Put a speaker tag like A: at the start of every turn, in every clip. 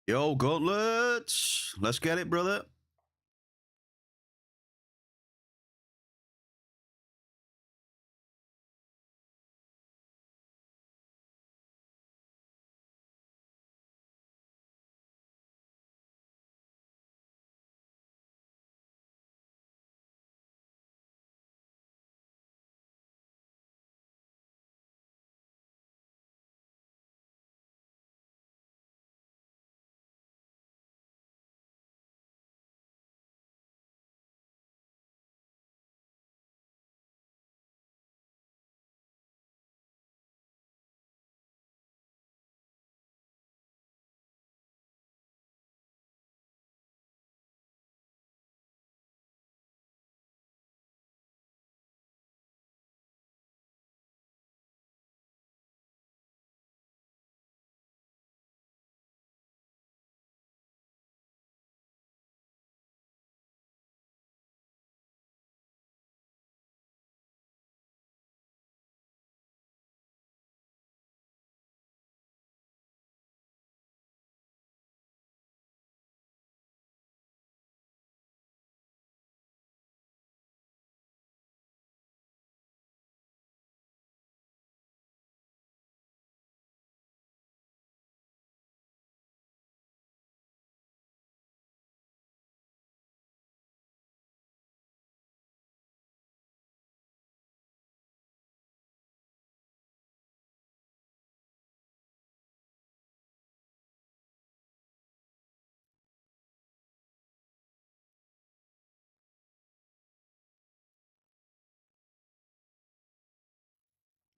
A: Yo, gauntlets! Let's get it, brother.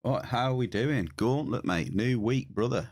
A: What? How are we doing? Gauntlet, mate. New week, brother.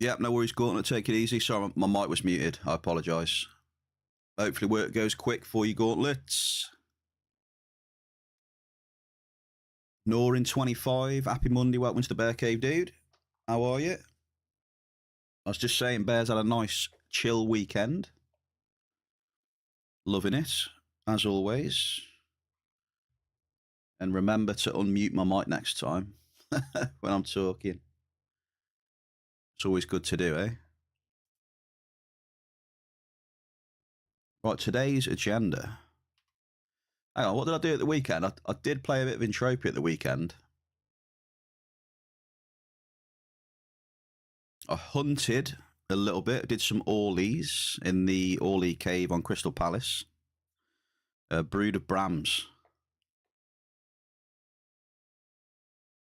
A: Yep, no worries, Gauntlet. Take it easy. Sorry, my mic was muted. I apologise. Hopefully, work goes quick for you, Gauntlets. Norin25, happy Monday. Welcome to the Bear Cave, dude. How are you? I was just saying, Bear's had a nice, chill weekend. Loving it, as always. And remember to unmute my mic next time when I'm talking. It's always good to do, eh? Right, today's agenda. Hang on, what did I do at the weekend? I did play a bit of Entropia at the weekend. I hunted a little bit. Did some Orleys in the Orley cave on Crystal Palace. A brood of Brams.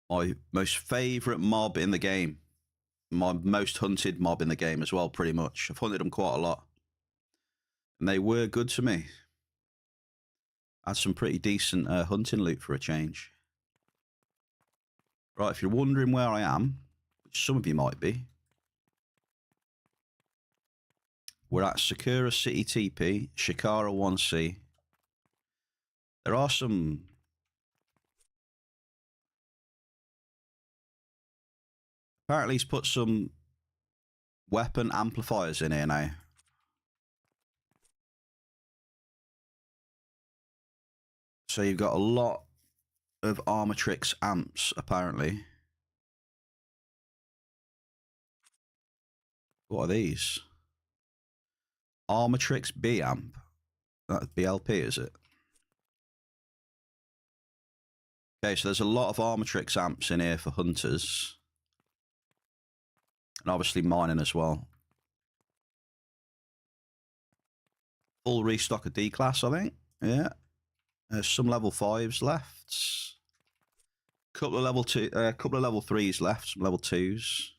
A: My most favourite mob in the game. My most hunted mob in the game as well, pretty much. I've hunted them quite a lot. And they were good to me. Had some pretty decent hunting loot for a change. Right, if you're wondering where I am, which some of you might be, we're at Sakura City TP, Shikara 1C. There are some... Apparently he's put some weapon amplifiers in here now. So you've got a lot of Armatrix amps, apparently. What are these? Armatrix B amp. That's BLP, is it? Okay, so there's a lot of Armatrix amps in here for hunters. And obviously mining as well. Full restock of D-Class, I think. Yeah. There's some level 5s left. Couple of level 3s left, some level 2s.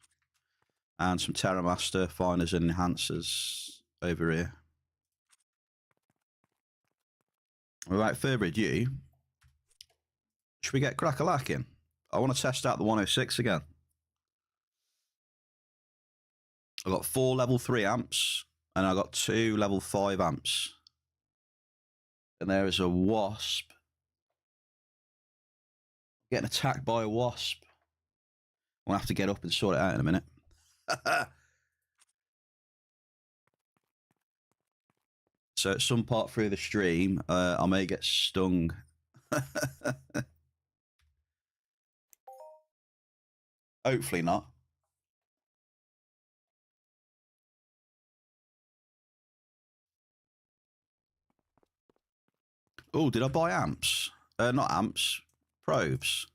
A: And some Terramaster, Finers and Enhancers over here. Without further ado, should we get Crack-a-Lack in? I want to test out the 106 again. I've got 4 level 3 amps, and I've got 2 level 5 amps. And there is a wasp. Getting attacked by a wasp. I'll have to get up and sort it out in a minute. So at some part through the stream, I may get stung. Hopefully not. Oh, did I buy amps? Not amps, probes.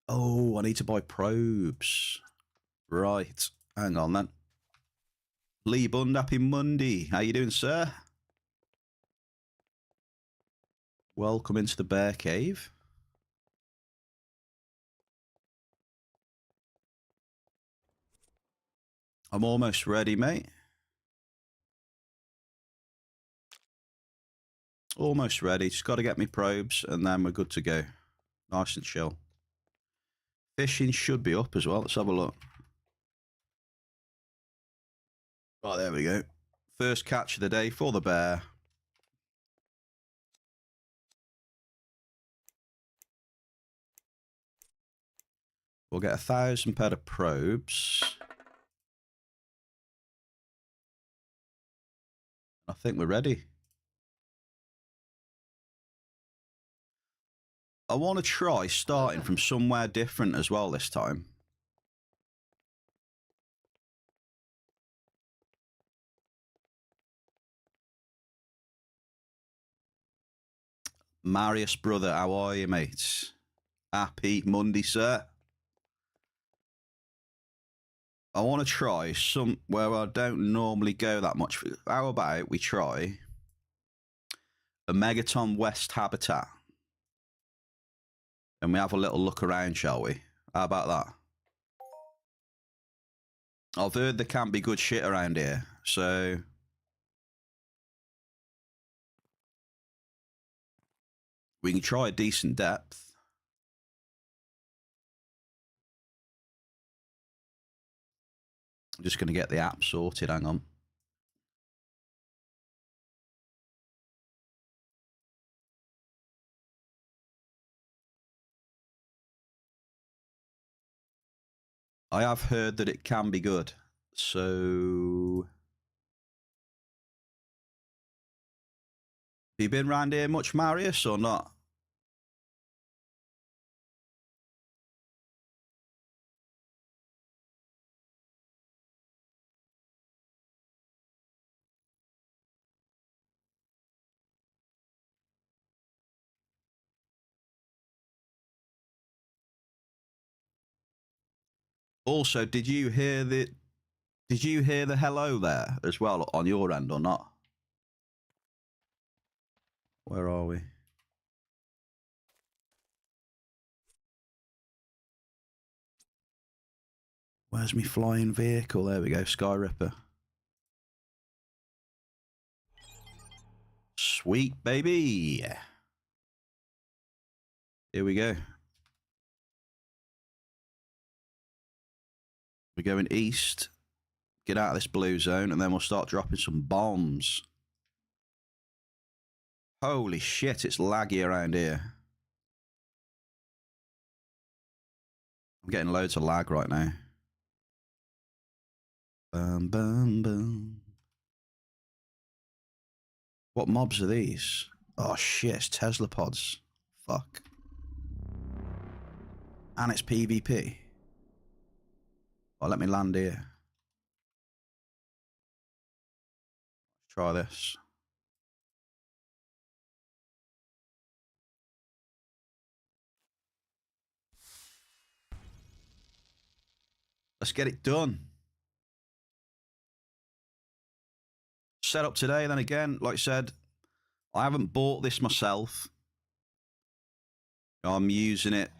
A: Oh, I need to buy probes. Right, hang on then. Lee Bund, happy Monday. How you doing, sir? Welcome into the bear cave. I'm almost ready, mate. Almost ready. Just got to get me probes, and then we're good to go. Nice and chill. Fishing should be up as well. Let's have a look. Right, there we go. First catch of the day for the bear. We'll get 1,000 pair of probes. I think we're ready. I want to try starting from somewhere different as well this time. Marius, brother, how are you, mate? Happy Monday, sir. I want to try somewhere I don't normally go that much. How about we try a Megaton West habitat? And we have a little look around, shall we? How about that? I've heard there can be good shit around here, so... we can try a decent depth. I'm just going to get the app sorted, hang on. I have heard that it can be good, so... have you been round here much, Marius, or not? Also, did you hear the hello there as well on your end or not? Where are we? Where's me flying vehicle? There we go, Sky Ripper. Sweet baby. Here we go. We're going east. Get out of this blue zone, and then we'll start dropping some bombs. Holy shit, it's laggy around here. I'm getting loads of lag right now. Boom, boom, boom. What mobs are these? Oh shit, it's Tesla pods. Fuck. And it's PvP. Well, let me land here. Let's try this. Let's get it done. Set up today, then again, like I said, I haven't bought this myself. I'm using it.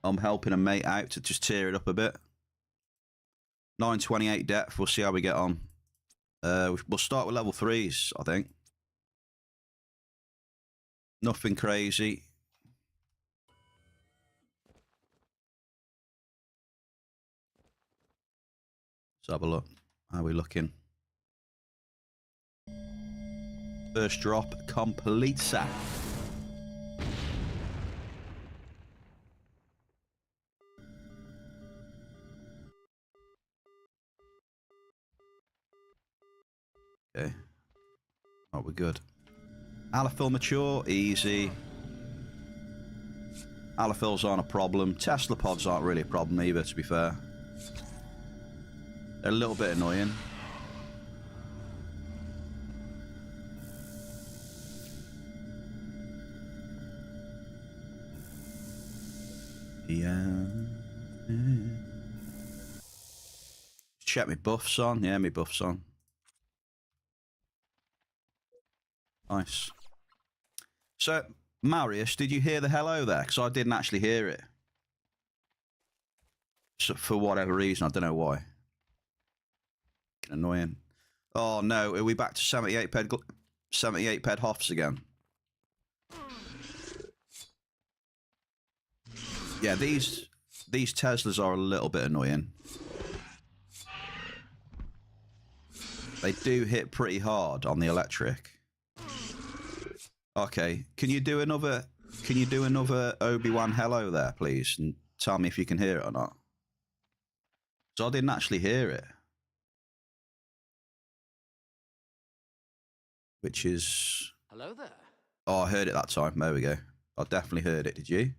A: I'm helping a mate out to just tear it up a bit. 928 depth, we'll see how we get on. We'll start with level 3s, I think. Nothing crazy. Let's have a look. How are we looking? First drop complete set. Okay. Oh, we're good. Allophil mature, easy. Allophils aren't a problem. Tesla pods aren't really a problem either, to be fair. They're a little bit annoying. Yeah. Check my buffs on. Yeah, my buffs on. Nice. So, Marius, did you hear the hello there? Because I didn't actually hear it. So for whatever reason, I don't know why. Annoying. Oh no, are we back to 78 ped Hoffs again? Yeah, these Teslas are a little bit annoying. They do hit pretty hard on the electric. Okay, can you do another Obi-Wan hello there, please, and tell me if you can hear it or not? So I didn't actually hear it. Which is...
B: Hello there.
A: Oh, I heard it that time. There we go. I definitely heard it. Did you?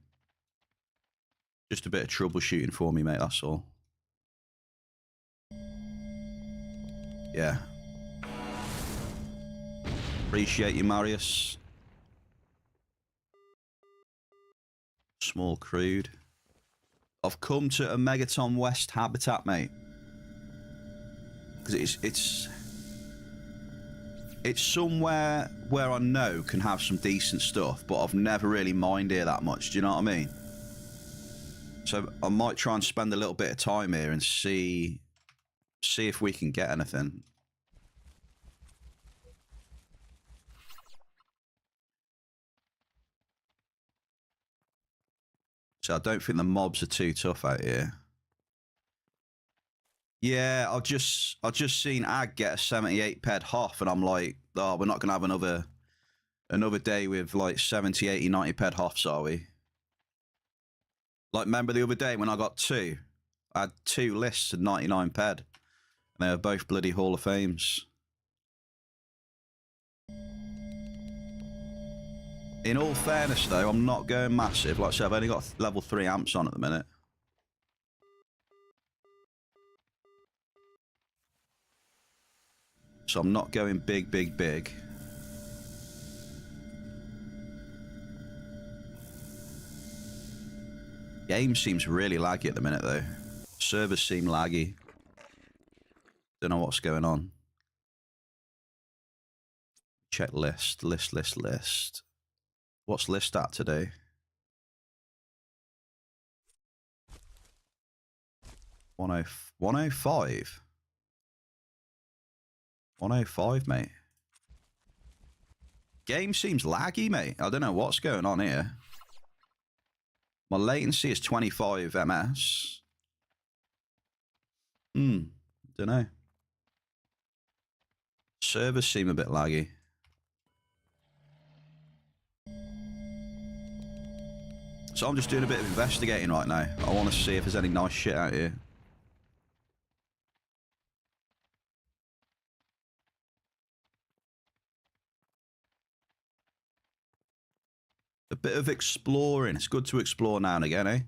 A: Just a bit of troubleshooting for me, mate, that's all. Yeah. Appreciate you, Marius. Small crude. I've come to a Megaton West habitat, mate. Because it's somewhere where I know can have some decent stuff, but I've never really mined here that much. Do you know what I mean? So I might try and spend a little bit of time here and see if we can get anything. So I don't think the mobs are too tough out here. Yeah, I've just seen Ag get a 78 ped Hoff, and I'm like, oh, we're not gonna have another day with like 70, 80, 90 ped Hoffs, are we? Like, remember the other day when I got two? I had two lists at 99 ped. And they were both bloody Hall of Fames. In all fairness, though, I'm not going massive. Like I said, I've only got level 3 amps on at the minute. So I'm not going big, big, big. Game seems really laggy at the minute, though. Servers seem laggy. Don't know what's going on. Check list. What's list at today? 105. 105, mate. Game seems laggy, mate. I don't know what's going on here. My latency is 25 ms. Don't know. Servers seem a bit laggy. So I'm just doing a bit of investigating right now. I want to see if there's any nice shit out here. A bit of exploring. It's good to explore now and again, eh?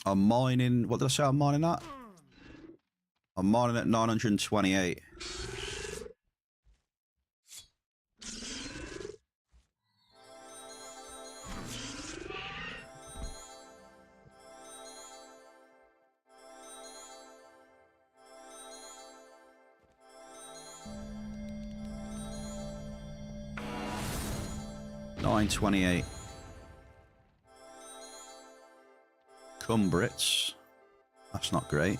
A: I'm mining... What did I say I'm mining at? I'm mining at 928. $928. Cumbrits. That's not great.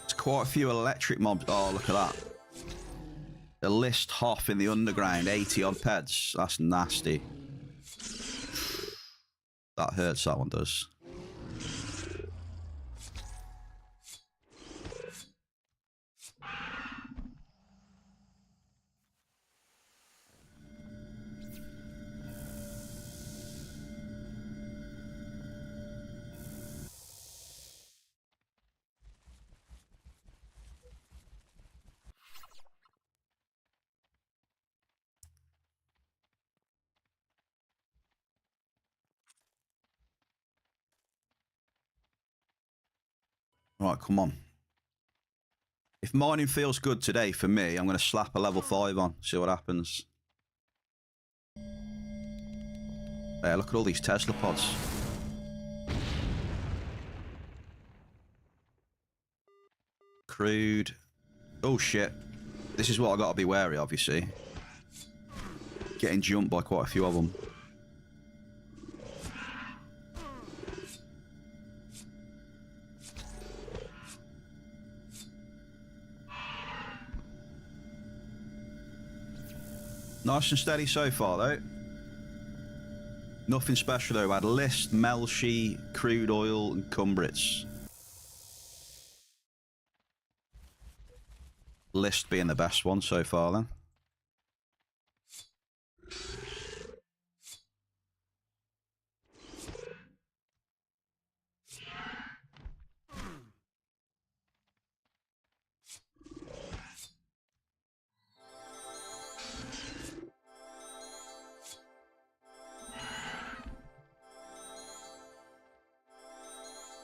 A: There's quite a few electric mobs. Oh, look at that. The list Hoff in the underground, 80 odd peds. That's nasty. That hurts, that one does. Right, come on. If mining feels good today for me, I'm going to slap a level 5 on, see what happens. Yeah, look at all these Tesla pods. Crude. Oh, shit. This is what I got to be wary of, you see. Getting jumped by quite a few of them. Nice and steady so far, though. Nothing special, though. I had list, Melshi, crude oil, and cumbrits. List being the best one so far, then.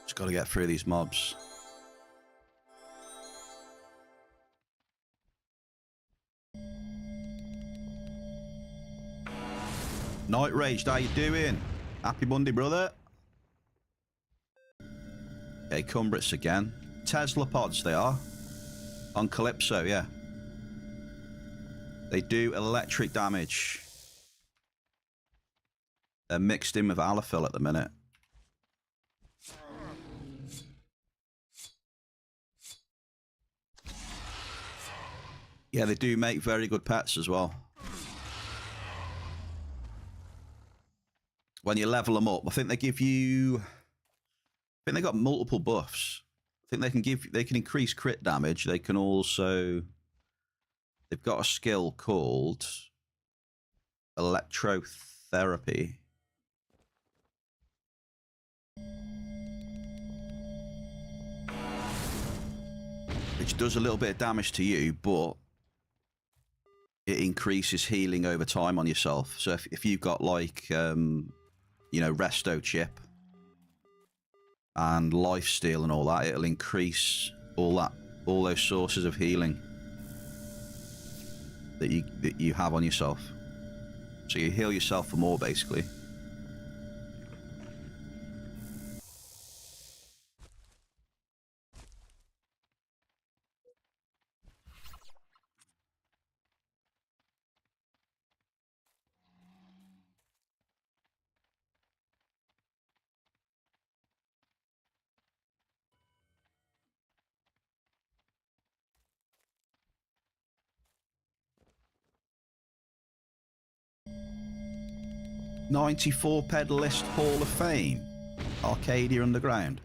A: Just got to get through these mobs. Night Rage, how you doing? Happy Monday, brother. Okay, Cumbrits again. Tesla pods, they are. On Calypso, yeah. They do electric damage. They're mixed in with Allophil at the minute. Yeah, they do make very good pets as well. When you level them up, I think they give you... I think they got multiple buffs. I think they can increase crit damage. They can also... They've got a skill called Electrotherapy. Which does a little bit of damage to you, but it increases healing over time on yourself. So if you've got like, you know, resto chip and lifesteal and all that, it'll increase all those sources of healing that you have on yourself. So you heal yourself for more, basically. '94 Pedalist Hall of Fame, Arcadia Underground.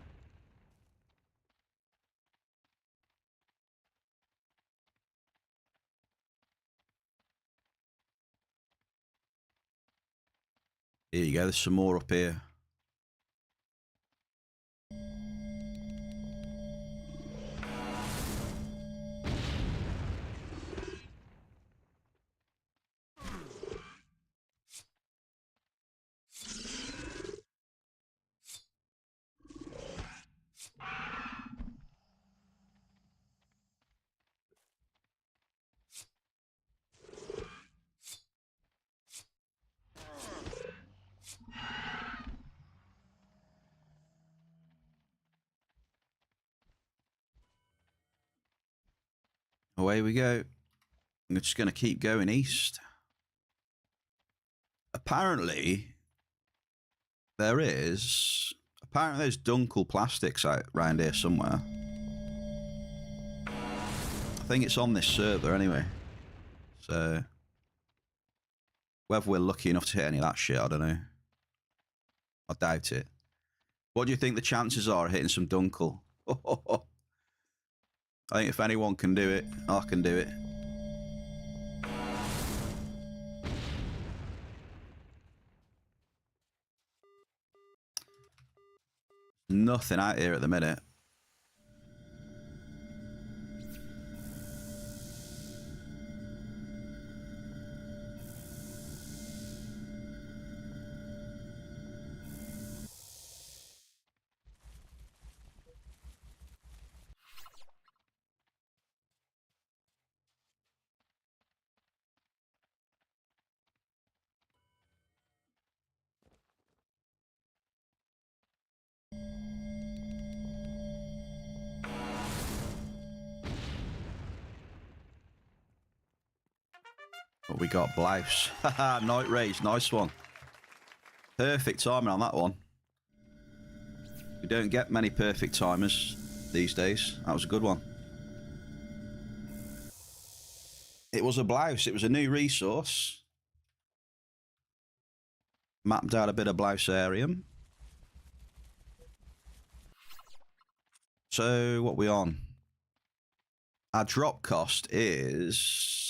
A: Here you go, there's some more up here. Away we go. I'm just going to keep going east. Apparently, there's Dunkel plastics out around here somewhere. I think it's on this server anyway. So, whether we're lucky enough to hit any of that shit, I don't know. I doubt it. What do you think the chances are of hitting some Dunkel? I think if anyone can do it, I can do it. Nothing out here at the minute. What we got? Blouse. Haha, Night Rage. Nice one. Perfect timing on that one. We don't get many perfect timers these days. That was a good one. It was a blouse. It was a new resource. Mapped out a bit of Blousarium. So, what are we on? Our drop cost is...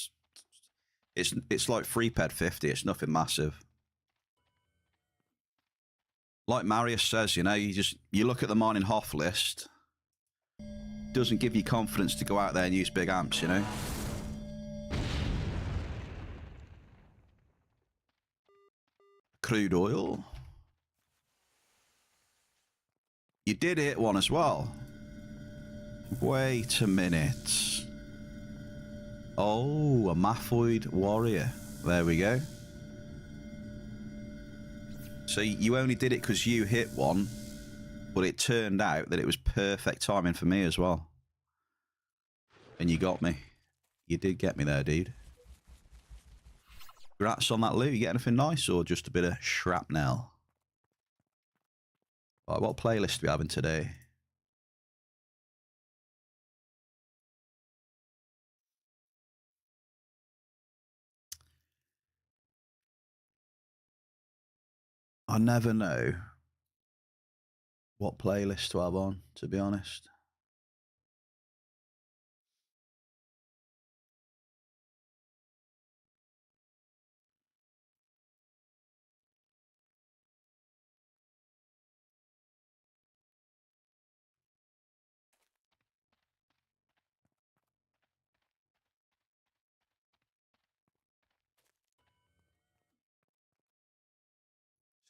A: It's like 3 ped 50. It's nothing massive. Like Marius says, you know, you look at the mining Hoff list. Doesn't give you confidence to go out there and use big amps, you know. Crude oil. You did hit one as well. Wait a minute. Oh, a Maphoid warrior. There we go. So you only did it because you hit one, but it turned out that it was perfect timing for me as well. And you got me. You did get me there, dude. Congrats on that loot. You get anything nice or just a bit of shrapnel? Right, what playlist are we having today? I never know what playlist to have on, to be honest.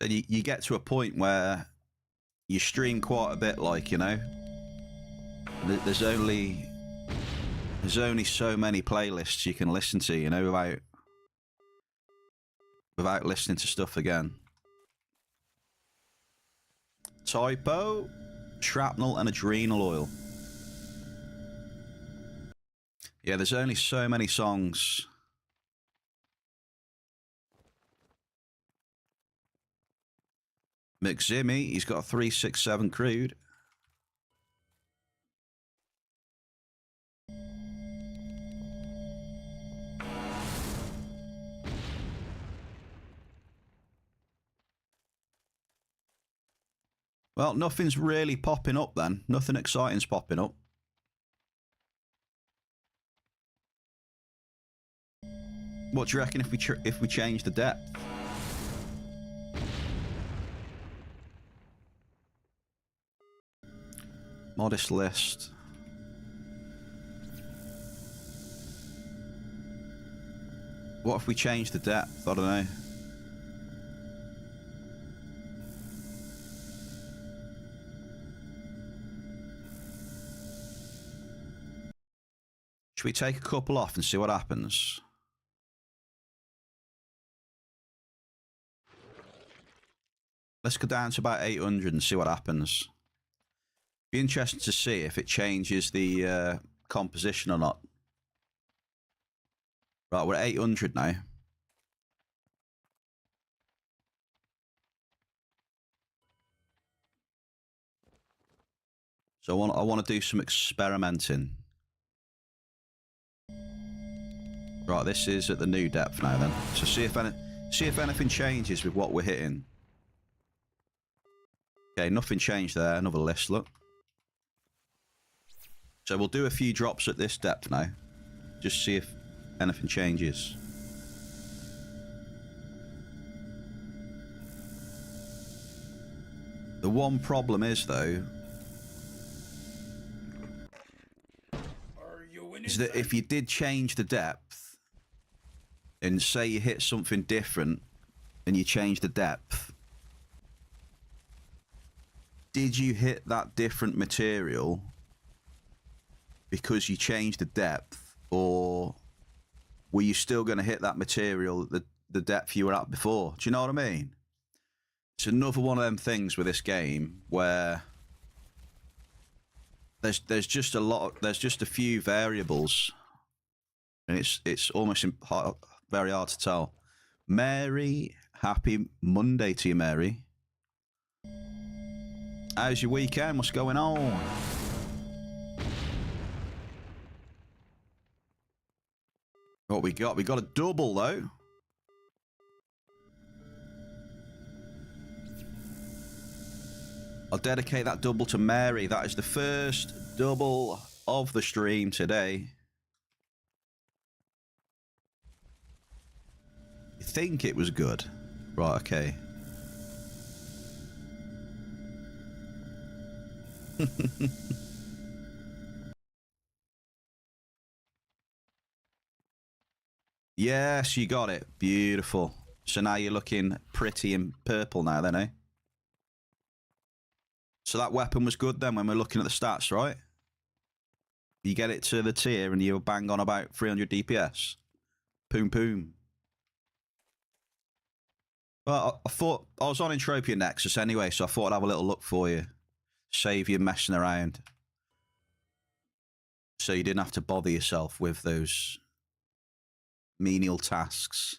A: So you get to a point where you stream quite a bit, like, you know. There's only so many playlists you can listen to, you know, without listening to stuff again. Typo, shrapnel, and adrenal oil. Yeah, there's only so many songs. McZimmy, he's got a 367 crude. Well, nothing's really popping up then. Nothing exciting's popping up. What do you reckon if we change the depth? Modest list. What if we change the depth? I don't know. Should we take a couple off and see what happens? Let's go down to about 800 and see what happens. Be interesting to see if it changes the composition or not. Right, we're at 800 now. So I want to do some experimenting. Right, this is at the new depth now then. So see if anything changes with what we're hitting. Okay, nothing changed there. Another list, look. So we'll do a few drops at this depth now. Just see if anything changes. The one problem is, though, is that if you did change the depth, and say you hit something different, and you change the depth, did you hit that different material because you changed the depth, or were you still going to hit that material at the depth you were at before? Do you know what I mean? It's another one of them things with this game where there's just a few variables, and it's almost very hard to tell. Mary, happy Monday to you, Mary. How's your weekend? What's going on? What we got? We got a double, though. I'll dedicate that double to Mary. That is the first double of the stream today. You think it was good? Right, okay. Yes, you got it. Beautiful. So now you're looking pretty in purple now then, eh? So that weapon was good then when we're looking at the stats, right? You get it to the tier and you'll bang on about 300 DPS. Poom poom. Well, I thought I was on Entropia Nexus anyway, so I thought I'd have a little look for you. Save you messing around. So you didn't have to bother yourself with those menial tasks.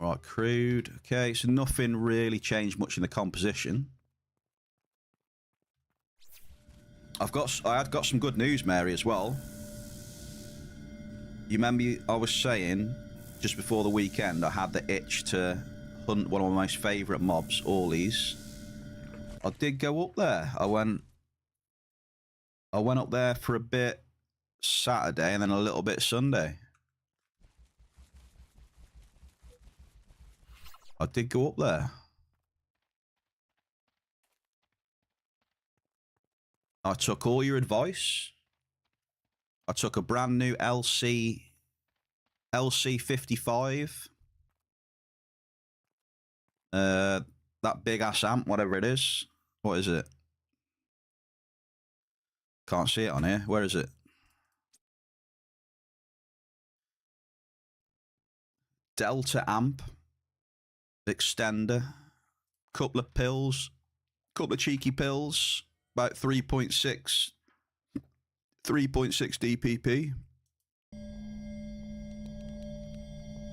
A: Right, crude. Okay, so nothing really changed much in the composition. I had got some good news, Mary, as well. You remember I was saying just before the weekend I had the itch to hunt one of my most favourite mobs, Orleys. I did go up there. I went up there for a bit Saturday and then a little bit Sunday. I did go up there. I took all your advice. I took a brand new LC55. That big ass amp, whatever it is. What is it? Can't see it on here. Where is it? Delta amp. Extender. Couple of pills. Couple of cheeky pills. About 3.6 DPP.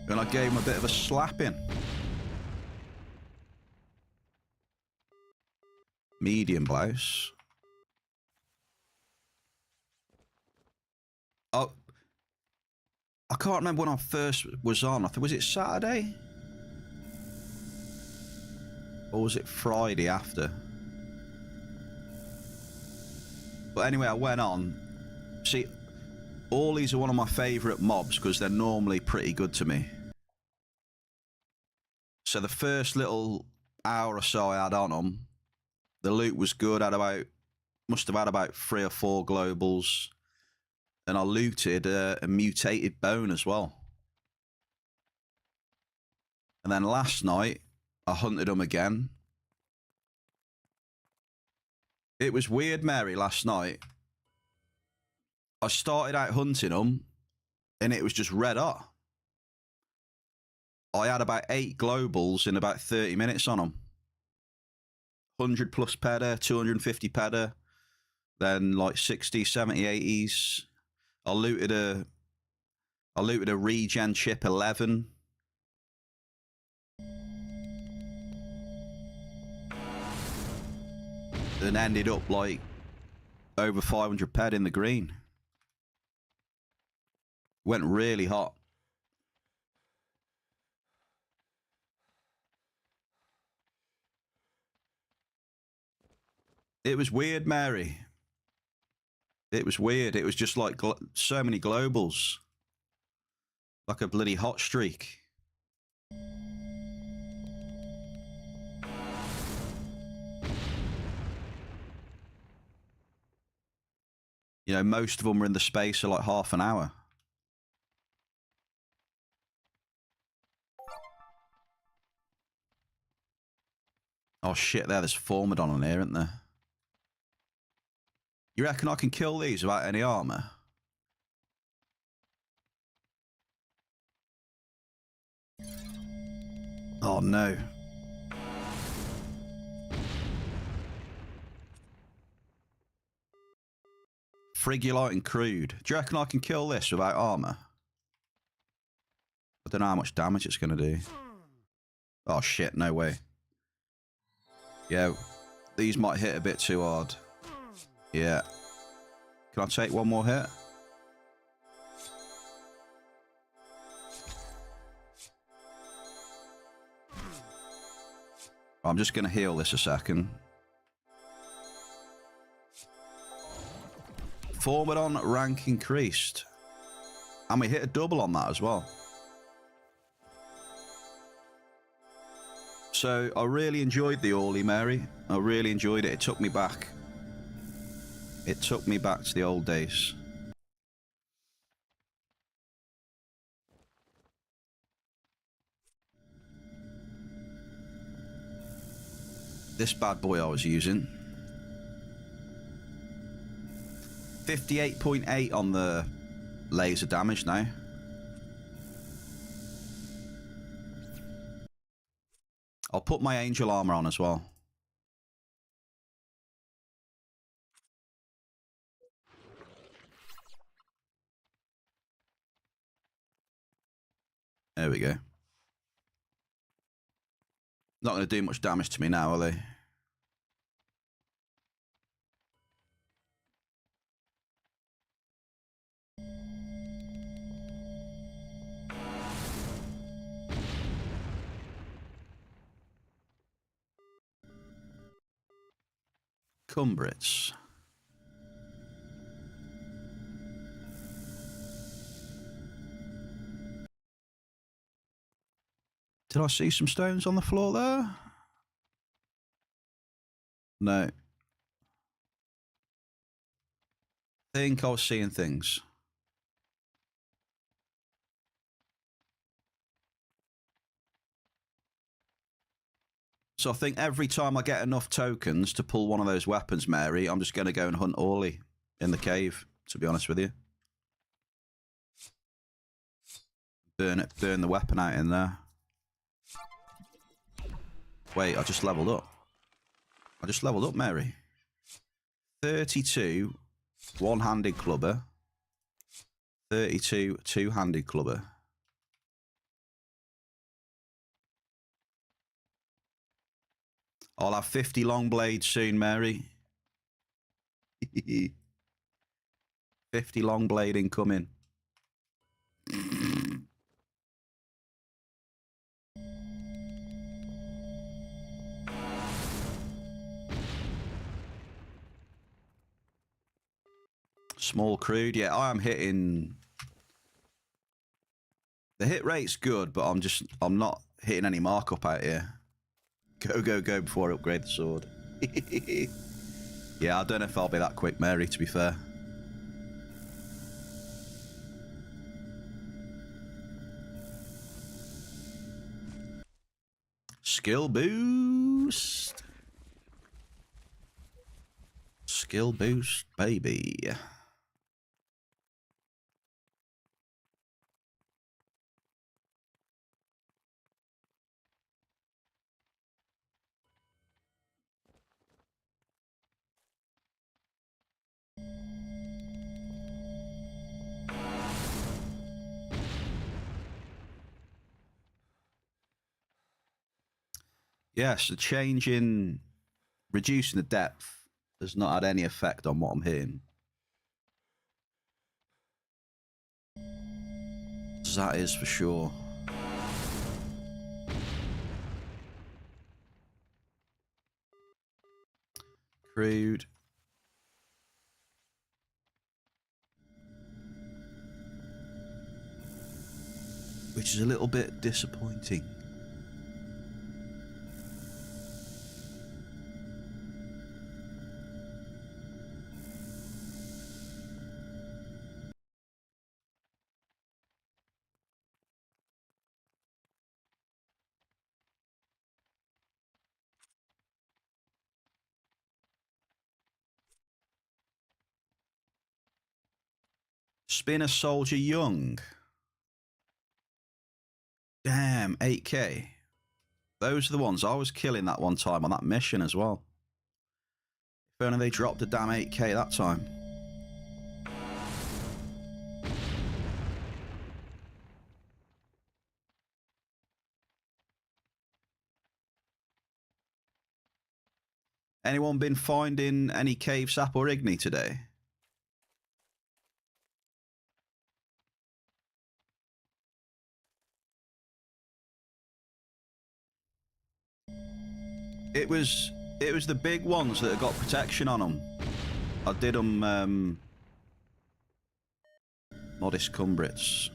A: And I gave him a bit of a slapping. Medium blouse. Oh, I can't remember when I first was on. I think, was it Saturday? Or was it Friday after? But anyway, I went on. See, Orleys are one of my favourite mobs because they're normally pretty good to me. So the first little hour or so I had on them, the loot was good. Must have had about 3 or 4 globals. And I looted a mutated bone as well. And then last night, I hunted them again. It was weird, Mary, last night. I started out hunting them, and it was just red hot. I had about 8 globals in about 30 minutes on them. 100 plus pedder, 250 pedder, then like 60, 70, 80s. I looted a regen chip 11. And ended up like over 500 ped in the green. Went really hot. It was weird, Mary. It was weird. It was just like so many globals. Like a bloody hot streak. You know, most of them were in the space of like half an hour. Oh shit, there's Formidon on here, isn't there? You reckon I can kill these without any armor? Oh no. Frigulite and crude. Do you reckon I can kill this without armor? I don't know how much damage it's going to do. Oh shit, no way. Yeah, these might hit a bit too hard. Yeah. Can I take one more hit? I'm just going to heal this a second. Formidon rank increased. And we hit a double on that as well. So I really enjoyed the Orly, Mary. I really enjoyed it. It took me back. It took me back to the old days. This bad boy I was using. 58.8 on the laser damage now. I'll put my angel armor on as well. There we go. Not going to do much damage to me now, are they? Cumbrits. Did I see some stones on the floor there? No. I think I was seeing things. So I think every time I get enough tokens to pull one of those weapons, Mary, I'm just going to go and hunt Orly in the cave, to be honest with you. Burn the weapon out in there. Wait, I just leveled up. I just leveled up, Mary. 32, one-handed clubber. 32, two-handed clubber. I'll have 50 long blades soon, Mary. 50 long blade incoming. Small crude, yeah, I am hitting. The hit rate's good, but I'm not hitting any markup out here. Go before I upgrade the sword. Yeah, I don't know if I'll be that quick, Mary, to be fair. Skill boost. Skill boost, baby. Yes, the change in reducing the depth has not had any effect on what I'm hitting. That is for sure. Crude. Which is a little bit disappointing. Spinner Soldier Young. Damn, 8k. Those are the ones I was killing that one time on that mission as well. If only they dropped a damn 8k that time. Anyone been finding any cave sap or igni today? It was the big ones that have got protection on them. I did them modest cumbrits.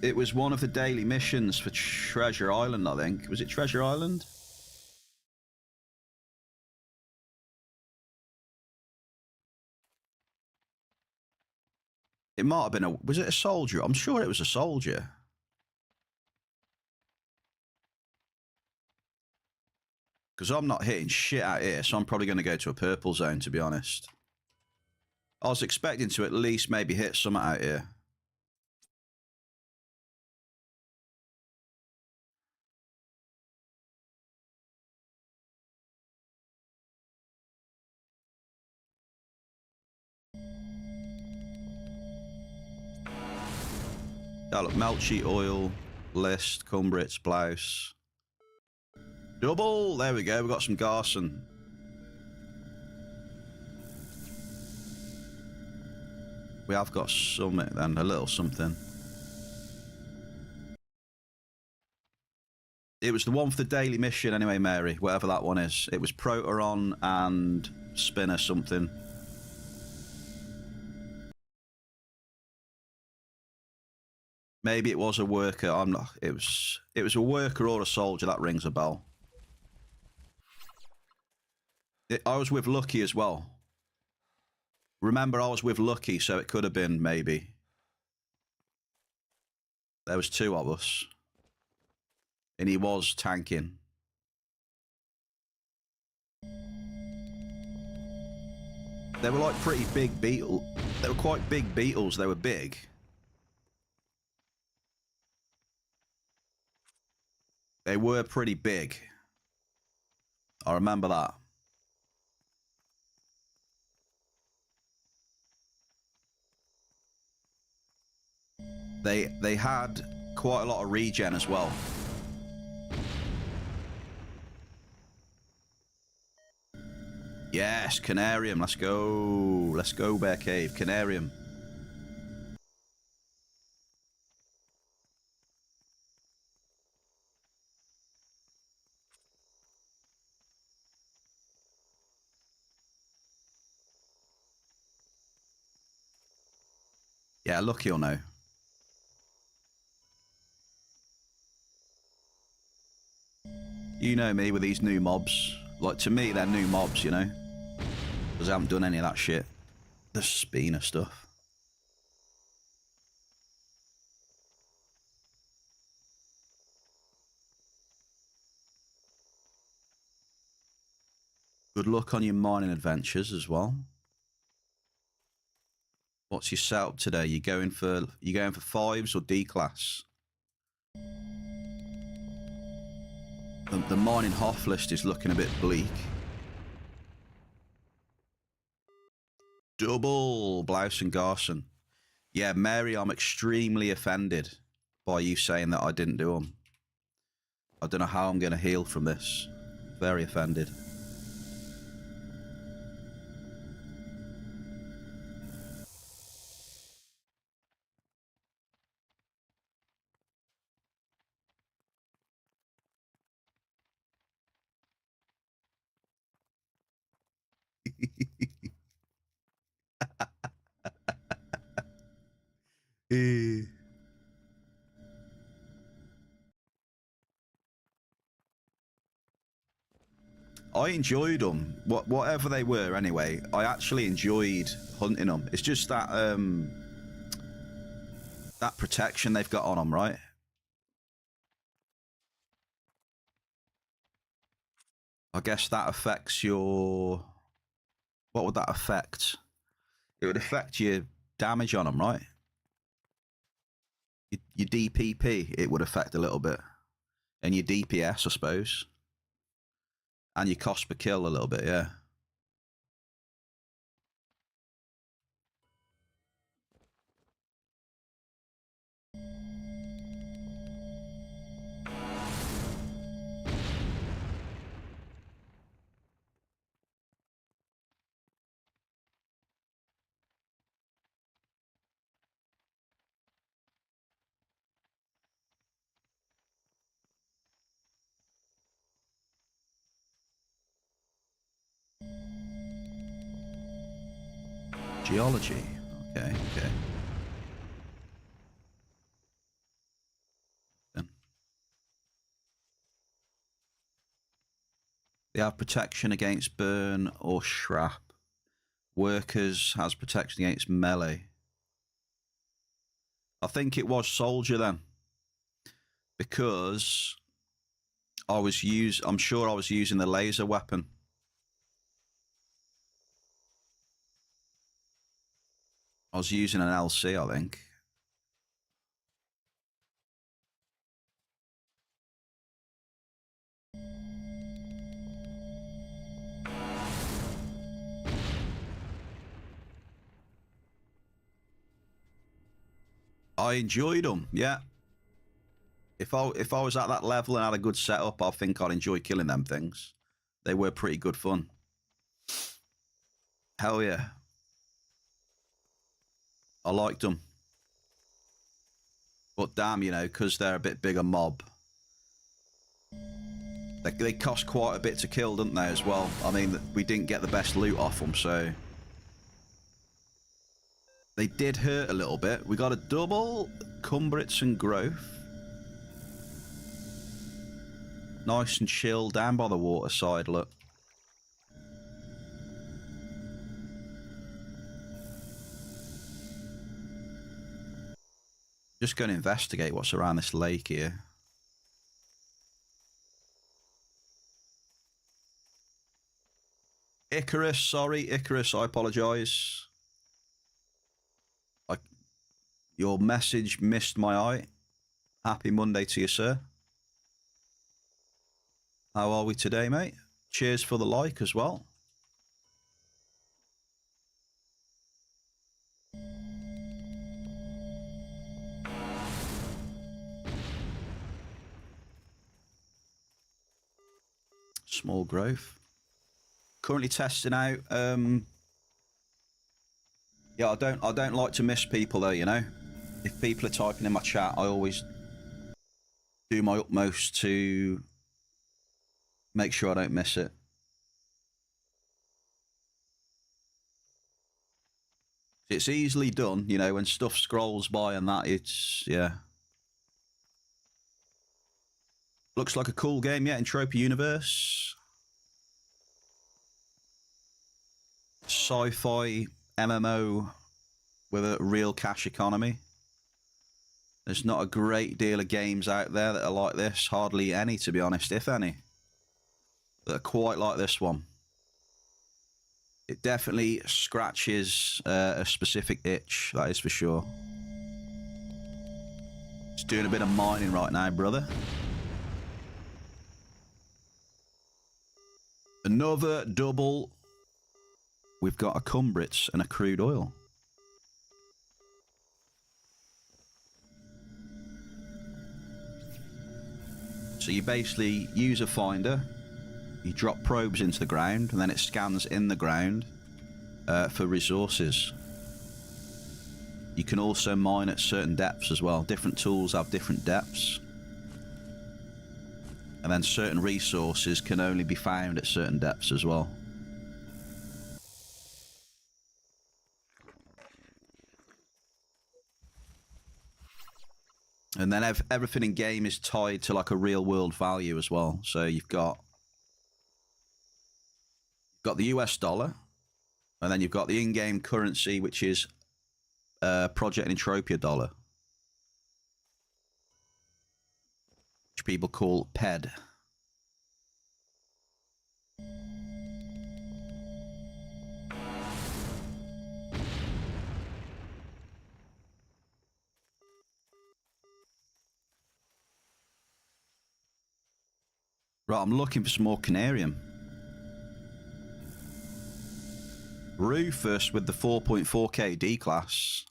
A: It was one of the daily missions for Treasure Island, I think. Was it Treasure Island? It might have been a... Was it a soldier? I'm sure it was a soldier. Because I'm not hitting shit out here, so I'm probably going to go to a purple zone, to be honest. I was expecting to at least maybe hit something out here. Yeah, look, melt sheet oil, list, cumbrits, blouse. Double! There we go, we got some Garson. We have got something then, a little something. It was the one for the daily mission anyway, Mary, whatever that one is. It was Proteron and Spinner something. Maybe it was a worker. I'm not. It was a worker or a soldier. That rings a bell. I was with Lucky as well. Remember, I was with Lucky, so it could have been maybe. There was two of us. And he was tanking. They were like pretty big beetles. They were quite big beetles. They were big. They were pretty big. I remember that. They had quite a lot of regen as well. Yes, Canarium. Let's go. Let's go, Bear Cave. Canarium. Yeah, lucky or no. You know me with these new mobs. Like, to me, they're new mobs, you know? Because I haven't done any of that shit. The Spina stuff. Good luck on your mining adventures as well. What's your setup today? You going for 5s or D class? The mining Hoff list is looking a bit bleak. Double Blouse and Garson. Yeah, Mary, I'm extremely offended by you saying that I didn't do them. I don't know how I'm going to heal from this. Very offended. I enjoyed them, whatever they were anyway. I actually enjoyed hunting them. It's just that that protection they've got on them, right? I guess that affects your... What would that affect? It would affect your damage on them, right? Your DPP, it would affect a little bit. And your DPS, I suppose. And your cost per kill a little bit, yeah. Geology. Okay, okay. Then. They have protection against burn or shrap. Workers has protection against melee. I think it was soldier then. Because I'm sure I was using the laser weapon. I was using an LC, I think. I enjoyed them, yeah. If I was at that level and had a good setup, I think I'd enjoy killing them things. They were pretty good fun. Hell yeah. I liked them. But damn, you know, because they're a bit bigger mob. They cost quite a bit to kill, don't they, as well? I mean, we didn't get the best loot off them, so... They did hurt a little bit. We got a double Cumbrits and Growth. Nice and chill down by the waterside, look. Just going to investigate what's around this lake here. Icarus, sorry, Icarus, I apologise. Your message missed my eye. Happy Monday to you, sir. How are we today, mate? Cheers for the like as well. Small growth. Currently testing out. Yeah, I don't like to miss people though, you know. If people are typing in my chat, I always do my utmost to make sure I don't miss it. It's easily done, you know, when stuff scrolls by and that, it's, yeah. Looks like a cool game, yeah, Entropia Universe. Sci-fi MMO with a real cash economy. There's not a great deal of games out there that are like this. Hardly any, to be honest, if any, that are quite like this one. It definitely scratches a specific itch, that is for sure. Just doing a bit of mining right now, brother. Another double. We've got a cumbrits and a crude oil. So you basically use a finder, you drop probes into the ground, and then it scans in the ground for resources. You can also mine at certain depths as well. Different tools have different depths. And then certain resources can only be found at certain depths as well. And then everything in game is tied to like a real world value as well. So you've got the US dollar, and then you've got the in-game currency, which is Project Entropia dollar, which people call PED. Right, I'm looking for some more canarium. Rufus with the 4.4k D class.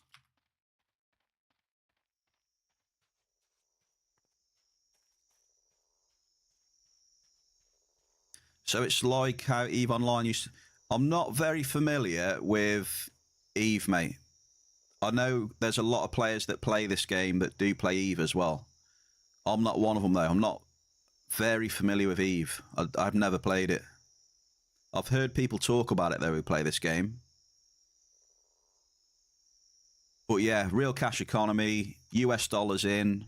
A: So it's like how EVE Online used to... I'm not very familiar with EVE, mate. I know there's a lot of players that play this game that do play EVE as well. I'm not one of them, though. I'm not very familiar with EVE. I've never played it. I've heard people talk about it, though, who play this game. But yeah, real cash economy, US dollars in.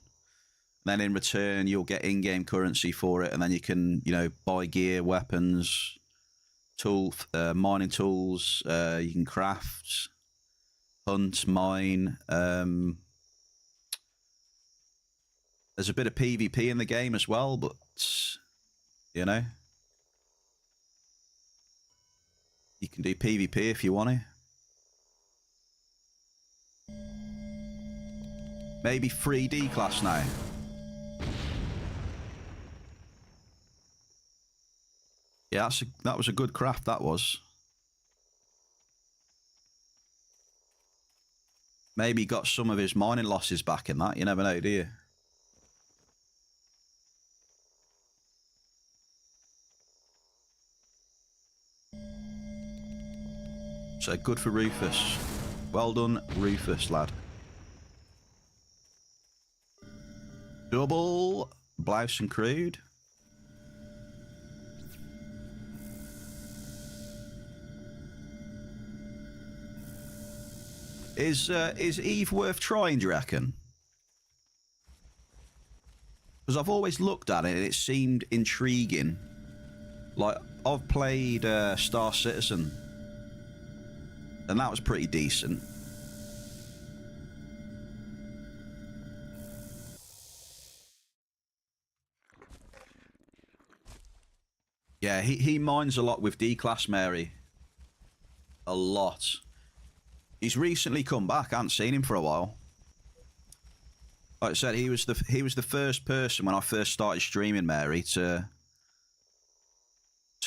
A: Then in return, you'll get in-game currency for it. And then you can, you know, buy gear, weapons, mining tools. You can craft, hunt, mine. There's a bit of PvP in the game as well, but, you know, you can do PvP if you want to. Maybe 3D class now. Yeah, that was a good craft, that was. Maybe he got some of his mining losses back in that. You never know, do you? So good for Rufus. Well done, Rufus, lad. Double blouse and crude. Is EVE worth trying, do you reckon? Because I've always looked at it and it seemed intriguing. Like, I've played Star Citizen, and that was pretty decent. Yeah, he mines a lot with D-Class Mary. A lot. He's recently come back. I haven't seen him for a while. Like I said, he was the first person when I first started streaming, Mary, to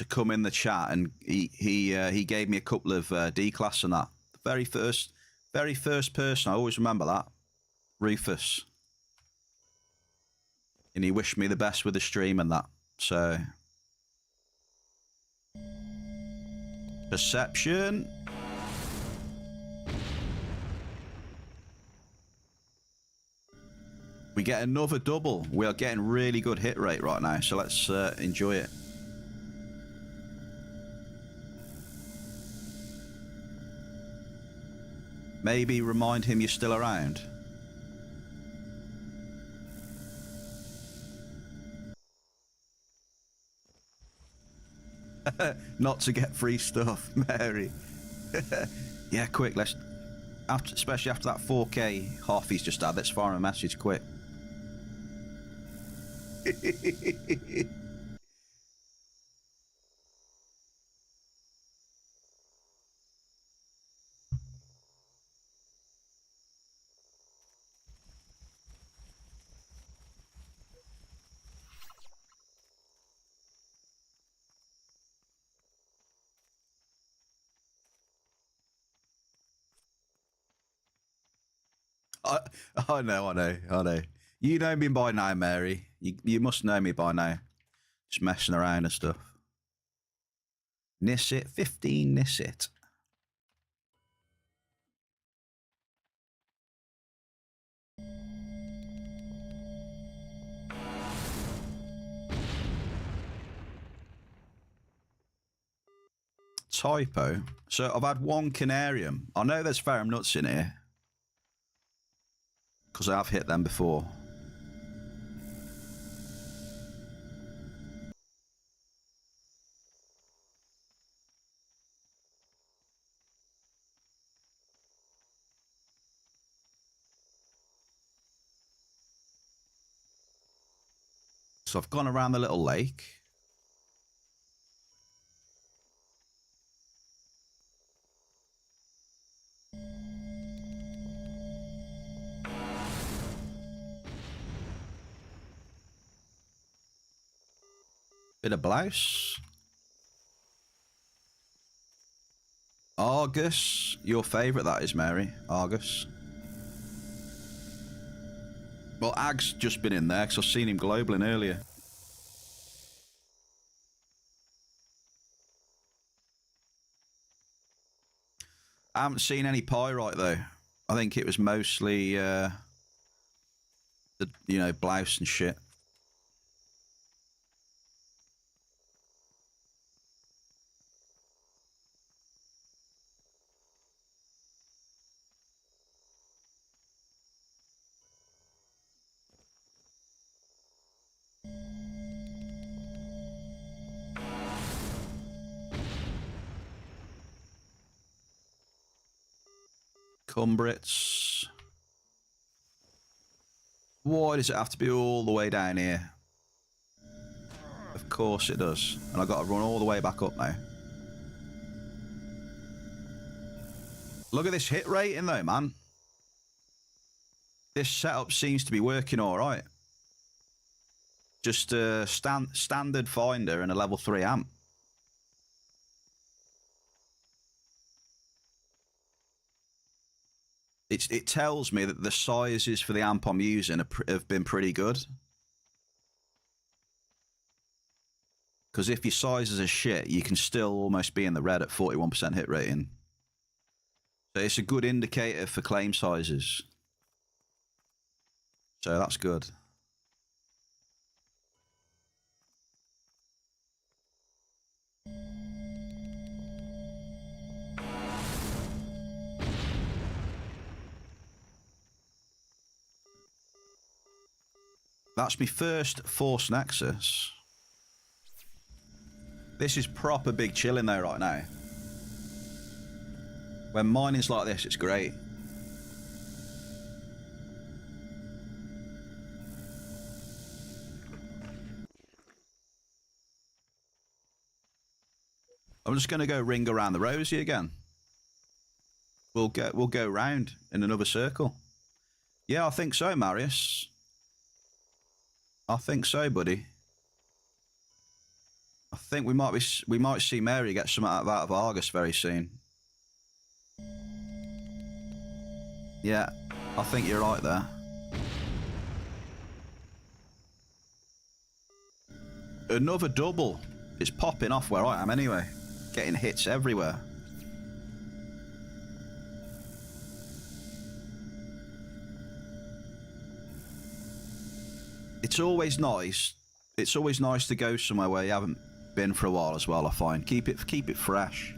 A: come in the chat, and he gave me a couple of D class and that. The very first person. I always remember that. Rufus. And he wished me the best with the stream and that. So perception. We get another double. We are getting really good hit rate right now, so let's enjoy it. Maybe remind him you're still around. Not to get free stuff, Mary. Yeah, quick, let's... especially after that 4K half he's just had, let's fire him a message quick. I know. You know me by now, Mary. You must know me by now. Just messing around and stuff. Nissit, 15 Nissit. Typo. So I've had one canarium. I know there's ferrum nuts in here, because I have hit them before. So I've gone around the little lake. Bit of blouse. Argus. Your favourite, that is, Mary. Argus. Well, Ag's just been in there because I've seen him globaling earlier. I haven't seen any pyrite though. I think it was mostly the blouse and shit. Cumbrits. Why does it have to be all the way down here? Of course it does. And I've got to run all the way back up now. Look at this hit rating though, man. This setup seems to be working all right. Just a standard finder and a level 3 amp. It tells me that the sizes for the amp I'm using have been pretty good. Because if your sizes are shit, you can still almost be in the red at 41% hit rating. So it's a good indicator for claim sizes. So that's good. That's my first Force Nexus. This is proper big chilling though right now. When mining's like this, it's great. I'm just going to go ring around the rosy again. we'll go round in another circle. Yeah, I think so, Marius. I think so, buddy. I think we might see Mary get some out of Argus very soon. Yeah, I think you're right there. Another double. It's popping off where I am anyway. Getting hits everywhere. It's always nice. It's always nice to go somewhere where you haven't been for a while as well, I find. Keep it fresh.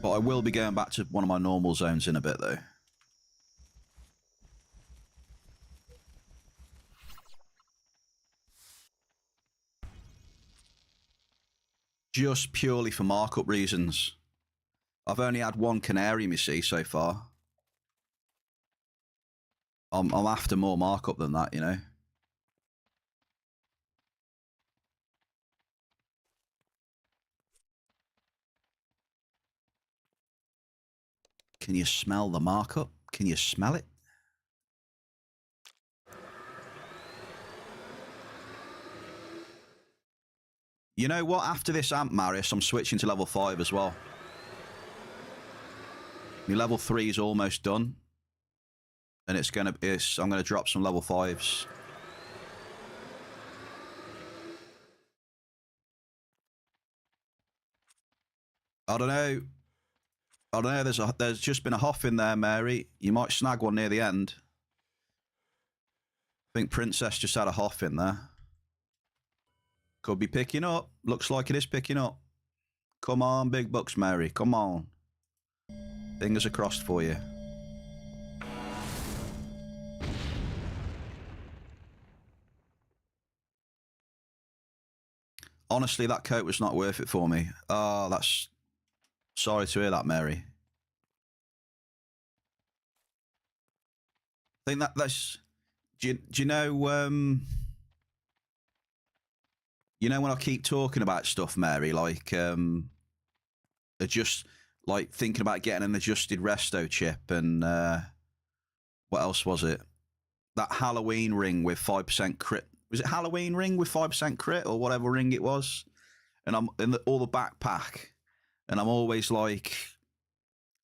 A: But I will be going back to one of my normal zones in a bit though. Just purely for markup reasons. I've only had one canary, you see, so far. I'm after more markup than that, you know. Can you smell the markup? Can you smell it? You know what? After this amp, Marius, I'm switching to level 5 as well. My level 3 is almost done. And I'm gonna drop some level 5s. I don't know. There's just been a Hoff in there, Mary. You might snag one near the end. I think Princess just had a Hoff in there. Could be picking up. Looks like it is picking up. Come on, big bucks, Mary. Come on. Fingers are crossed for you. Honestly, that coat was not worth it for me. Oh, that's... Sorry to hear that, Mary. I think that's... Do you know... You know when I keep talking about stuff, Mary, like... just like thinking about getting an adjusted resto chip and... what else was it? That Halloween ring with 5% crit... Was it Halloween ring with 5% crit or whatever ring it was? And I'm in all the backpack, and I'm always like,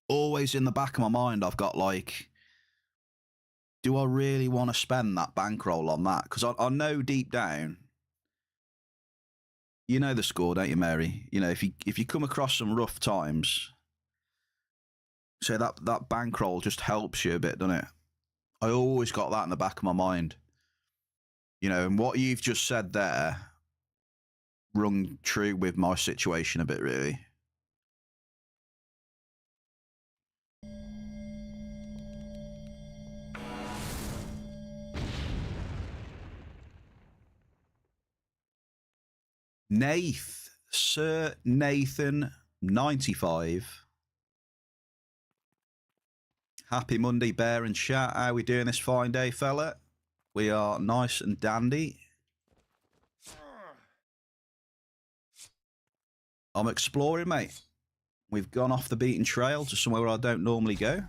A: always in the back of my mind, I've got like, do I really want to spend that bankroll on that? Because I know deep down, you know the score, don't you, Mary? You know, if you come across some rough times, so that bankroll just helps you a bit, doesn't it? I always got that in the back of my mind. You know, and what you've just said there rung true with my situation a bit, really. Sir Nathan 95. Happy Monday, Bear and Chat. How we doing this fine day, fella? We are nice and dandy. I'm exploring, mate. We've gone off the beaten trail to somewhere where I don't normally go.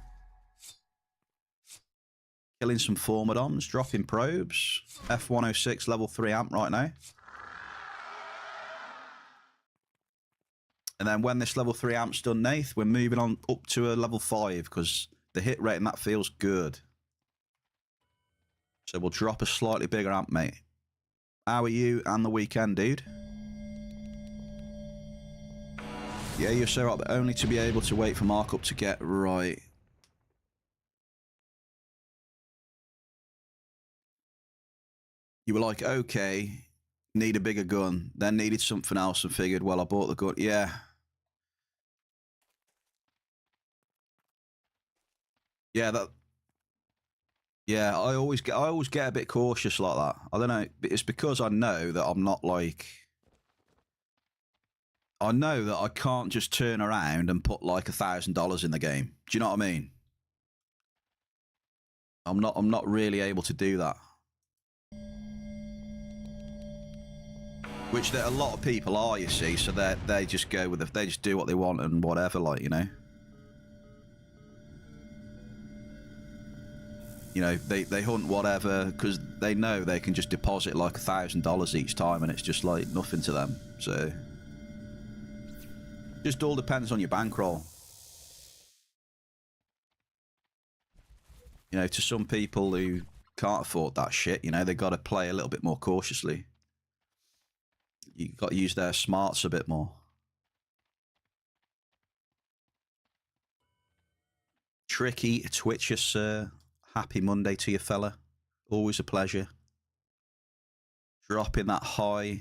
A: Killing some Formidons, dropping probes. F106 level 3 amp right now. And then when this level 3 amp's done, Nath, we're moving on up to a level 5 because the hit rate in that feels good. So we'll drop a slightly bigger amp, mate. How are you and the weekend, dude? Yeah, you're so right, but only to be able to wait for markup to get right. You were like, okay, need a bigger gun, then needed something else and figured, well, I bought the gun. Yeah. Yeah, I always get a bit cautious like that. I don't know. It's because I know that I'm not like... I know that I can't just turn around and put like $1,000 in the game. Do you know what I mean? I'm not really able to do that. Which a lot of people are, you see. So they just go with they just do what they want and whatever, like, you know. You know, they hunt whatever because they know they can just deposit like $1,000 each time and it's just like nothing to them. So just all depends on your bankroll. You know, to some people who can't afford that shit, you know, they got to play a little bit more cautiously. You got to use their smarts a bit more. Tricky Twitcher, sir. Happy Monday to you, fella. Always a pleasure. Dropping that high.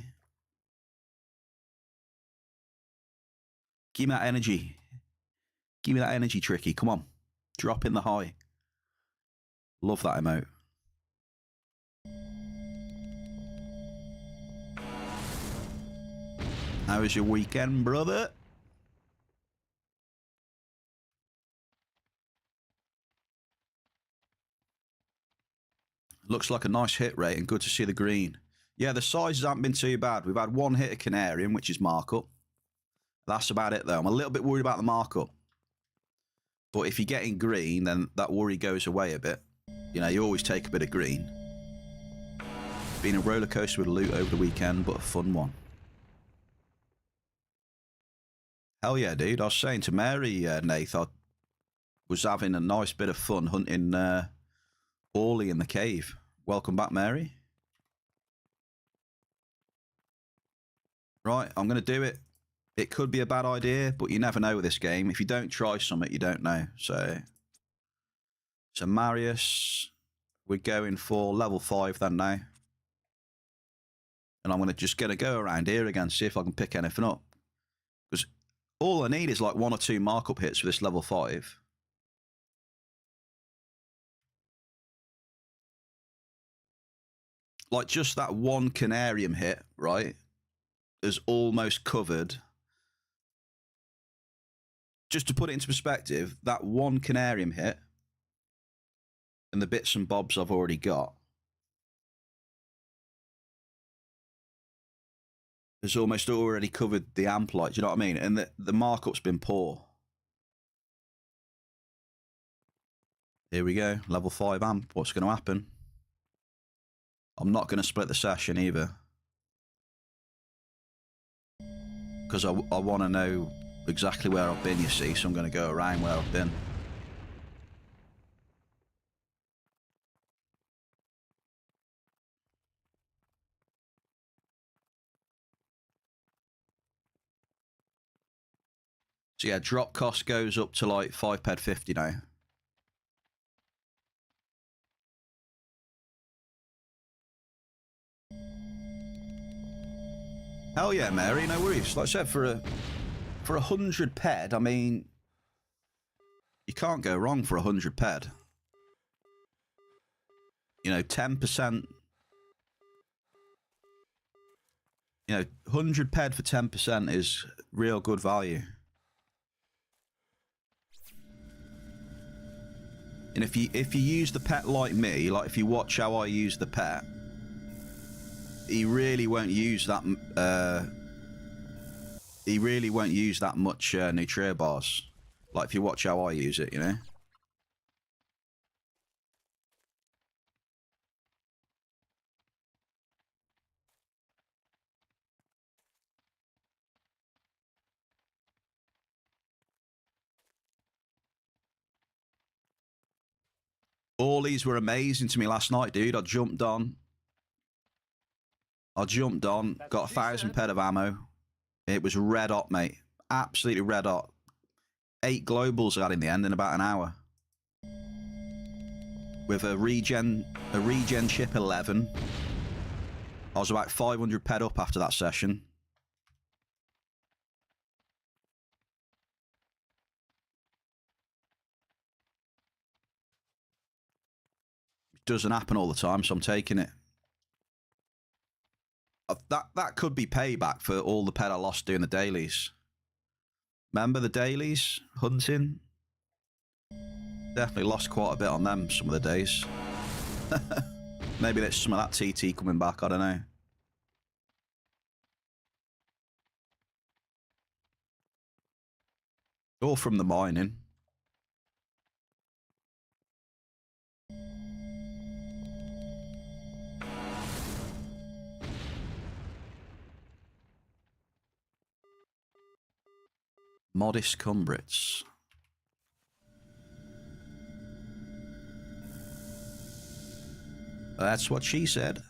A: Give me that energy. Give me that energy, Tricky. Come on. Drop in the high. Love that emote. How was your weekend, brother? Looks like a nice hit rate and good to see the green. Yeah, the sizes haven't been too bad. We've had one hit of Canarium, which is markup. That's about it, though. I'm a little bit worried about the markup. But if you're getting green, then that worry goes away a bit. You know, you always take a bit of green. Been a roller coaster with loot over the weekend, but a fun one. Hell yeah, dude. I was saying to Mary, Nath, I was having a nice bit of fun hunting Orly in the cave. Welcome back, Mary. Right, I'm going to do it. It could be a bad idea, but you never know with this game. If you don't try something, you don't know. So Marius, we're going for level 5 then now. And I'm gonna go around here again, see if I can pick anything up. Because all I need is like 1 or 2 markup hits for this level 5. Like just that one Canarium hit, right, is almost covered. Just to put it into perspective, that one Canarium hit and the bits and bobs I've already got has almost already covered the Amplite, do you know what I mean? And the markup's been poor. Here we go, level 5 amp. What's going to happen? I'm not going to split the session either. Because I want to know exactly where I've been, you see, so I'm going to go around where I've been. So yeah, drop cost goes up to like 5.50 now. Hell yeah, Mary, no worries. Like I said, for 100 ped, I mean, you can't go wrong for 100 ped. You know, 10%. You know, 100 ped for 10% is real good value. And if you use the pet like me, like if you watch how I use the pet, he really won't use that. He really won't use that much Nutria bars. Like if you watch how I use it, you know. All these were amazing to me last night, dude. I jumped on, got 1,000 ped of ammo. It was red hot, mate. Absolutely red hot. 8 globals I had in the end in about an hour. With a regen chip 11. I was about 500 ped up after that session. It doesn't happen all the time, so I'm taking it. That could be payback for all the ped I lost doing the dailies. Remember the dailies? Hunting? Definitely lost quite a bit on them some of the days. Maybe there's some of that TT coming back, I don't know. All from the mining. Modest cumbrats. That's what she said.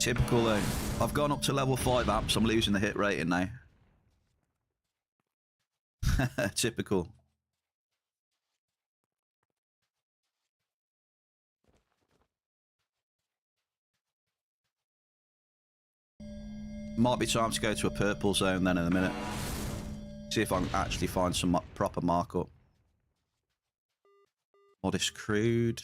A: Typical though. I've gone up to level 5 amps. I'm losing the hit rating now. Typical. Might be time to go to a purple zone then in a minute. See if I can actually find some proper markup. Modest crude.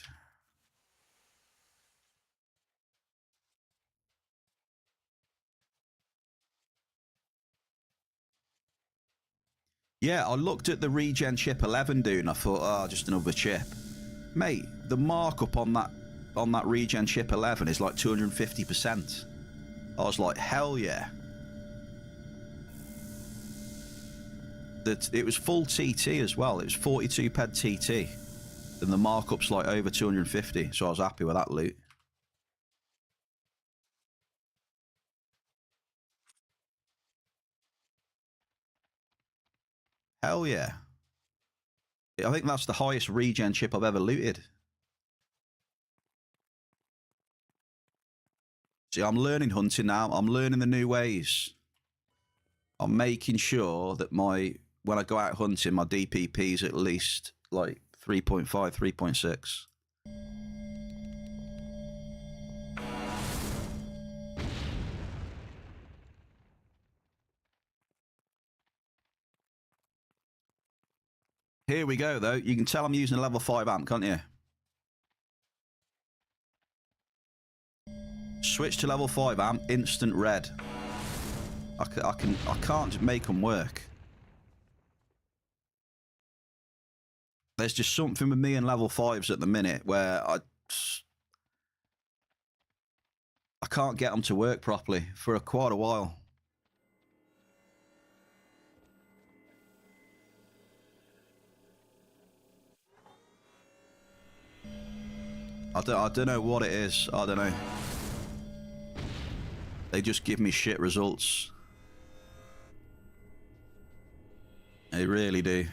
A: Yeah, I looked at the regen chip 11, dude, and I thought, oh, just another chip. Mate, the markup on that regen chip 11 is like 250%. I was like, hell yeah. It was full TT as well. It was 42 ped TT. And the markup's like over 250, so I was happy with that loot. Hell yeah. I think that's the highest regen chip I've ever looted. See, I'm learning hunting now. I'm learning the new ways. I'm making sure that when I go out hunting, my DPP is at least like 3.5, 3.6. Here we go, though. You can tell I'm using a level 5 amp, can't you? Switch to level 5 amp, instant red. I can't just make them work. There's just something with me and level 5s at the minute where I can't get them to work properly for quite a while. I don't know what it is. I don't know. They just give me shit results. They really do.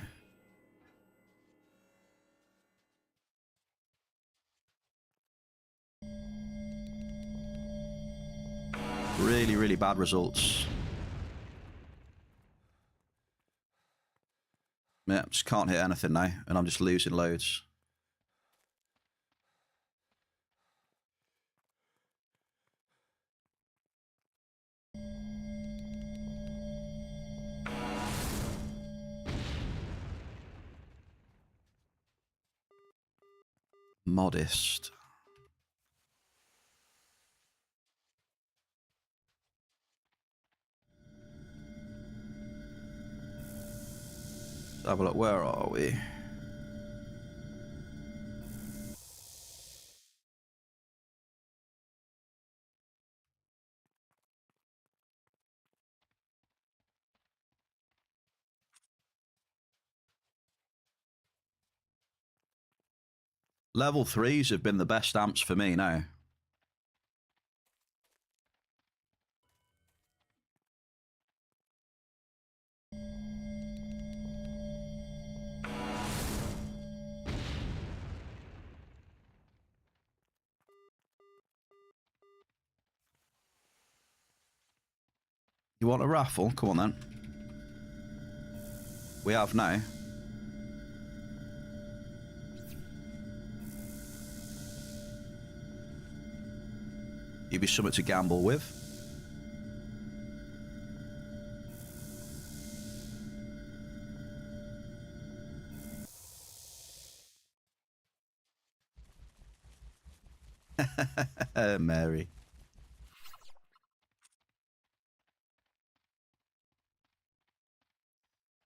A: Really, really bad results. Yeah, just can't hit anything now, and I'm just losing loads. Modest. Let's have a look. Where are we? Level 3s have been the best amps for me now. You want a raffle? Come on then. We have now. Give you something to gamble with. Mary.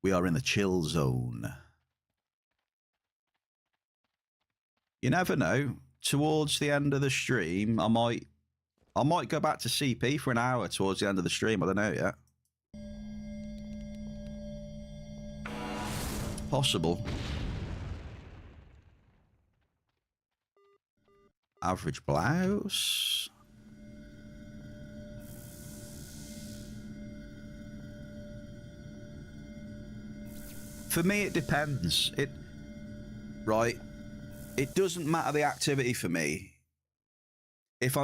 A: We are in the chill zone. You never know. Towards the end of the stream, I might I might go back to CP for an hour towards the end of the stream. I don't know yet. It's possible. Average blouse. For me, it depends. Right. It doesn't matter the activity for me. If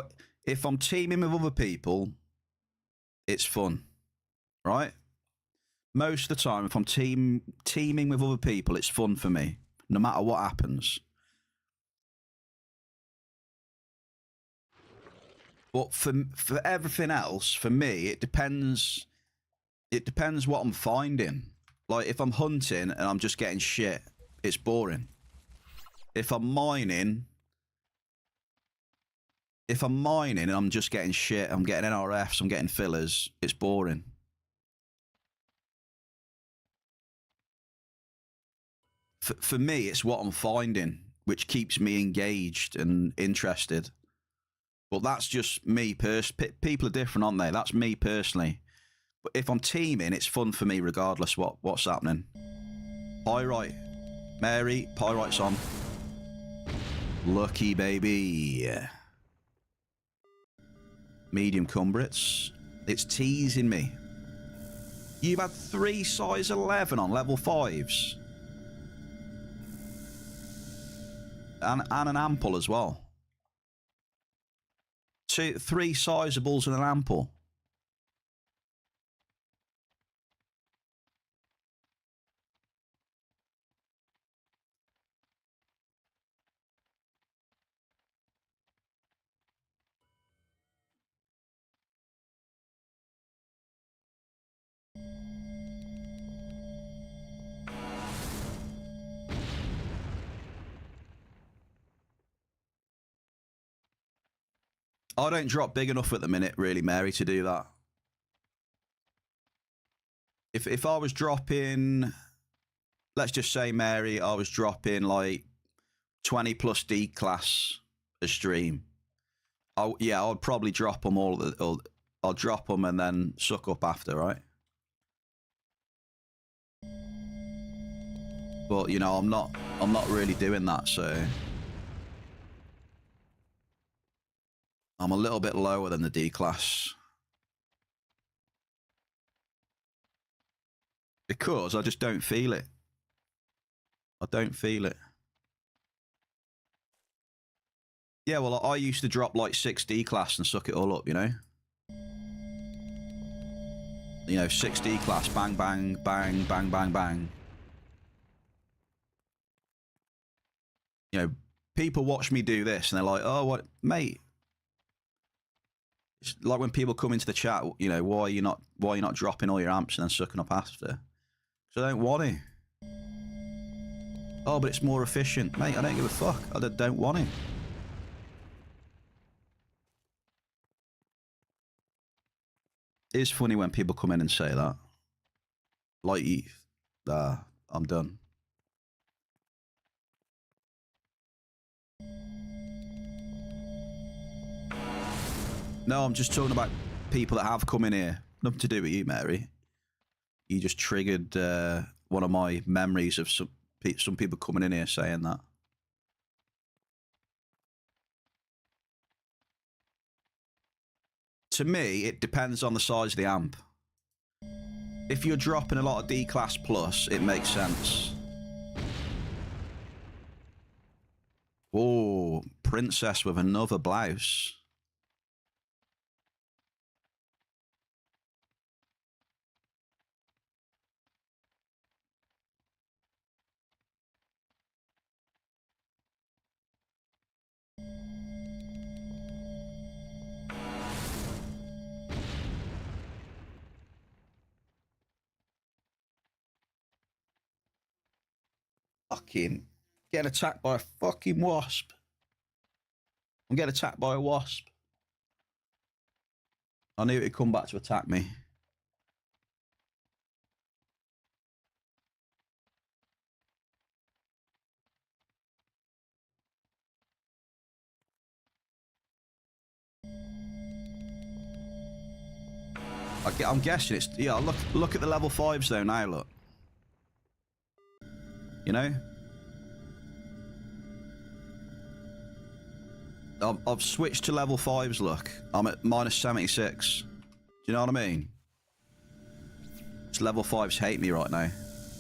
A: I'm teaming with other people, it's fun, right? Most of the time, if I'm teaming with other people, it's fun for me, no matter what happens. But for everything else, for me, it depends. It depends what I'm finding. Like if I'm hunting and I'm just getting shit, it's boring. If I'm mining and I'm just getting shit, I'm getting NRFs, I'm getting fillers, it's boring. For me, it's what I'm finding, which keeps me engaged and interested. But that's just me people are different, aren't they? That's me personally. But if I'm teaming, it's fun for me regardless what's happening. Pyrite. Mary, Pyrite's on. Lucky baby. Medium cumbrits. It's teasing me. You've had 3 size 11 on level 5s. And an ample as well. 3 sizables and an ample. I don't drop big enough at the minute, really, Mary, to do that. If I was dropping, let's just say, Mary, I was dropping like 20 plus D class a stream. Yeah, I'd probably drop them all. I'll drop them and then suck up after, right? But you know, I'm not really doing that, so I'm a little bit lower than the D class. Because I just don't feel it. I don't feel it. Yeah, well, I used to drop like 6 D class and suck it all up, you know? You know, 6 D class, bang, bang, bang, bang, bang, bang. You know, people watch me do this and they're like, oh, what, mate? It's like when people come into the chat, you know, why are you not dropping all your amps and then sucking up after? Because I don't want to. Oh, but it's more efficient. Mate, I don't give a fuck. I don't want to. It is funny when people come in and say that. Like, I'm done. No, I'm just talking about people that have come in here. Nothing to do with you, Mary. You just triggered one of my memories of some people coming in here saying that. To me, it depends on the size of the amp. If you're dropping a lot of D-Class Plus, it makes sense. Oh, Princess with another blouse. Fucking getting attacked by a fucking wasp. I'm getting attacked by a wasp. I knew it'd come back to attack me. I'm guessing it's... Yeah, look at the level 5s though now, look. You know? I've switched to level 5s, look. I'm at minus 76. Do you know what I mean? It's level 5s hate me right now.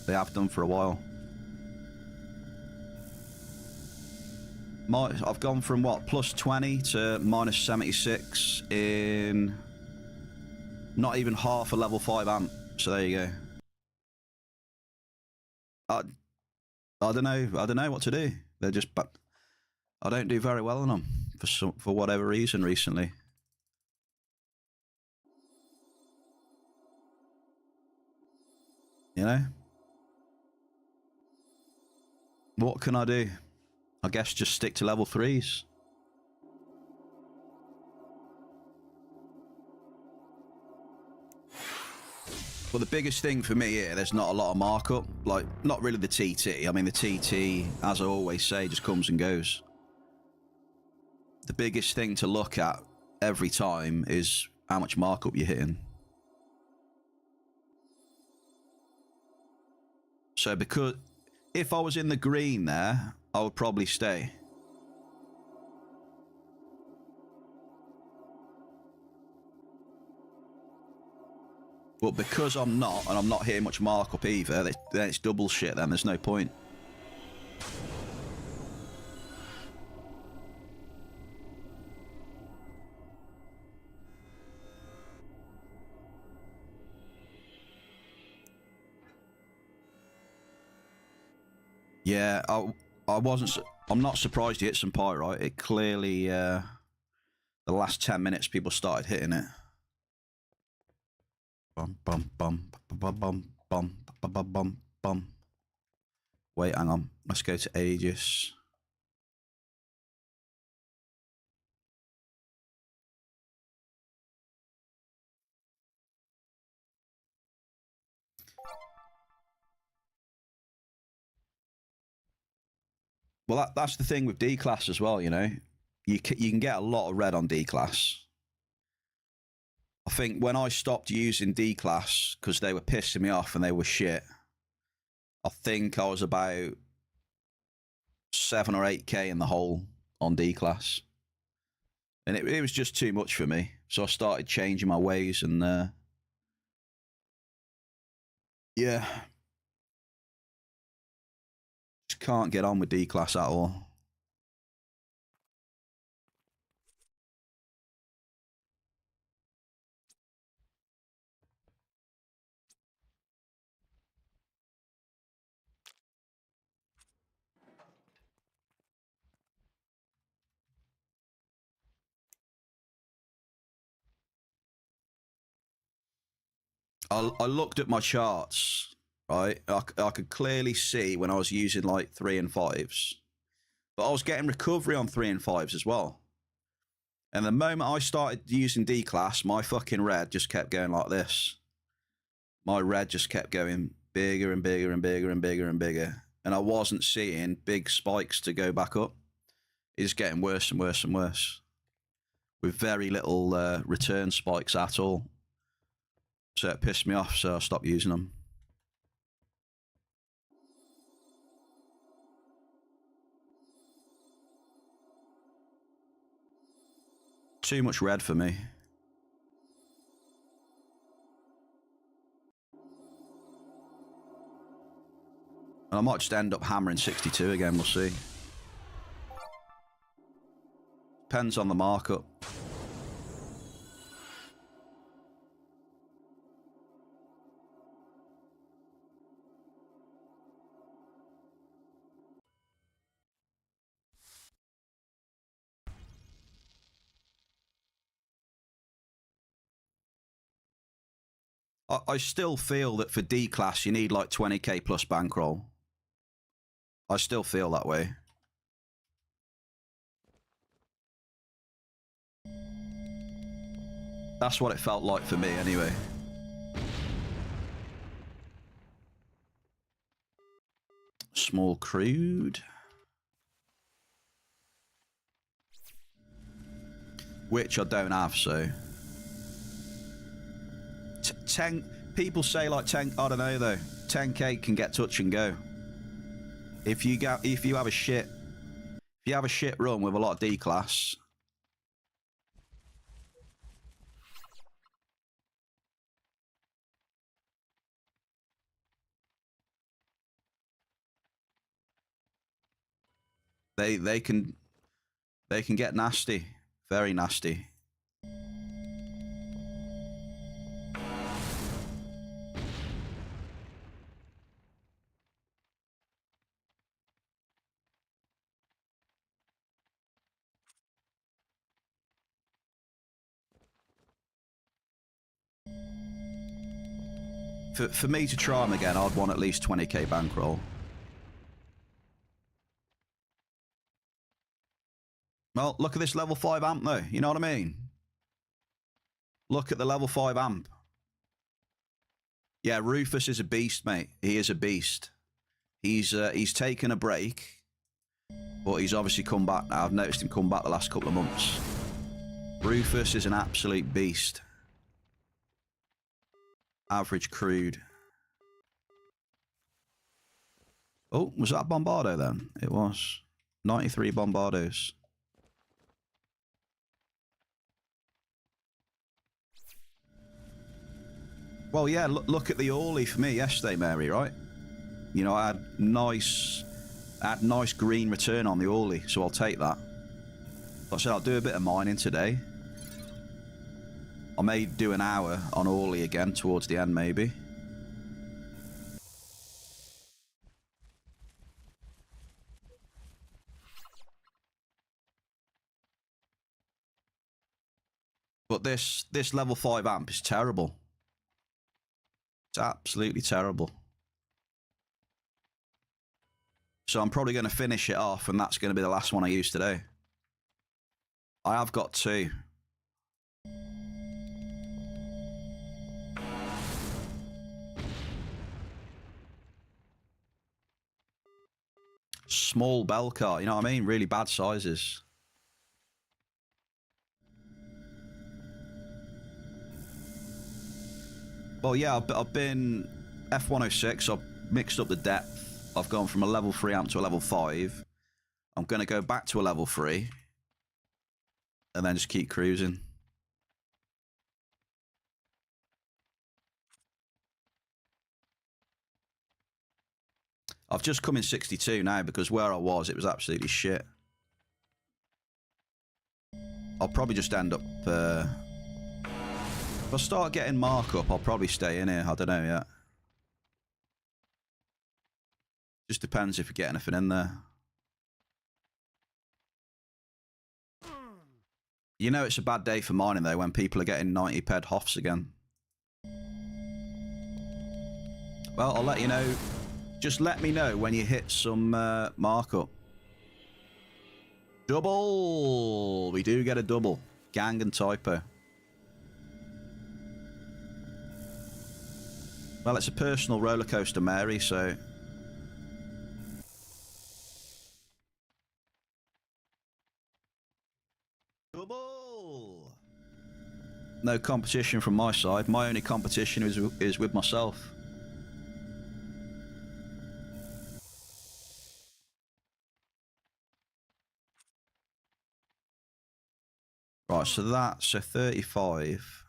A: They have done for a while. I've gone from what, plus 20 to minus 76 in not even half a level 5 amp. So there you go. I don't know what to do. They're just, I don't do very well on them for whatever reason recently. You know? What can I do? I guess just stick to level 3s. But the biggest thing for me here, there's not a lot of markup. Like, not really the TT. I mean, the TT, as I always say, just comes and goes. The biggest thing to look at every time is how much markup you're hitting. So because if I was in the green there, I would probably stay. But because I'm not, and I'm not hitting much markup either, then it's double shit then, there's no point. Yeah, I'm not surprised you hit some pyrite. It clearly, the last 10 minutes people started hitting it. Bum, bum, bum, bum, bum, bum, bum, bum, bum, bum. Wait, hang on. Let's go to Aegis. Well, that's the thing with D-Class as well, you know. You can get a lot of red on D-Class. I think when I stopped using D-Class, because they were pissing me off and they were shit, I think I was about 7 or 8k in the hole on D-Class. And it was just too much for me. So I started changing my ways and... yeah. Just can't get on with D-Class at all. I looked at my charts, right? I could clearly see when I was using like 3 and 5s. But I was getting recovery on 3 and 5s as well. And the moment I started using D-Class, my fucking red just kept going like this. My red just kept going bigger and bigger and bigger and bigger and bigger. And I wasn't seeing big spikes to go back up. It's getting worse and worse and worse. With very little return spikes at all. So it pissed me off, so I stopped using them. Too much red for me. And I might just end up hammering 62 again, we'll see. Depends on the markup. I still feel that for D-Class you need like 20k plus bankroll. I still feel that way. That's what it felt like for me anyway. Small crude. Which I don't have, so... 10... People say like 10... I don't know, though. 10k can get touch and go. If you have a shit... If you have a shit run with a lot of D-class... They can get nasty. Very nasty. For me to try them again, I'd want at least 20k bankroll. Well, look at this level 5 amp, though. You know what I mean? Look at the level 5 amp. Yeah, Rufus is a beast, mate. He is a beast. He's taken a break, but he's obviously come back now. I've noticed him come back the last couple of months. Rufus is an absolute beast. Average crude. Oh, was that a Bombardo then? It was. 93 Bombardos. Well, yeah, look at the Orly for me yesterday, Mary, right? You know, I had nice green return on the Orly, so I'll take that. Like I said, I'll do a bit of mining today. I may do an hour on Orly again towards the end, maybe. But this level 5 amp is terrible. It's absolutely terrible. So I'm probably going to finish it off, and that's going to be the last one I use today. I have got 2. Small bell car, you know what I mean? Really bad sizes. Well, yeah, I've been F106. I've mixed up the depth. I've gone from a level 3 amp to a level 5. I'm going to go back to a level 3. And then just keep cruising. I've just come in 62 now because where I was, it was absolutely shit. I'll probably just end up... if I start getting markup, I'll probably stay in here. I don't know yet. Just depends if we get anything in there. You know it's a bad day for mining, though, when people are getting 90 ped Hoffs again. Well, I'll let you know. Just let me know when you hit some markup. Double! We do get a double. Gang and typo. Well, it's a personal roller coaster, Mary, so... Double! No competition from my side. My only competition is with myself. Right, so that's a 35.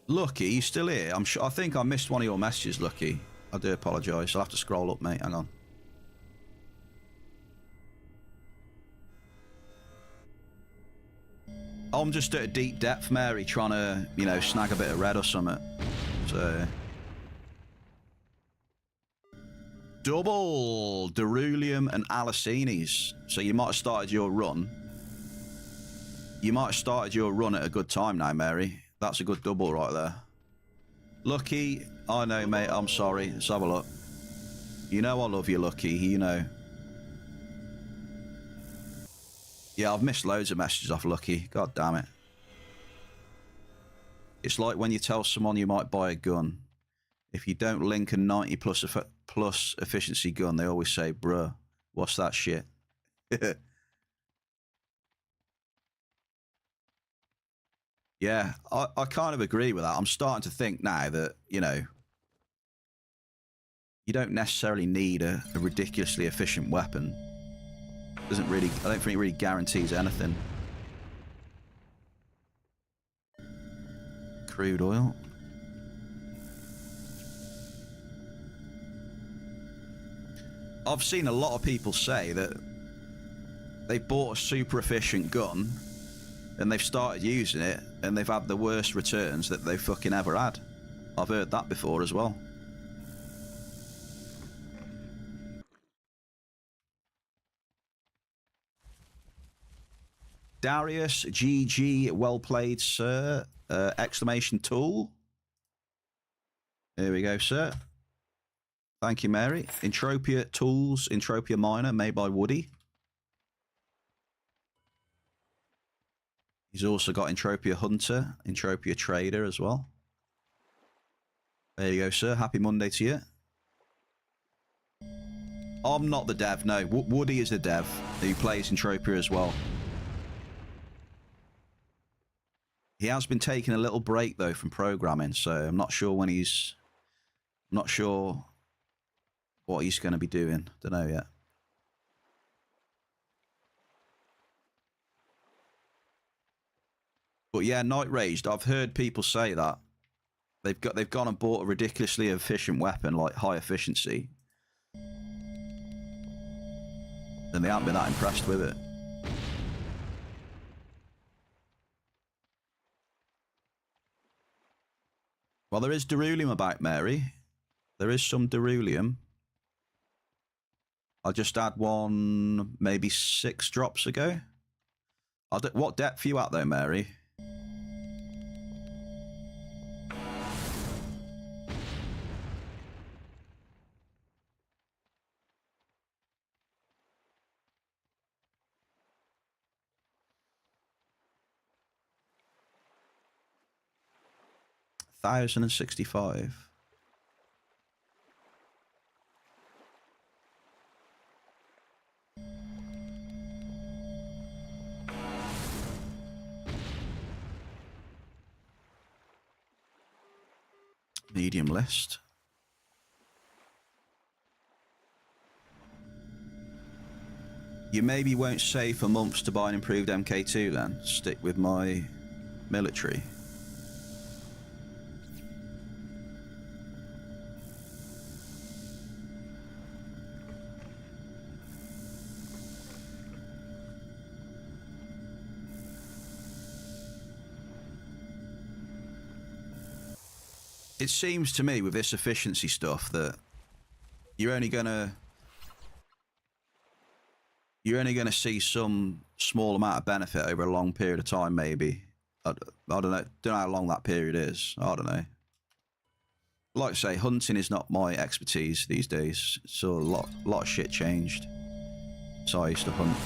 A: Lucky, you still here? I'm sure. I think I missed one of your messages, Lucky. I do apologise. I'll have to scroll up, mate. Hang on. I'm just at a deep depth, Mary, trying to, you know, snag a bit of red or something. So... Double Derulium and Alicines. So you might have started your run. You might have started your run at a good time now, Mary. That's a good double right there. Lucky, I know, mate. I'm sorry. Let's have a look. You know I love you, Lucky. You know. Yeah, I've missed loads of messages off Lucky. God damn it. It's like when you tell someone you might buy a gun If you don't link a 90 plus efficiency gun, they always say, bruh, what's that shit? Yeah, I kind of agree with that. I'm starting to think now that, you know, you don't necessarily need a ridiculously efficient weapon. Doesn't really, I don't think it really guarantees anything. Crude oil. I've seen a lot of people say that they bought a super efficient gun and they've started using it and they've had the worst returns that they've fucking ever had. I've heard that before as well. Darius, GG, well played, sir. Exclamation tool. Here we go, sir. Thank you, Mary. Entropia Tools, Entropia Miner, made by Woody. He's also got Entropia Hunter, Entropia Trader as well. There you go, sir. Happy Monday to you. I'm not the dev, no. Woody is the dev who plays Entropia as well. He has been taking a little break, though, from programming, so I'm not sure when he's... I'm not sure what he's going to be doing. Don't know yet. But yeah, Night Raged, I've heard people say that. They've gone and bought a ridiculously efficient weapon, like high efficiency. And they haven't been that impressed with it. Well, there is Derulium about, Mary. There is some Derulium. I just had one maybe 6 drops ago. What depth are you at though, Mary? $1,065. Medium list. You maybe won't save for months to buy an improved MK2 then? Stick with my military. It seems to me with this efficiency stuff that you're only gonna see some small amount of benefit over a long period of time, maybe. I don't know how long that period is. I don't know. Like I say, hunting is not my expertise these days. So a lot of shit changed. So I used to hunt.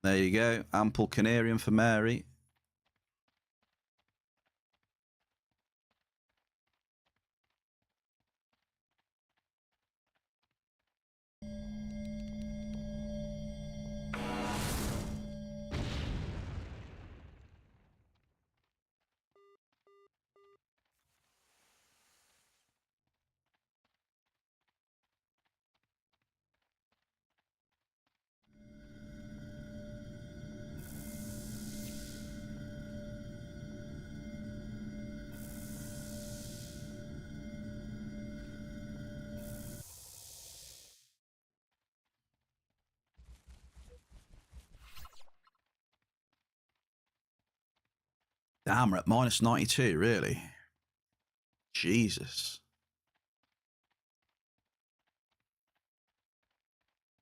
A: There you go. Ample Canarium for Mary. Damn, we're at minus 92, really? Jesus.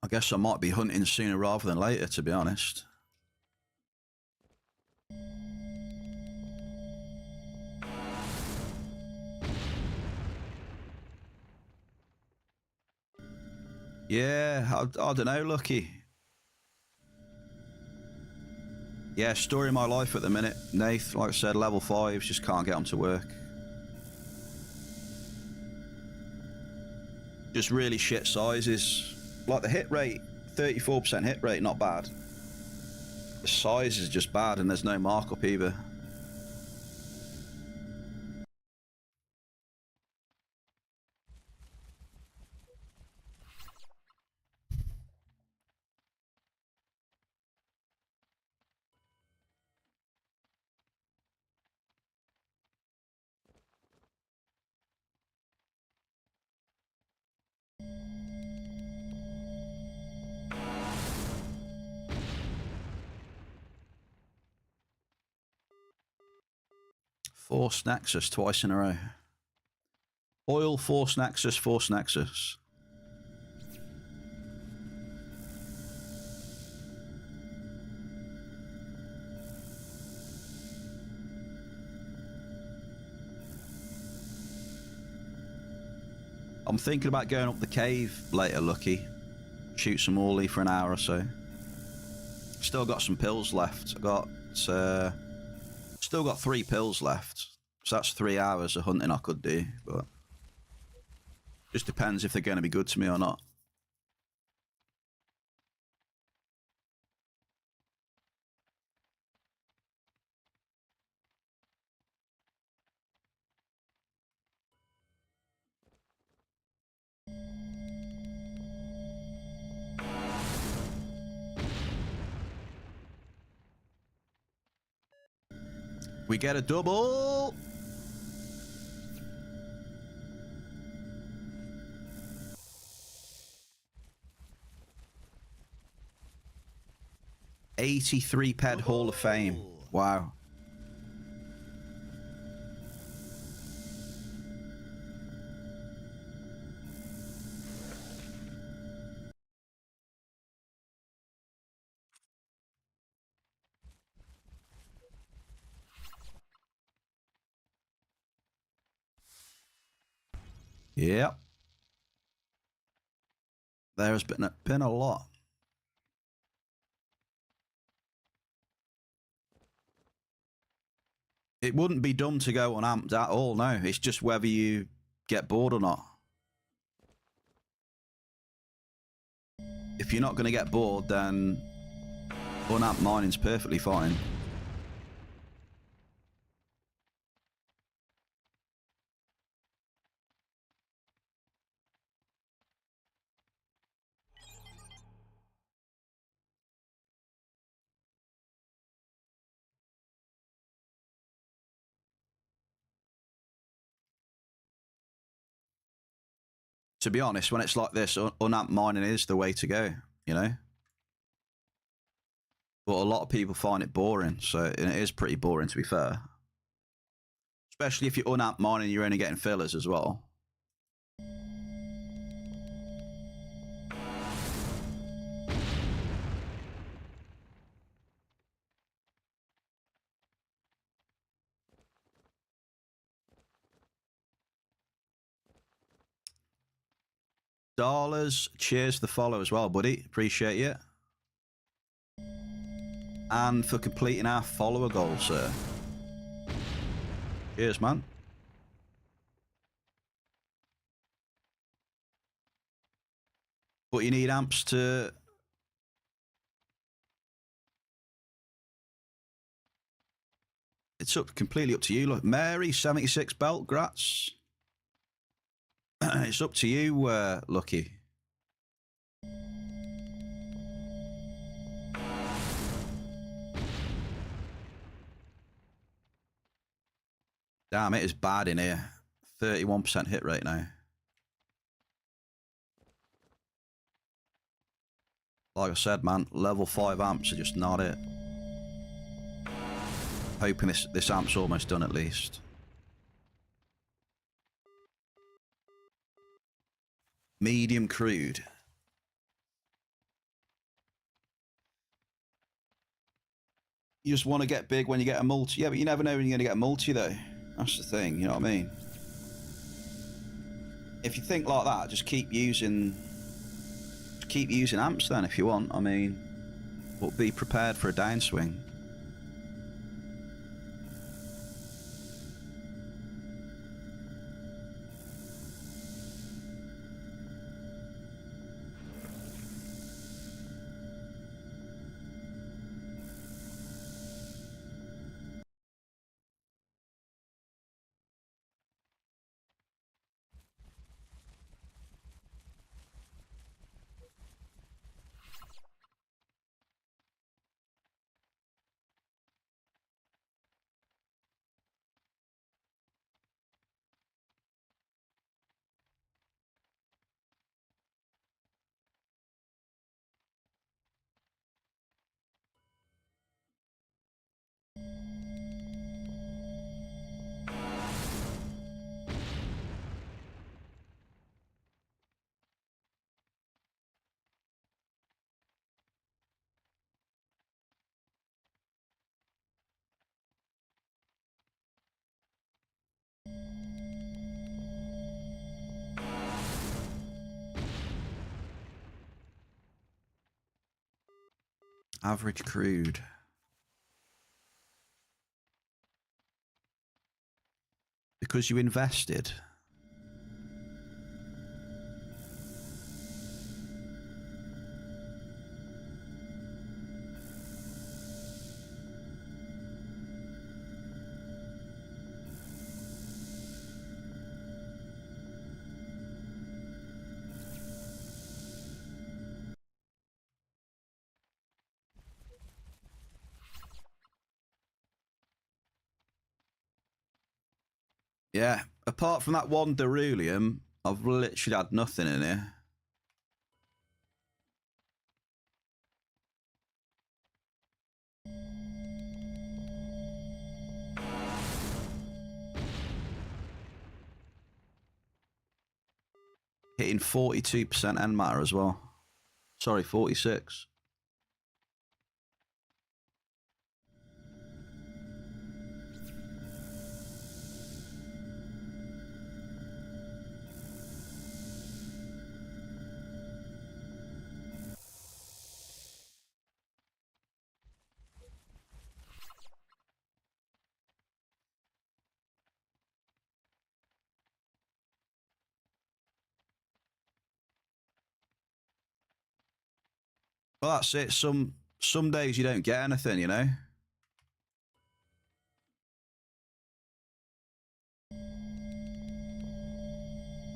A: I guess I might be hunting sooner rather than later, to be honest. Yeah, I don't know, Lucky. Yeah, story of my life at the minute. Nath, like I said, level 5s, just can't get them to work. Just really shit sizes. Like the hit rate, 34% hit rate, not bad. The size is just bad and there's no markup either. Force Nexus twice in a row. Oil, Force Nexus, Force Nexus. I'm thinking about going up the cave later, Lucky. Shoot some Orly for an hour or so. Still got some pills left. I got still got 3 pills left. So that's 3 hours of hunting I could do, but just depends if they're going to be good to me or not. We get a double. $83 Ped Hall of Fame. Wow. Yep. There's been a lot. It wouldn't be dumb to go unamped at all, no. It's just whether you get bored or not. If you're not going to get bored, then unamped mining's perfectly fine. To be honest, when it's like this, unamped mining is the way to go, you know? But a lot of people find it boring, so and it is pretty boring, to be fair. Especially if you're unamped mining, you're only getting fillers as well. Dollars, cheers for the follow as well, buddy. Appreciate it. And for completing our follower goal, sir. Cheers, man. But you need amps to... It's completely up to you. Look, Mary, 76 belt, grats. It's up to you, Lucky. Damn, it is bad in here. 31% hit rate now. Like I said, man, level 5 amps are just not it. Hoping this amp's almost done at least. Medium crude. You just want to get big when you get a multi. Yeah, but you never know when you're going to get a multi, though. That's the thing, you know what I mean? If you think like that, just keep using amps then if you want. I mean, but be prepared for a downswing. Average crude. Because you invested. Yeah, apart from that one beryllium, I've literally had nothing in here. Hitting 42% end matter as well. Sorry, 46. Well, that's it. Some days you don't get anything, you know?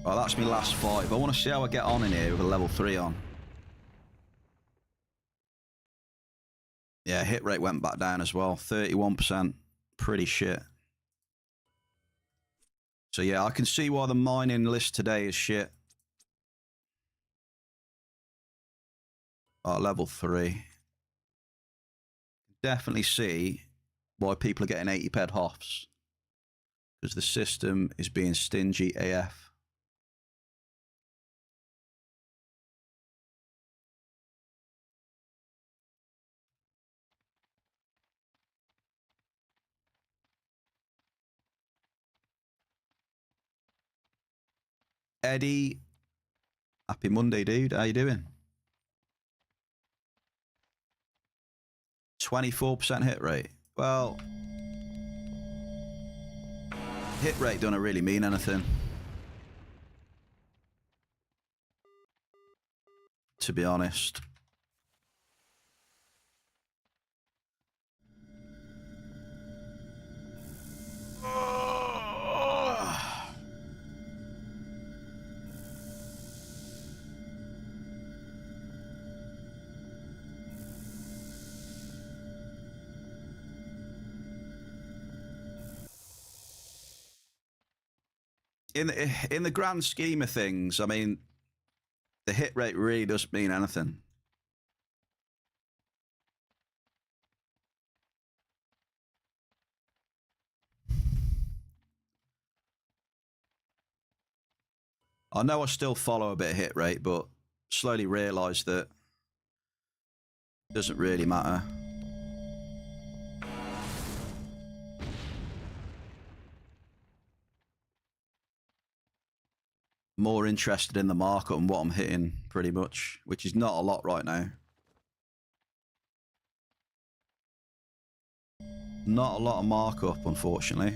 A: Oh, that's my last 5. I want to see how I get on in here with a level 3 on. Yeah, hit rate went back down as well. 31%. Pretty shit. So yeah, I can see why the mining list today is shit. Oh, level 3. Definitely see why people are getting 80 ped hoffs. Because the system is being stingy AF. Eddie, happy Monday, dude. How you doing? 24% hit rate. Well, hit rate don't really mean anything, to be honest. In the grand scheme of things, I mean, the hit rate really doesn't mean anything. I know I still follow a bit of hit rate, but slowly realise that it doesn't really matter. More interested in the market and what I'm hitting, pretty much, which is not a lot right now. Not a lot of markup, unfortunately.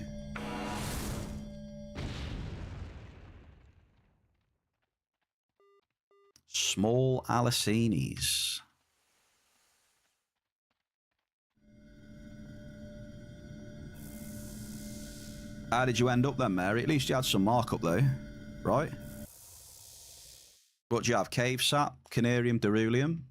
A: Small Alicinis. How did you end up then, Mary? At least you had some markup though, right? What do you have? Cave sap, canarium, beryllium?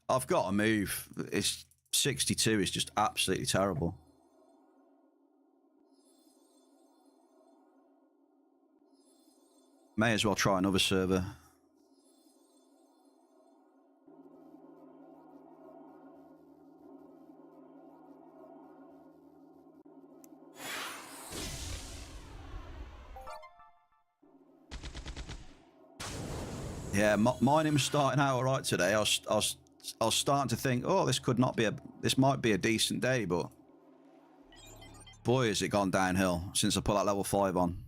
A: I've got to move. It's 62 is just absolutely terrible. May as well try another server. Yeah, mining was starting out all right today. I was starting to think, oh, this might be a decent day, but boy, has it gone downhill since I put that level 5 on.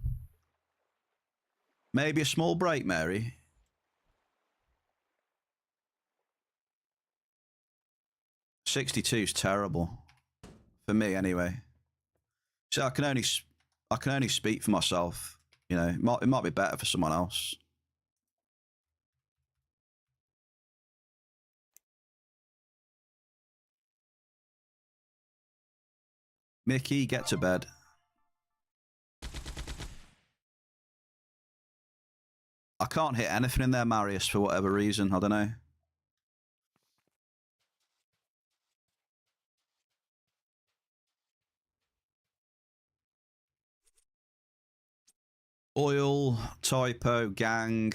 A: Maybe a small break, Mary. $62 is terrible for me, anyway. So I can only speak for myself. You know, it might be better for someone else. Mickey, get to bed. I can't hit anything in there, Marius, for whatever reason. I don't know. Oil, Typo, Gang,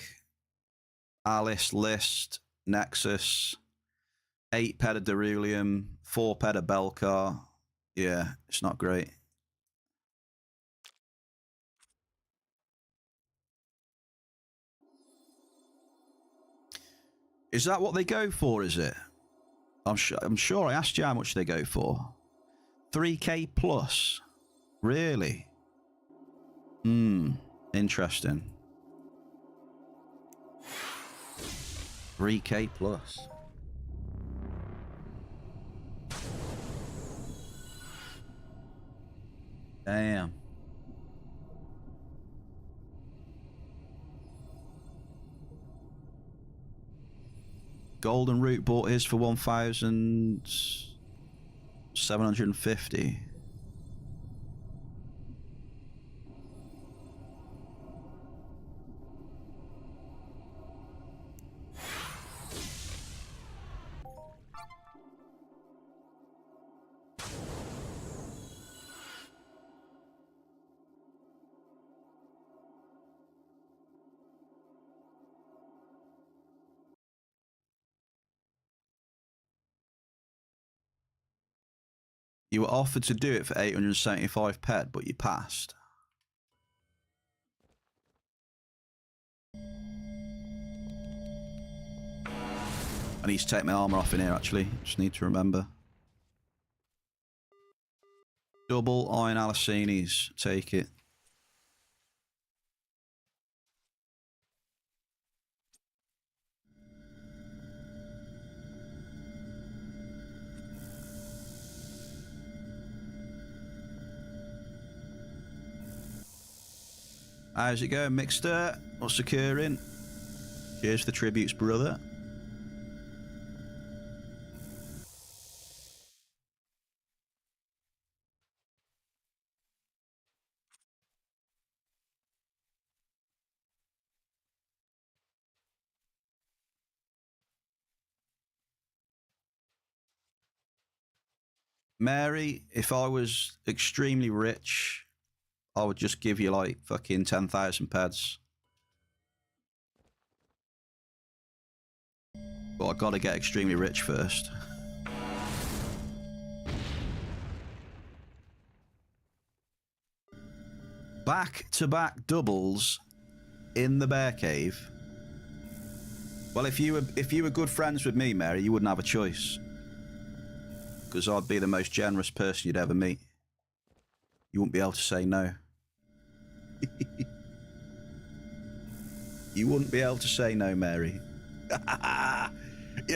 A: Alice, List, Nexus, 8 ped of Derulium, 4 ped of Belcar. Yeah, it's not great. Is that what they go for, is it? I'm sure I asked you how much they go for. 3K plus? Really? Interesting. 3K plus. Damn. Golden Root bought his for 1,750. You were offered to do it for 875 ped, but you passed. I need to take my armor off in here, actually. Just need to remember. Double iron Alicinis. Take it. How's it going, Mixter? What's occurring? Cheers for the tributes, brother. Mary, if I was extremely rich, I would just give you like fucking 10,000 peds. But I gotta get extremely rich first. Back-to-back doubles in the bear cave. Well, if you were good friends with me, Mary, you wouldn't have a choice. Because I'd be the most generous person you'd ever meet. You wouldn't be able to say no. You wouldn't be able to say no, Mary. Yeah,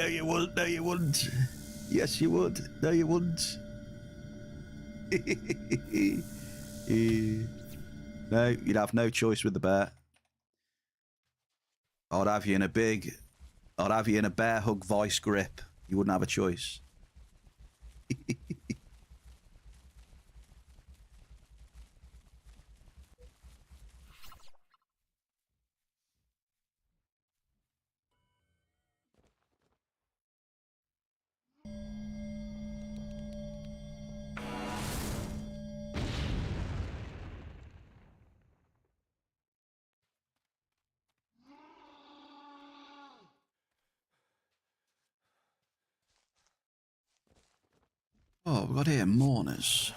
A: you wouldn't. No, you wouldn't. Yes, you would. No, you wouldn't. No, you'd have no choice with the bear. I'd have you in a bear hug vice grip. You wouldn't have a choice. Oh, we've got here mourners.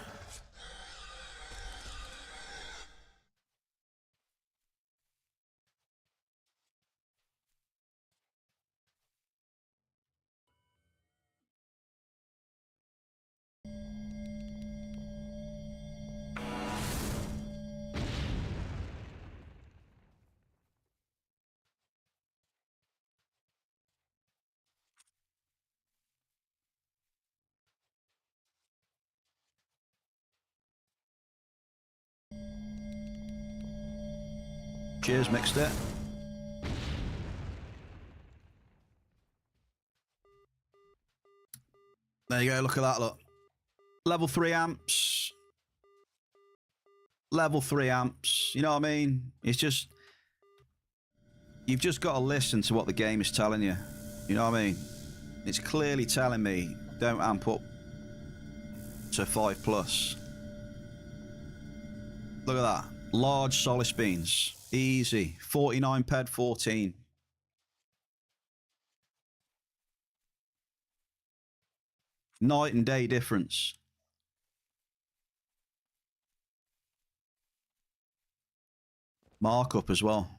A: Cheers, mixed it. There you go, look at that, look. Level 3 amps. Level 3 amps. You know what I mean? It's just... You've just got to listen to what the game is telling you. You know what I mean? It's clearly telling me, don't amp up to 5 plus. Look at that. Large solace beans. Easy. 49 ped 14. Night and day difference. Markup as well.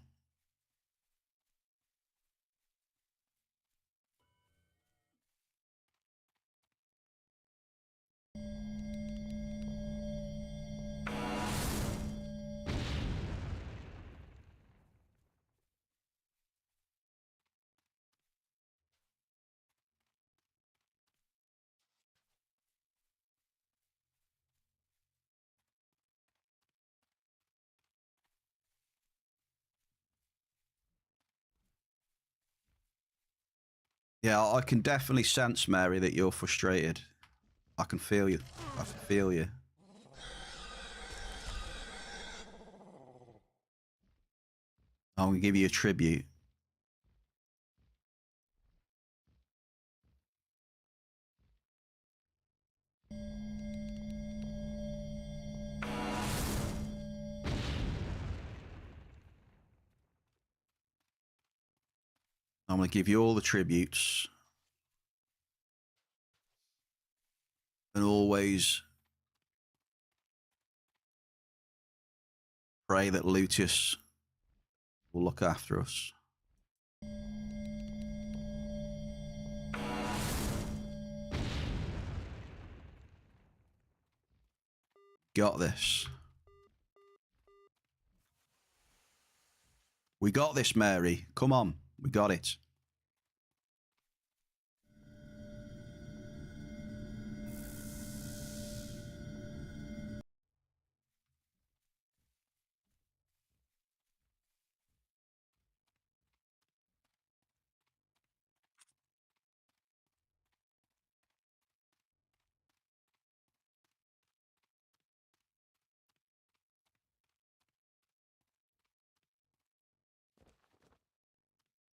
A: Yeah, I can definitely sense, Mary, that you're frustrated. I can feel you. I can feel you. I'm going to give you a tribute. I'm going to give you all the tributes. And always pray that Lucius will look after us. Got this. We got this, Mary. Come on. We got it.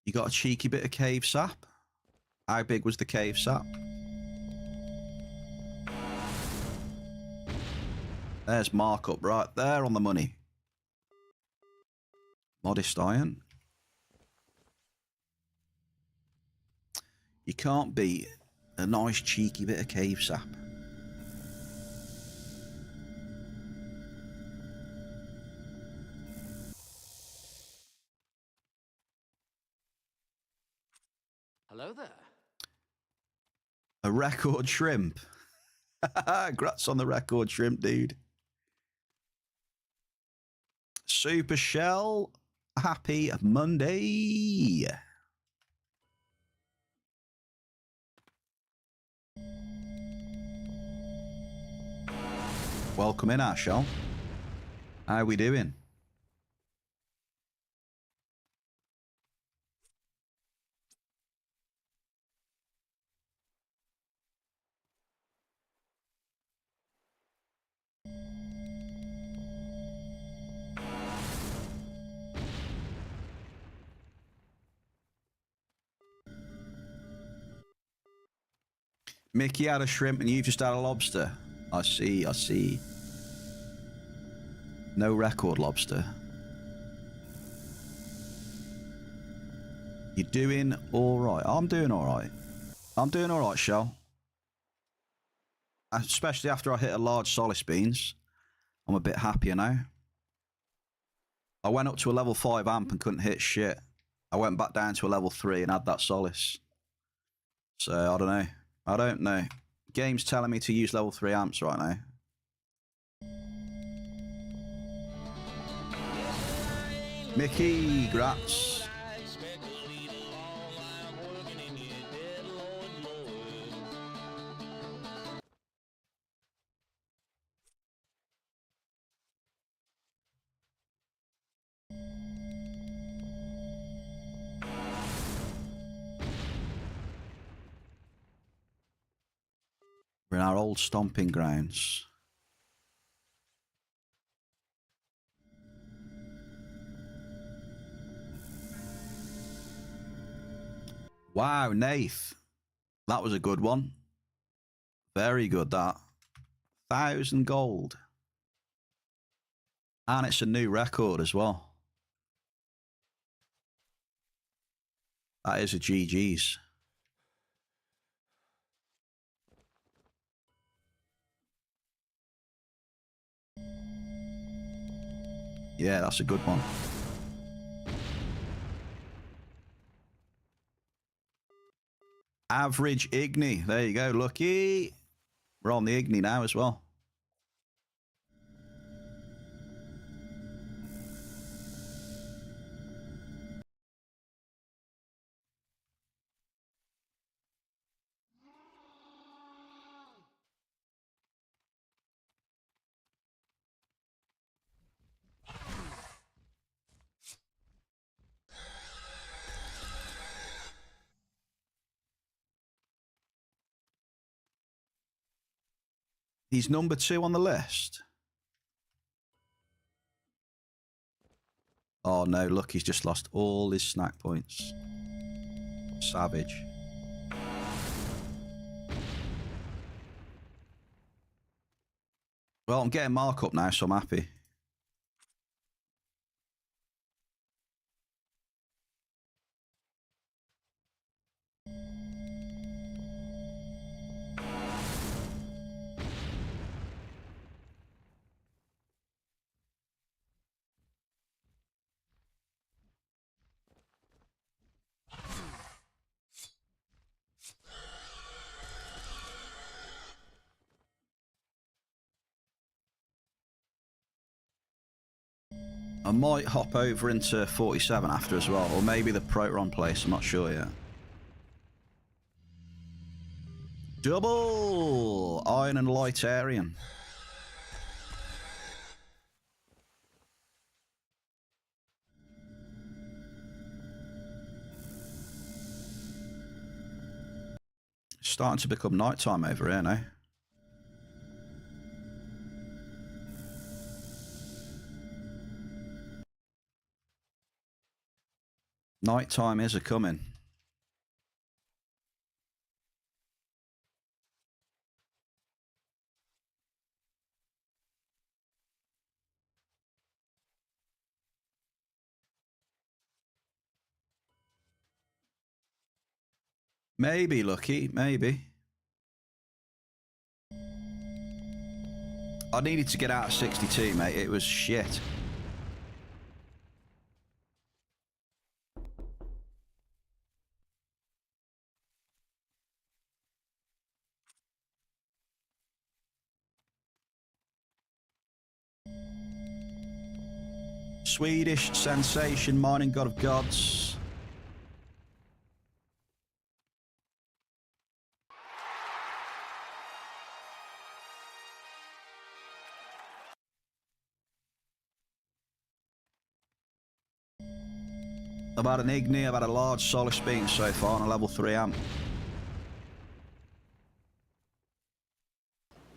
A: You got a cheeky bit of cave sap? How big was the cave sap? There's markup right there on the money. Modest iron. You can't beat a nice cheeky bit of cave sap.
B: Hello there.
A: A record shrimp. Congrats on the record shrimp, dude. Super Shell. Happy Monday. Welcome in, Ashel. How are we doing? Mickey had a shrimp and you just had a lobster. I see, I see. No record lobster. You're doing all right. I'm doing all right. I'm doing all right, Shell. Especially after I hit a large solace beans. I'm a bit happier now. I went up to a level 5 amp and couldn't hit shit. I went back down to a level 3 and had that solace. So, I don't know. I don't know. Game's telling me to use level 3 amps right now. Mickey, grats. We're in our old stomping grounds. Wow, Nath. That was a good one. Very good, that. 1,000 gold. And it's a new record as well. That is a GG's. Yeah, that's a good one. Average Igni. There you go, Lucky. We're on the Igni now as well. He's number 2 on the list. Oh no, look, he's just lost all his snack points. Savage. Well, I'm getting Mark up now, so I'm happy. I might hop over into 47 after as well, or maybe the Proton place, I'm not sure yet. Double Iron and Lightarian. It's starting to become nighttime over here now. Nighttime is a-coming. Maybe, Lucky, maybe. I needed to get out of 62, mate. It was shit. Swedish sensation, mining god of gods. I've had an Igni, I've had a large Solace Beam so far on a level 3 amp.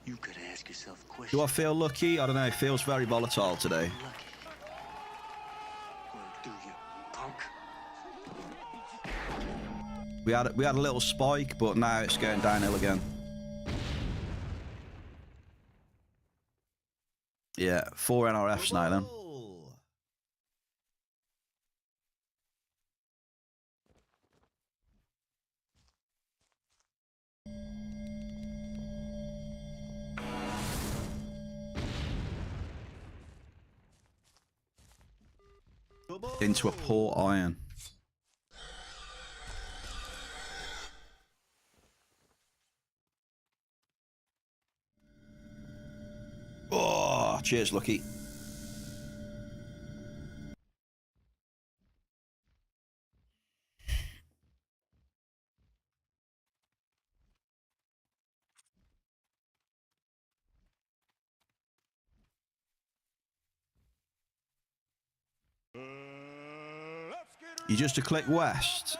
C: You could ask yourself a question.
A: Do I feel lucky? I don't know, it feels very volatile today.
C: Lucky. Or do you, punk?
A: We had a little spike, but now it's going downhill again. Yeah, 4 NRFs now then. into a poor iron. Oh, cheers, Lucky. You just to click west.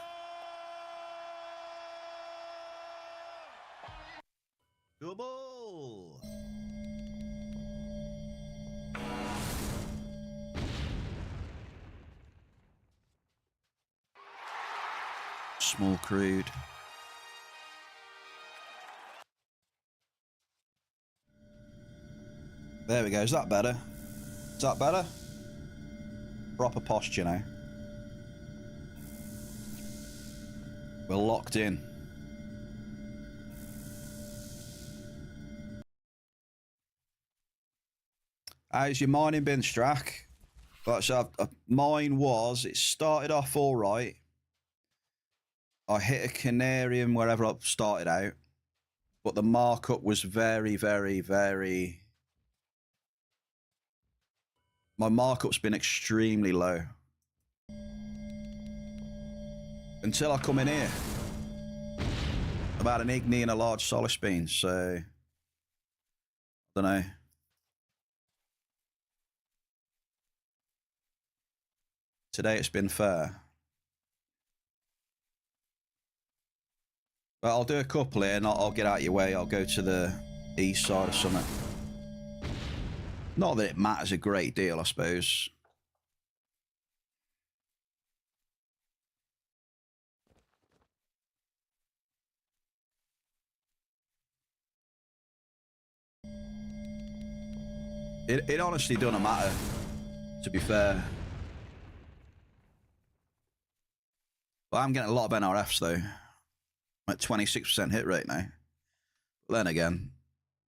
A: Double. Small crude. There we go. Is that better? Is that better? Proper posture now. We're locked in. How's your mining been, Strack? Like, so mine was, it started off all right. I hit a canarium wherever I started out, but the markup was very, very, very... My markup's been extremely low. Until I come in here. About an igni and a large solace bean, so... I don't know. Today it's been fair. But I'll do a couple here and I'll get out of your way. I'll go to the east side or something. Not that it matters a great deal, I suppose. It honestly doesn't matter, to be fair. But I'm getting a lot of NRFs though. I'm at 26% hit rate now. But then again,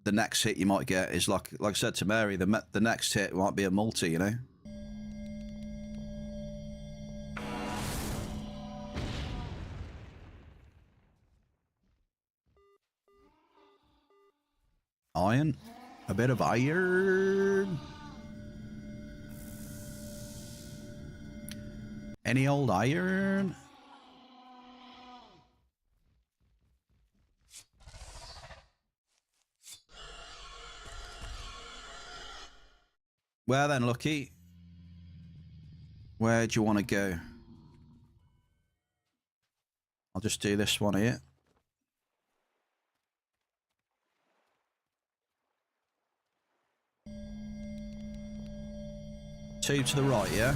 A: the next hit you might get is like I said to Mary, the next hit might be a multi, you know? Iron. A bit of iron. Any old iron? Well then, Lucky. Where do you want to go? I'll just do this one here. Two to the right, yeah?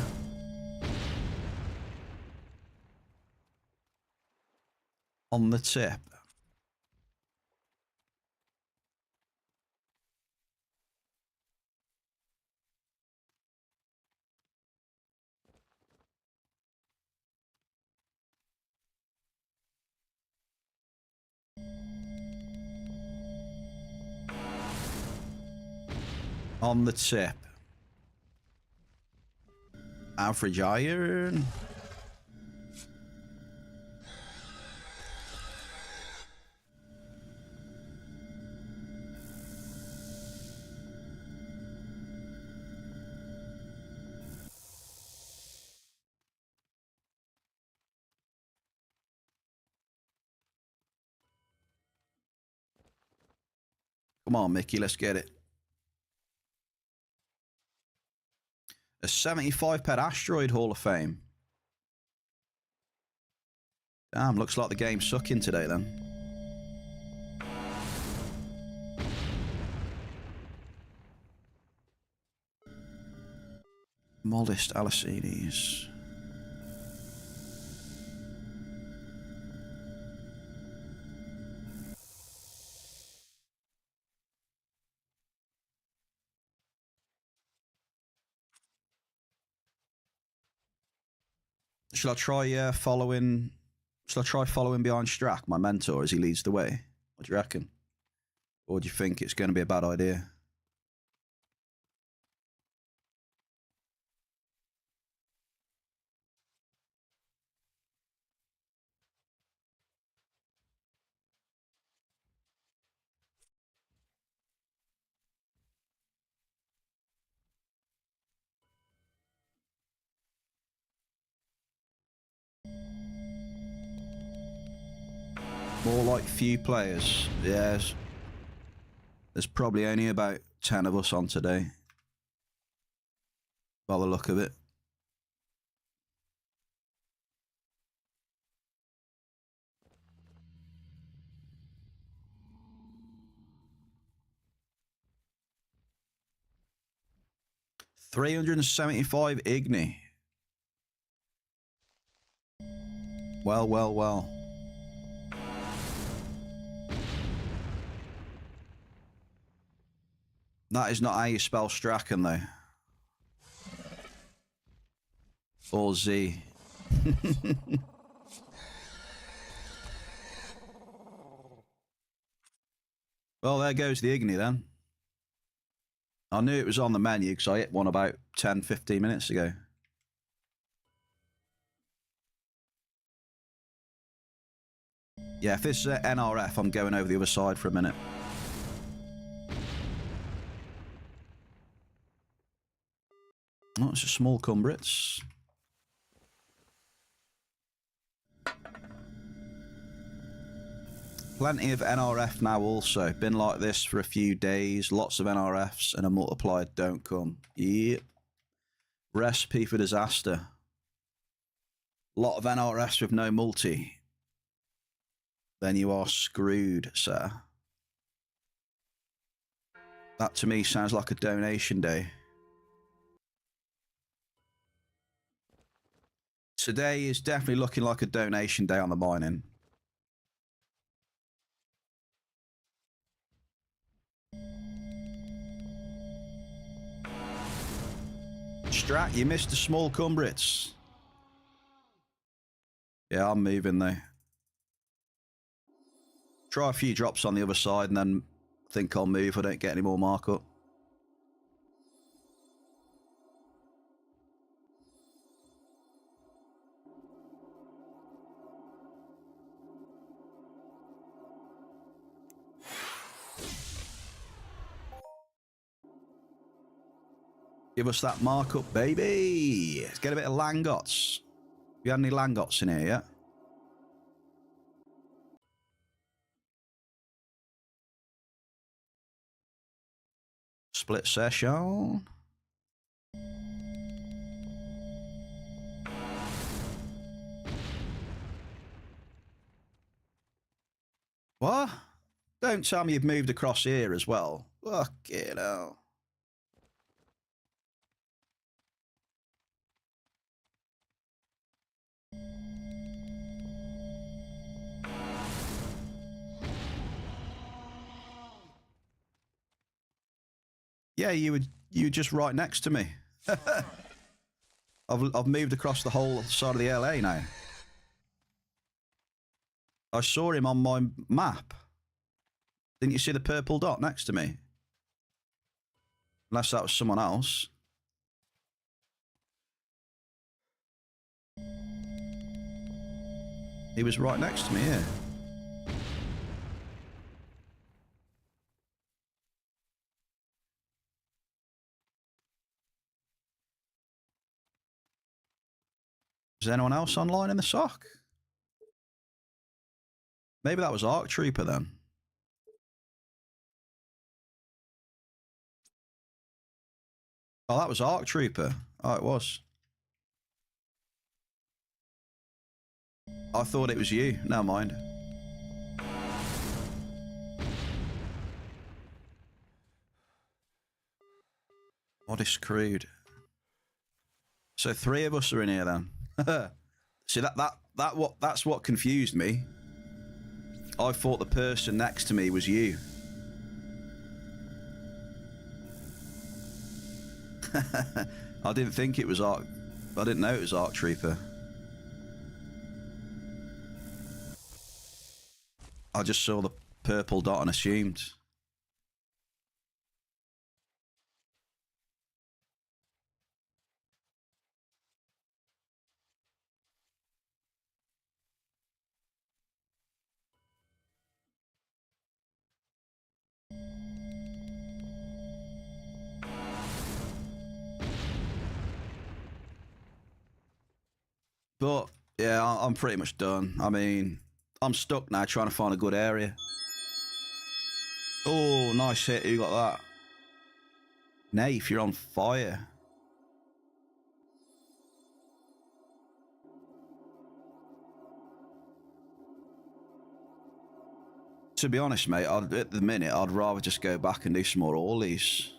A: On the tip. On the tip. Average iron. Come on, Mickey, let's get it. A 75 pet asteroid Hall of Fame. Damn, looks like the game's sucking today then. Modest Alcides. Shall I try following? Shall I try following behind Strack, my mentor, as he leads the way? What do you reckon? Or do you think it's going to be a bad idea? More like few players. Yes. There's probably only about 10 of us on today. By the look of it. $375 Igni. Well, well, well. That is not how you spell Strachan, though. Or Z. Well, there goes the Igni then. I knew it was on the menu because I hit one about 10, 15 minutes ago. Yeah, if this is NRF, I'm going over the other side for a minute. Oh, it's a small Cumbrits. Plenty of NRF now also. Been like this for a few days. Lots of NRFs and a multiplier don't come. Yep. Recipe for disaster. Lot of NRFs with no multi. Then you are screwed, sir. That to me sounds like a donation day. Today is definitely looking like a donation day on the mining. Strat, you missed the small Cumbrits. Yeah, I'm moving though. Try a few drops on the other side and then think I'll move if I don't get any more markup. Give us that markup, baby. Let's get a bit of Langots. You had any Langots in here yet? Split session. What? Don't tell me you've moved across here as well. Fucking hell. Yeah, you were just right next to me. I've moved across the whole side of the LA now. I saw him on my map. Didn't you see the purple dot next to me? Unless that was someone else. He was right next to me here. Is anyone else online in the sock? Maybe that was Arc Trooper then. Oh, that was Arc Trooper. Oh, it was. I thought it was you. Never mind. What is screwed? So 3 of us are in here then. See that's what confused me. I thought the person next to me was you. I didn't think it was Arc. I didn't know it was Arc Trooper. I just saw the purple dot and assumed. But yeah, I'm pretty much done. I mean, I'm stuck now trying to find a good area. Oh, nice hit. Who got that? Nath, you're on fire. To be honest, mate, at the minute, I'd rather just go back and do some more ollies.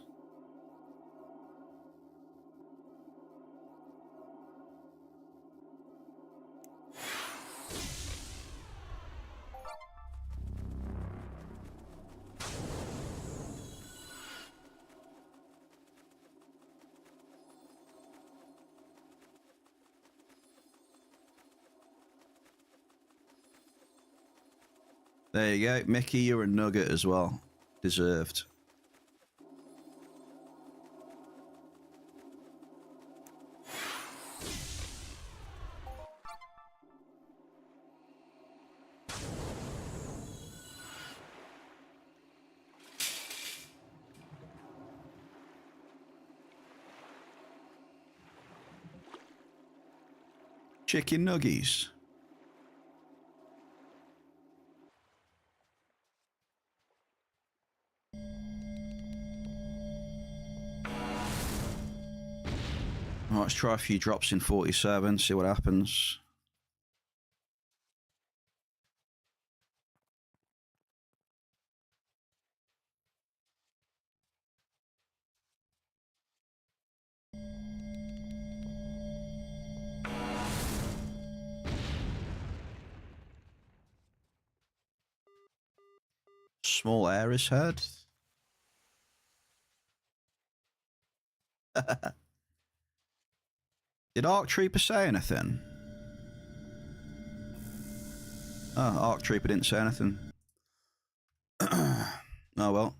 A: There you go. Mickey, you're a nugget as well. Deserved. Chicken nuggies. Right, let's try a few drops in 47, see what happens. Small Ares head. Did Arc Trooper say anything? Oh, Arc Trooper didn't say anything. Oh well.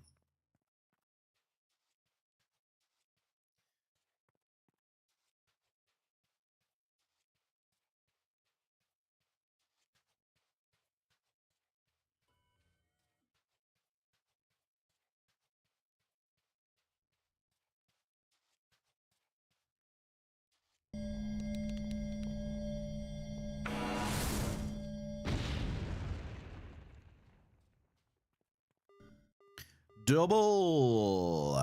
A: Double.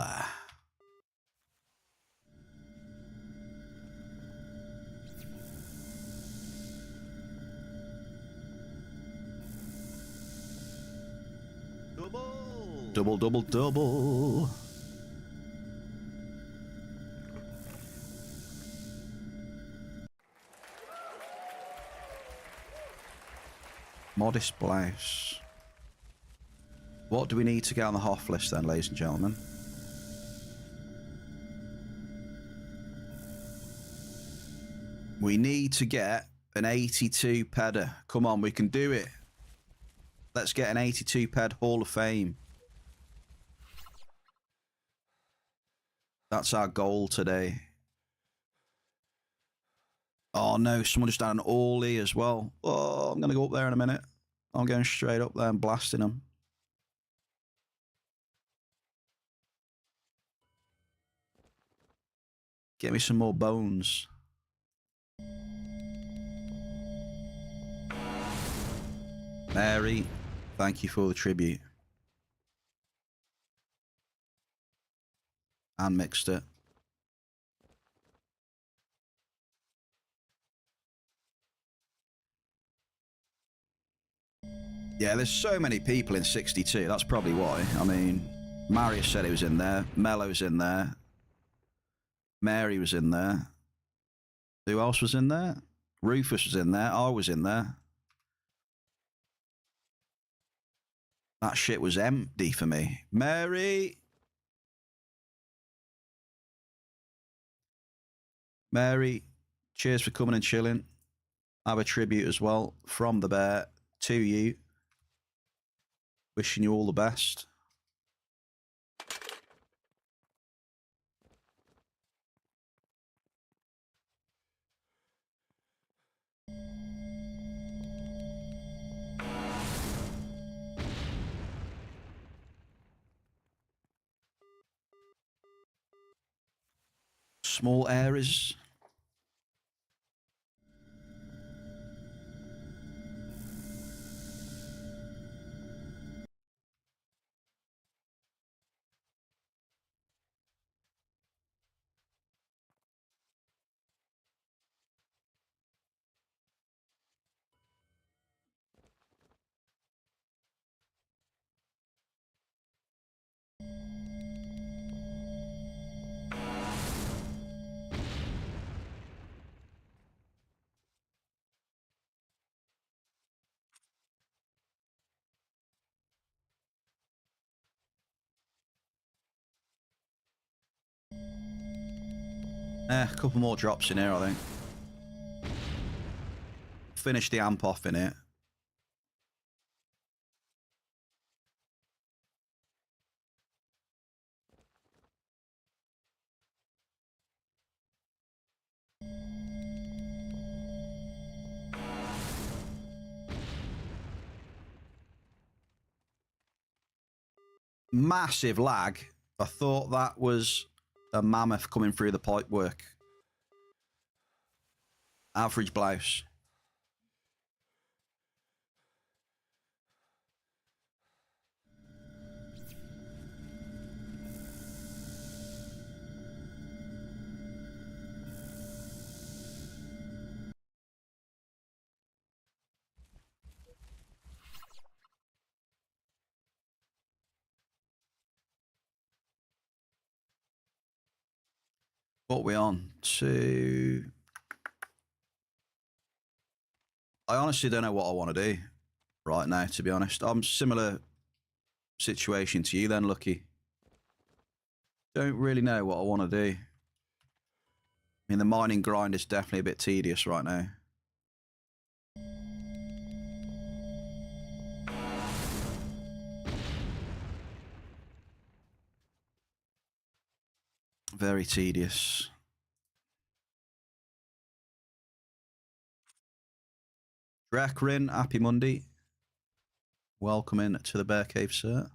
A: Double, double, double. Modest blouse. What do we need to get on the Hoff list then, ladies and gentlemen? We need to get an 82 pedder. Come on, we can do it. Let's get an 82 ped Hall of Fame. That's our goal today. Oh no, someone just done an ollie as well. Oh, I'm going to go up there in a minute. I'm going straight up there and blasting them. Get me some more bones. Mary, thank you for the tribute. And mixed it. Yeah, there's so many people in 62. That's probably why. I mean, Marius said he was in there. Mello's in there. Mary was in there. Who else was in there? Rufus was in there. I was in there. That shit was empty for me. Mary! Mary, cheers for coming and chilling. I have a tribute as well from the bear to you. Wishing you all the best. Small Ares. A couple more drops in here, I think. Finish the amp off in it. Massive lag. I thought that was a mammoth coming through the pipework. Average blouse. What are we on? To... I honestly don't know what I want to do right now, to be honest. I'm similar situation to you then, Lucky. Don't really know what I want to do. I mean, the mining grind is definitely a bit tedious right now. Very tedious. Drakrin, happy Monday. Welcome in to the Bear Cave, sir.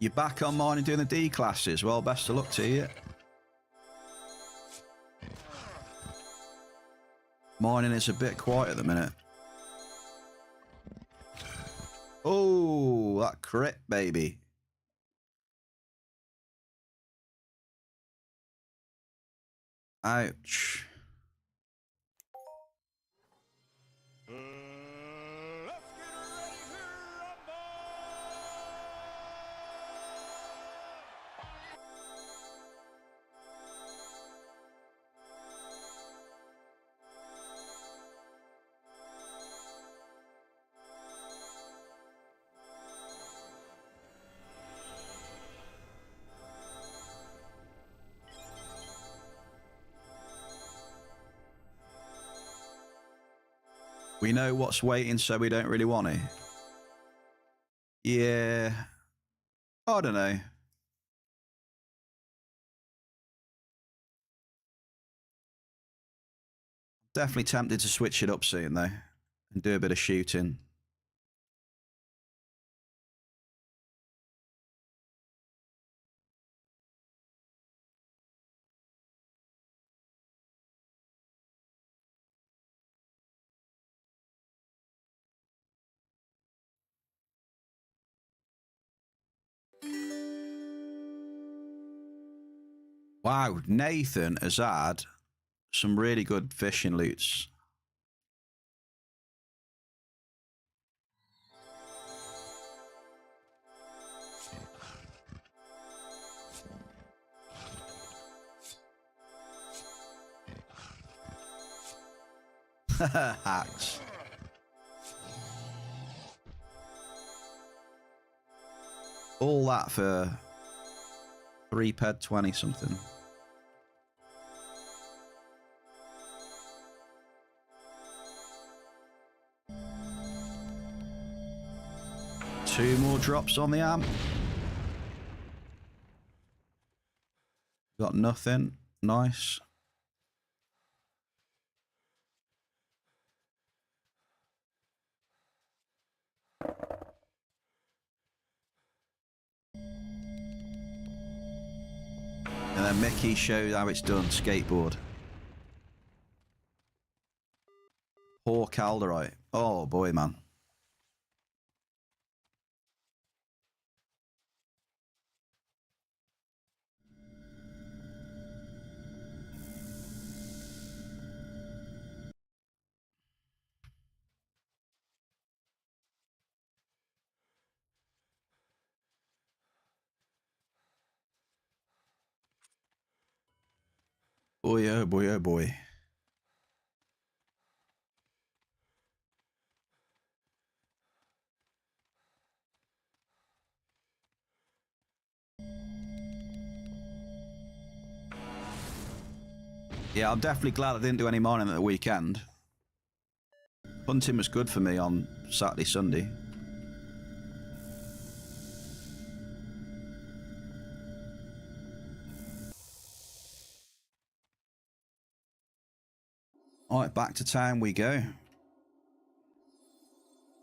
A: You're back on mining doing the D classes. Well, best of luck to you. Mining is a bit quiet at the minute. Oh, that crit, baby. Ouch. We know what's waiting, so we don't really want it. Yeah. I don't know. Definitely tempted to switch it up soon, though, and do a bit of shooting. Wow, Nathan has had some really good fishing loots. Hacks. All that for 3 ped 20 something. Two more drops on the amp. Got nothing. Nice. And then Mickey showed how it's done. Skateboard. Poor Calderite. Oh boy, man. boy, oh boy, oh boy. Yeah, I'm definitely glad I didn't do any mining at the weekend. Hunting was good for me on Saturday, Sunday. Alright, back to town we go.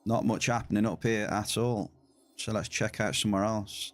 A: Not much happening up here at all. So let's check out somewhere else.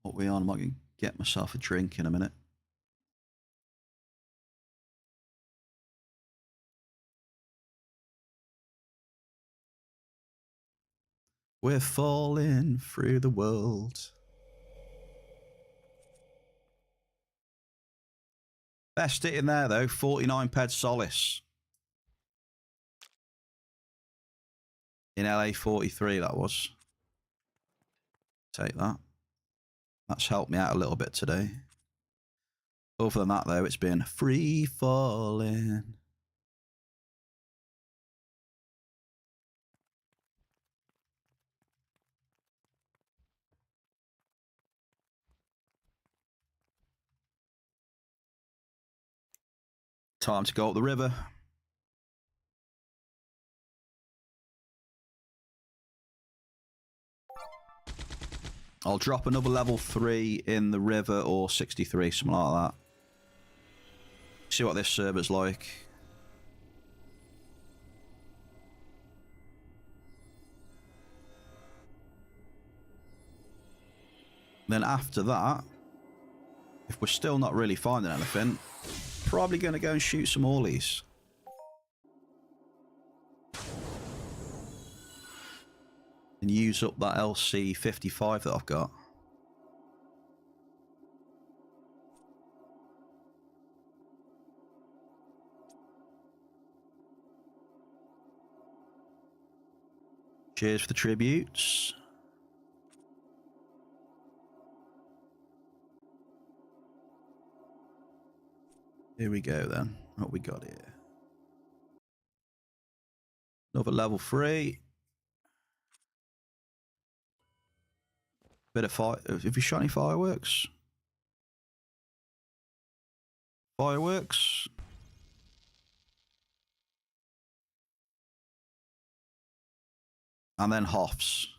A: What we on? I might get myself a drink in a minute. We're falling through the world. Best it in there though, 49 ped solace. In LA 43 that was. Take that. That's helped me out a little bit today. Other than that though, it's been free falling. Time to go up the river. I'll drop another level 3 in the river or 63, something like that. See what this server's like. Then after that, if we're still not really finding anything, probably going to go and shoot some Orleys. And use up that LC 55 that I've got. Cheers for the tributes. Here we go then. What we got here? Another level 3. Bit of fire. Have you shot any fireworks? Fireworks? And then Hoffs.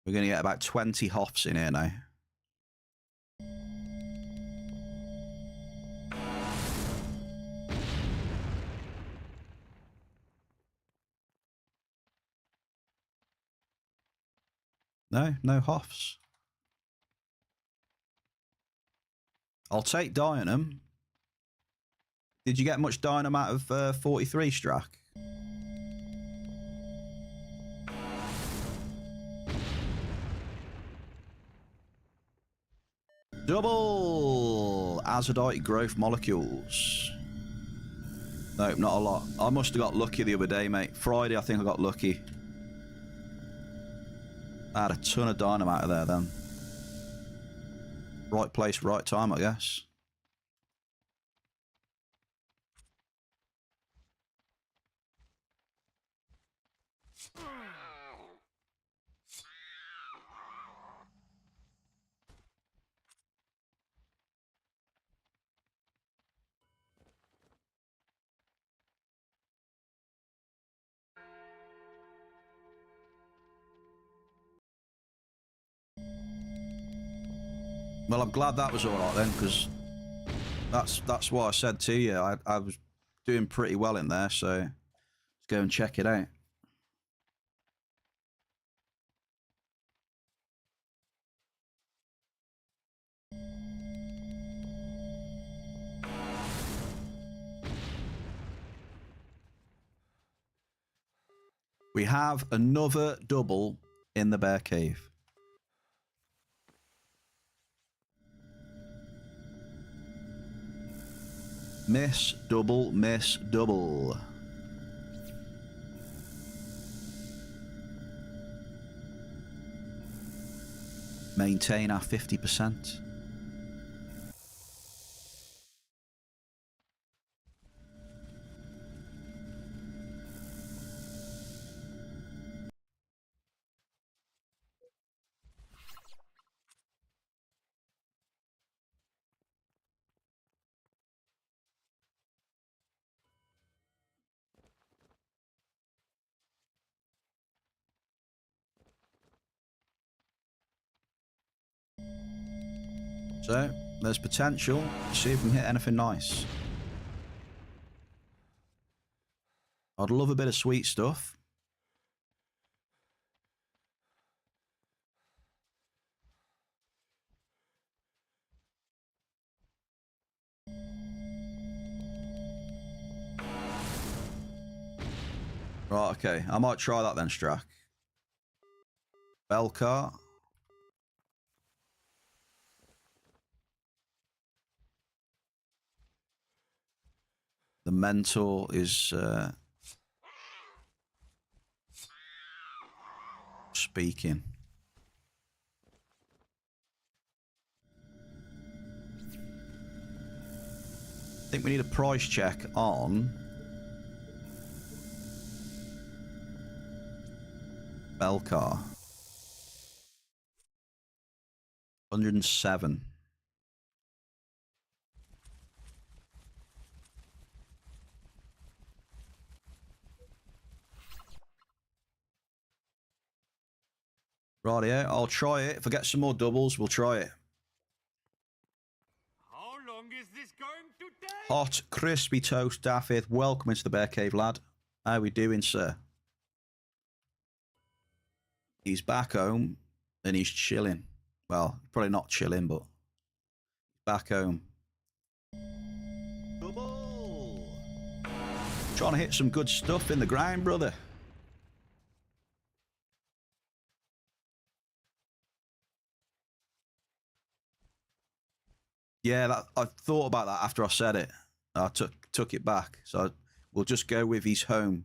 A: We're going to get about 20 Hoffs in here now. No Hoffs. I'll take Dynam. Did you get much Dynam out of 43, Strack? Double azodite growth molecules. Nope, not a lot. I must have got lucky the other day, mate. Friday, I think I got lucky. I had a ton of dynamite out of there then. Right place, right time, I guess. Well, I'm glad that was all right then, because that's what I said to you. I was doing pretty well in there, so let's go and check it out. We have another double in the bear cave. Miss, double, miss, double. Maintain our 50%. So, there's potential. See if we can hit anything nice. I'd love a bit of sweet stuff. Right, okay. I might try that then, Strack. Bell car. The mentor is speaking. I think we need a price check on bell car. 107. Rightio, I'll try it. If I get some more doubles, we'll try it.
D: How long is this going to take?
A: Hot, crispy toast, Daffy. Welcome into the Bear Cave, lad. How we doing, sir? He's back home and he's chilling. Well, probably not chilling, but back home. Double! Trying to hit some good stuff in the grind, brother. Yeah, I thought about that after I said it. I took it back. So we'll just go with he's home.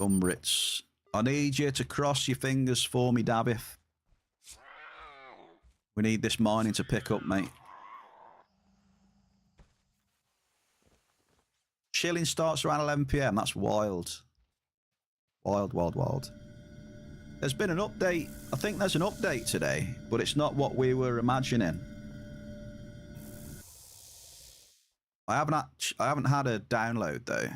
A: Umbrits. I need you to cross your fingers for me, Davith. We need this mining to pick up, mate. Chilling starts around 11 PM. That's wild. Wild, wild, wild. There's been an update. I think there's an update today, but it's not what we were imagining. I haven't had a download though.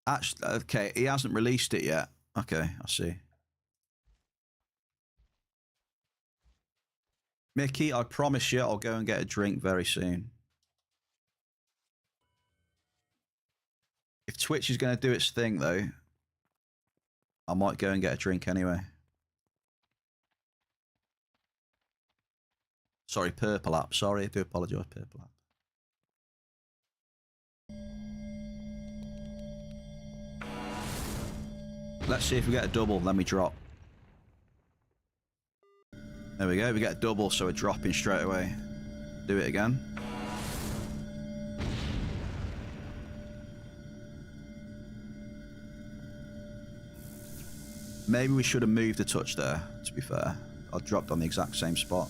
A: Actually, okay, he hasn't released it yet. Okay, I see. Mickey, I promise you I'll go and get a drink very soon. If Twitch is going to do its thing, though, I might go and get a drink anyway. Sorry, Purple App. Sorry, I do apologise, Purple App. Let's see if we get a double, then we drop. There we go, we get a double, so we're dropping straight away. Do it again. Maybe we should have moved a touch there, to be fair. I dropped on the exact same spot.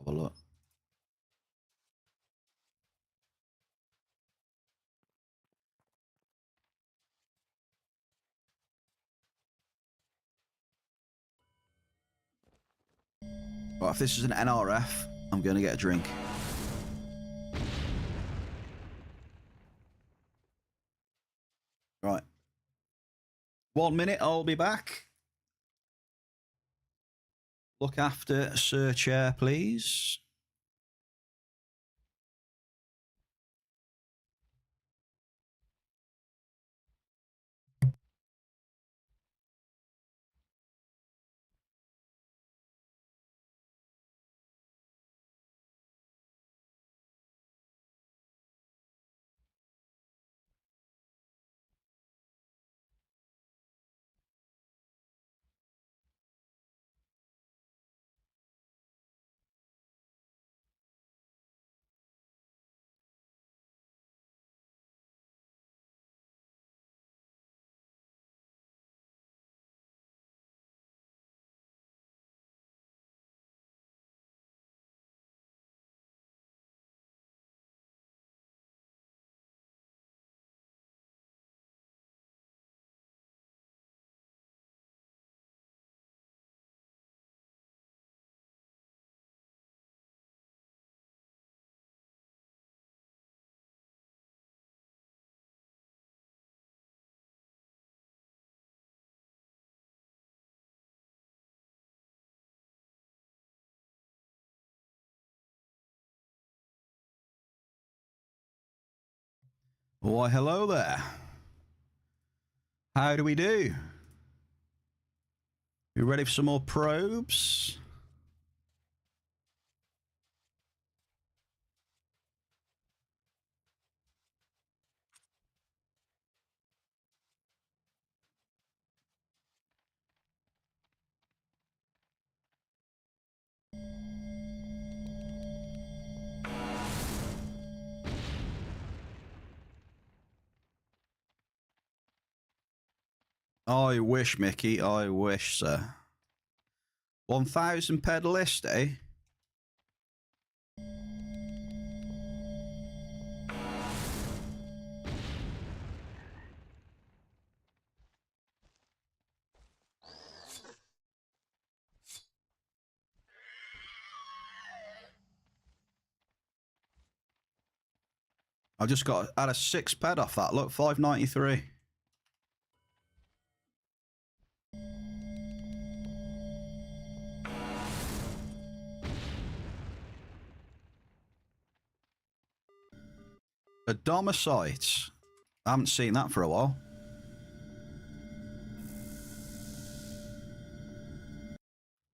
A: Have a look. Right, if this is an NRF, I'm going to get a drink. Right. 1 minute, I'll be back. Look after Sir Chair, please. Why, hello there. How do we do? You ready for some more probes? I wish, Mickey. I wish, sir. 1,000 pedalist, eh? I've just got had a 6 ped off that. Look, 593. A domicite. I haven't seen that for a while.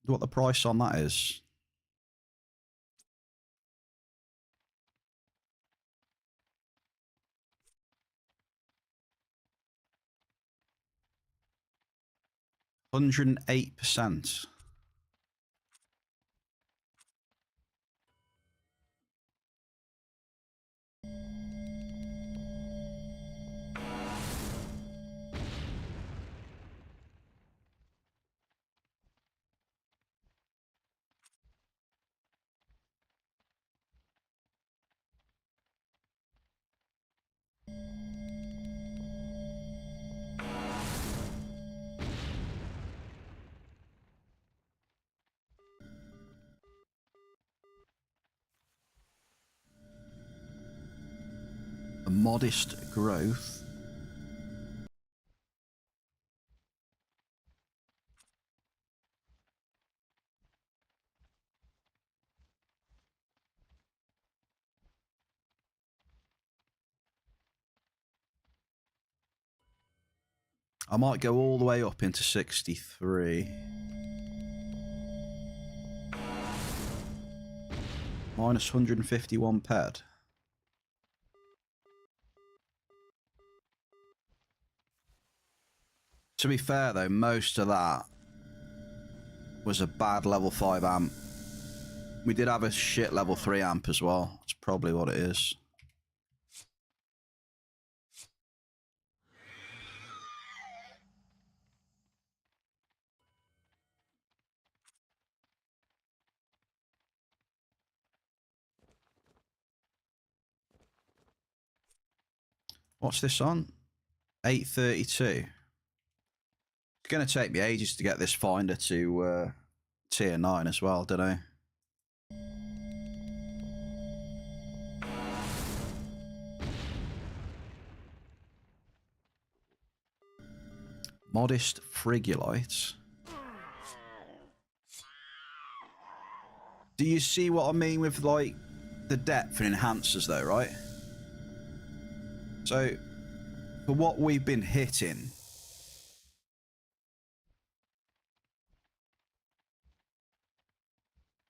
A: What the price on that is? %108%. A modest growth. I might go all the way up into 63. Minus 151 ped. To be fair though, most of that was a bad level 5 amp. We did have a shit level 3 amp as well. That's probably what it is. What's this on? 832. It's going to take me ages to get this finder to tier 9 as well, don't I? Modest frigulite. Do you see what I mean with, like, the depth and enhancers, though, right? So, for what we've been hitting,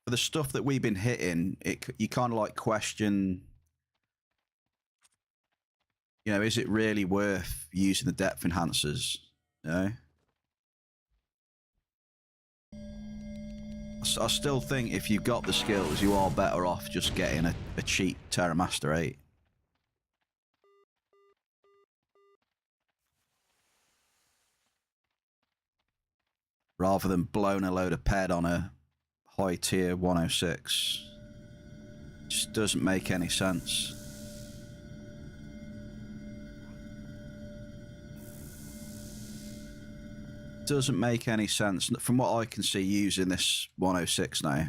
A: for the stuff that we've been hitting, you kind of, like, question, you know, is it really worth using the depth enhancers, you know? I still think if you've got the skills, you are better off just getting a cheap Terra Master 8. Rather than blowing a load of ped on a high tier 106. Just doesn't make any sense. Doesn't make any sense from what I can see using this 106 now.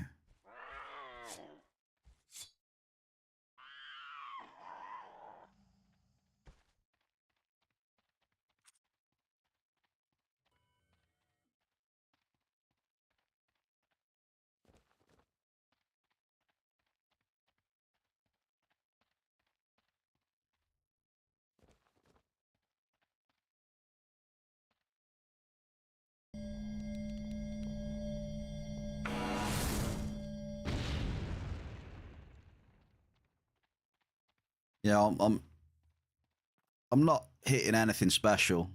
A: Yeah, I'm not hitting anything special.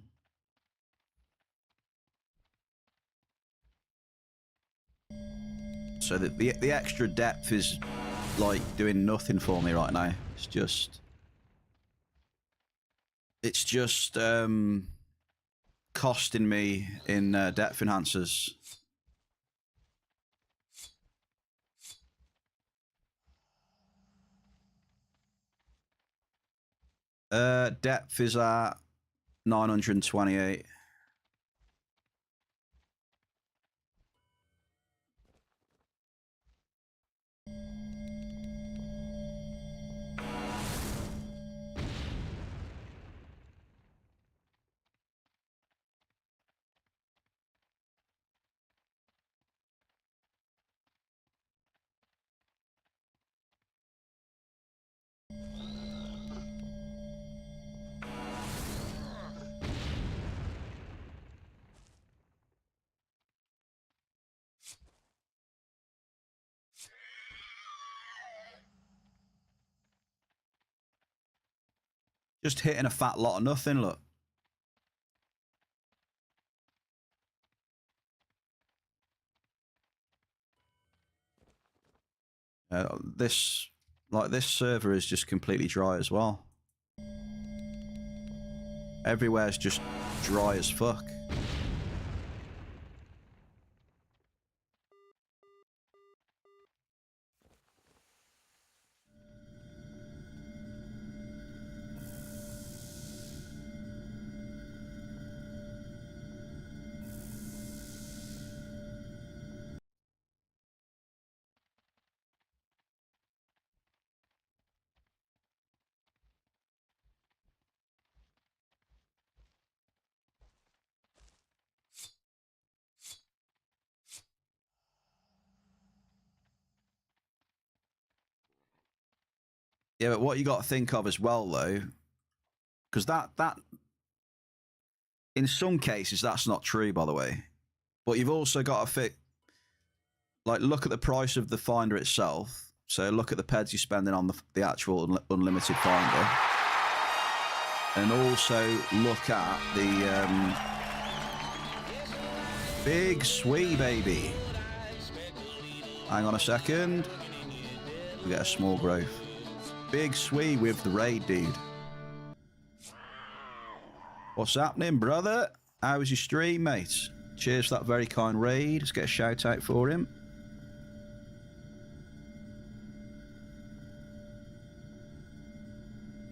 A: So the extra depth is like doing nothing for me right now. It's just costing me in depth enhancers. Depth is at 928. Just hitting a fat lot of nothing, look. This server is just completely dry as well. Everywhere's just dry as fuck. Yeah, but what you got to think of as well, though, because that in some cases that's not true, by the way. But you've also got to look at the price of the finder itself. So look at the peds you're spending on the actual unlimited finder, and also look at the big swee baby. Hang on a second. We get a small growth. Big swee with the raid, dude. What's happening, brother? How was your stream, mate? Cheers for that very kind raid. Let's get a shout out for him.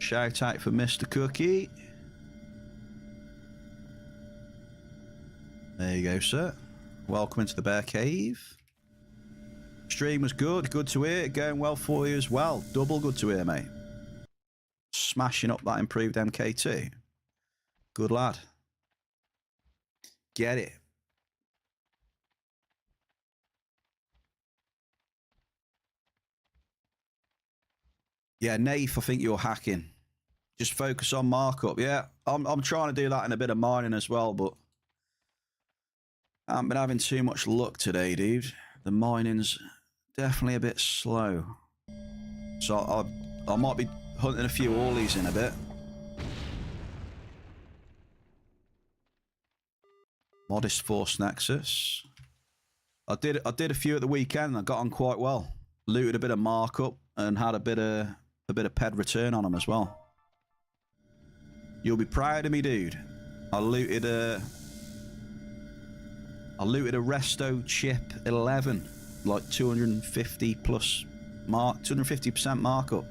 A: Shout out for Mr. Cookie. There you go, sir. Welcome into the Bear Cave. Stream was good. Good to hear. Going well for you as well. Double good to hear, mate. Smashing up that improved MK2. Good lad. get it. Yeah, Nath, I think you're hacking. Just focus on markup. Yeah, I'm trying to do that in a bit of mining as well, but I haven't been having too much luck today, dude. The mining's definitely a bit slow. So I might be hunting a few Orleys in a bit. Modest Force Nexus. I did a few at the weekend and I got on quite well. Looted a bit of markup and had a bit of ped return on them as well. You'll be proud of me, dude. I looted a Resto Chip 11, like 250 plus 250% markup.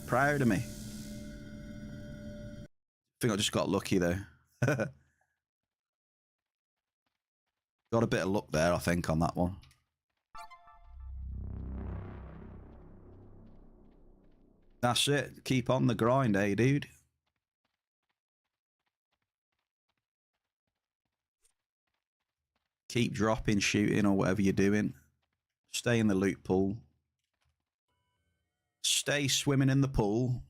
A: Proud of me. I think I just got lucky though. Got a bit of luck there, I think, on that one. That's it. Keep on the grind, eh, dude? Keep dropping, shooting, or whatever you're doing. Stay in the loot pool. Stay swimming in the pool.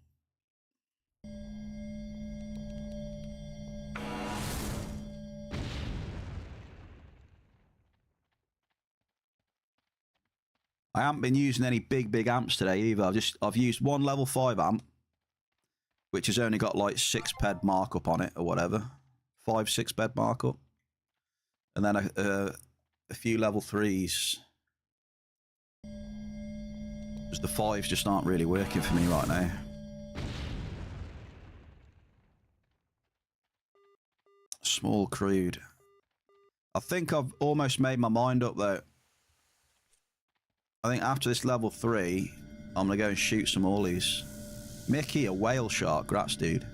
A: I haven't been using any big amps today either. I've used one level 5 amp, which has only got like 6 ped markup on it or whatever. 5-6 ped markup. And then a few level 3s. Because the 5s just aren't really working for me right now. Small crude. I think I've almost made my mind up though. I think after this level 3, I'm going to go and shoot some Orleys. Mickey, a whale shark. Grats, dude.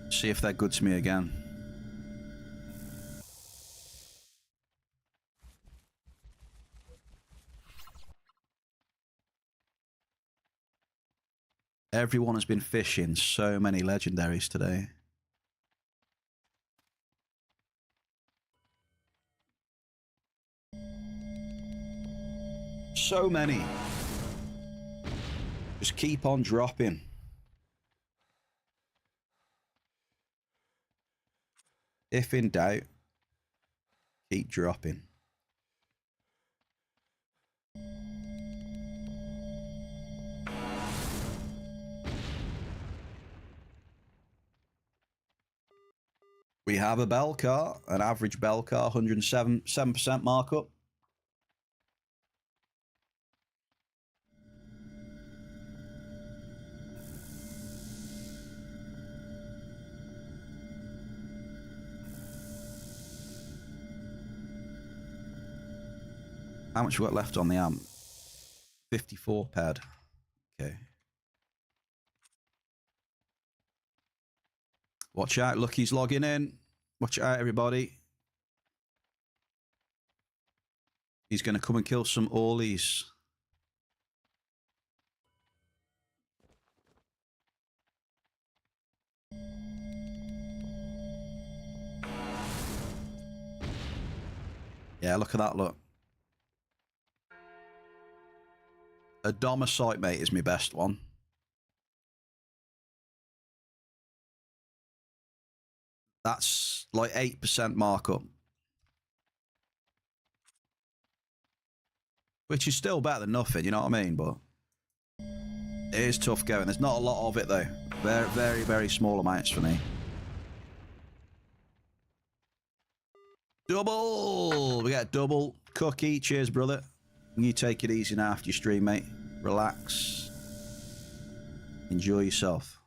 A: See if they're good to me again. Everyone has been fishing so many legendaries today. So many. Just keep on dropping. If in doubt, keep dropping. We have a bell car, an average bell car, 107% markup. How much we got left on the amp? 54 ped. Okay. Watch out, Lucky's logging in. Watch out, everybody. He's going to come and kill some Orleys. Yeah, look at that, look. A Domicite, mate, is my best one. That's like 8% markup. Which is still better than nothing, you know what I mean? But it is tough going. There's not a lot of it, though. Very, very, very small amounts for me. Double! We got double. Cookie, cheers, brother. You take it easy now after your stream, mate. Relax. Enjoy yourself.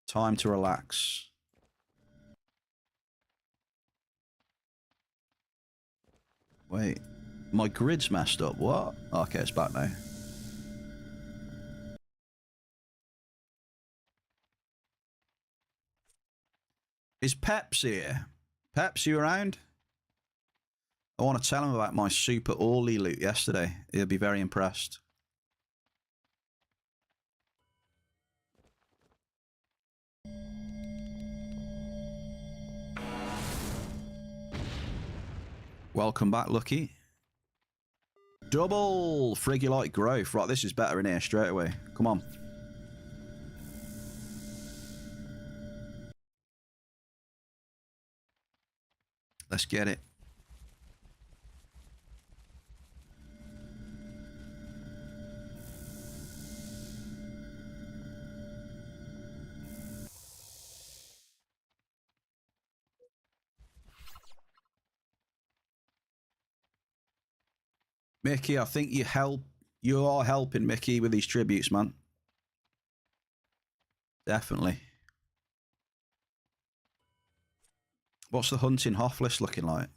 A: Time to relax. Wait. My grid's messed up. What? Okay, it's back now. Is Peps here? Peps, you around? I want to tell him about my super Orly loot yesterday. He'll be very impressed. Welcome back, Lucky. Double Frigulite growth. Right, this is better in here straight away. Come on. Let's get it. Mickey, I think you are helping Mickey with these tributes, man. Definitely. What's the hunting Hoff list looking like?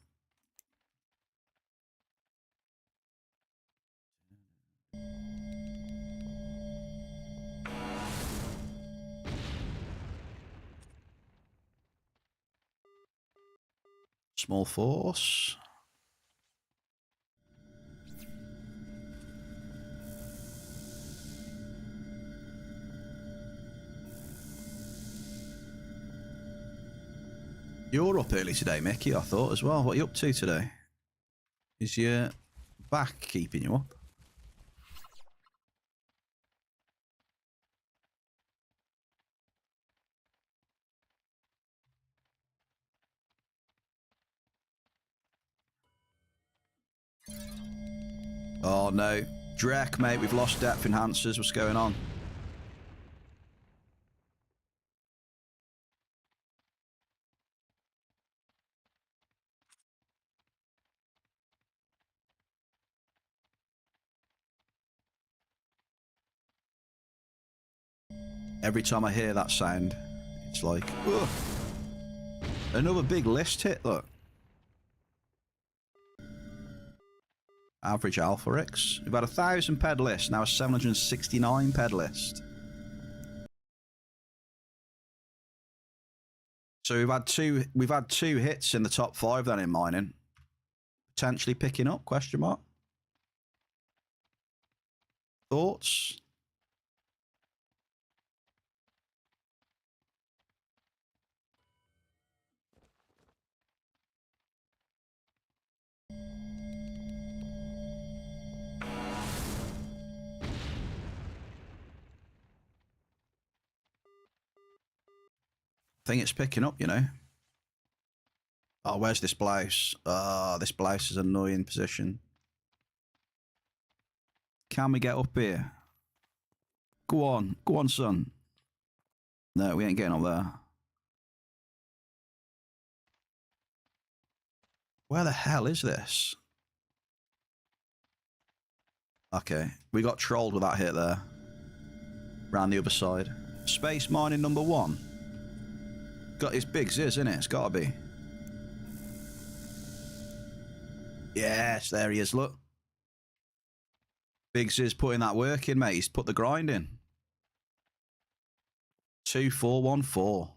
A: Small force. You're up early today, Mickey, I thought as well. What are you up to today? Is your back keeping you up? Oh no. Drek, mate, we've lost depth enhancers. What's going on? Every time I hear that sound, it's like, ugh. Another big list hit, look. Average Alpha X. We've had 1,000 ped list, now a 769 ped list. So we've had two hits in the top 5 then in mining. Potentially picking up, question mark. Thoughts? I think it's picking up, you know. Oh, where's this blouse? Oh, this blouse is an annoying position. Can we get up here? Go on, son. No, we ain't getting up there. Where the hell is this? Okay, we got trolled with that hit there. Round the other side. Space mining number 1. Got his big ziz, isn't it? It's gotta be. Yes, there he is, look. Big ziz putting that work in, mate. He's put the grind in. 2414.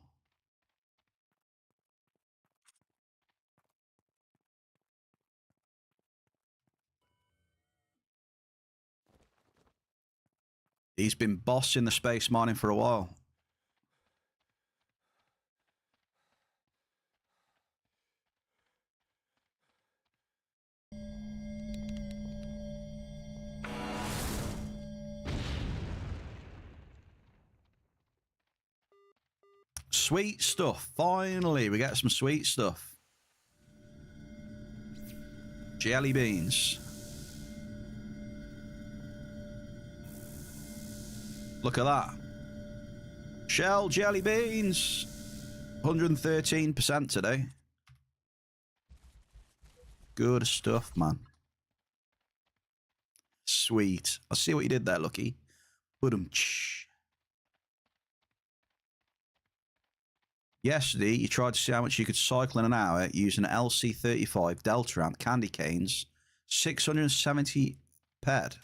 A: He's been bossing the space mining for a while. Sweet stuff. Finally, we get some sweet stuff. Jelly beans. Look at that. Shell jelly beans. 113% today. Good stuff, man. Sweet. I see what you did there, Lucky. Ba-dum-tsh. Yesterday, you tried to see how much you could cycle in an hour using an LC35 Delta Amp candy canes. 670 ped.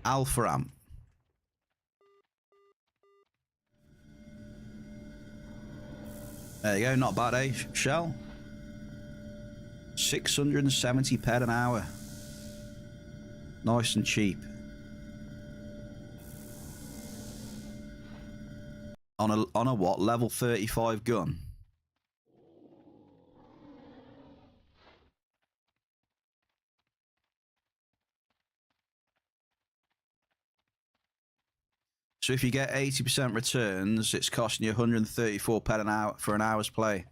A: Alpha Amp. There you go, not bad, eh, Shell? 670 ped an hour. Nice and cheap. On a what? Level 35 gun. So if you get 80% returns, it's costing you 134 pen an hour for an hour's play.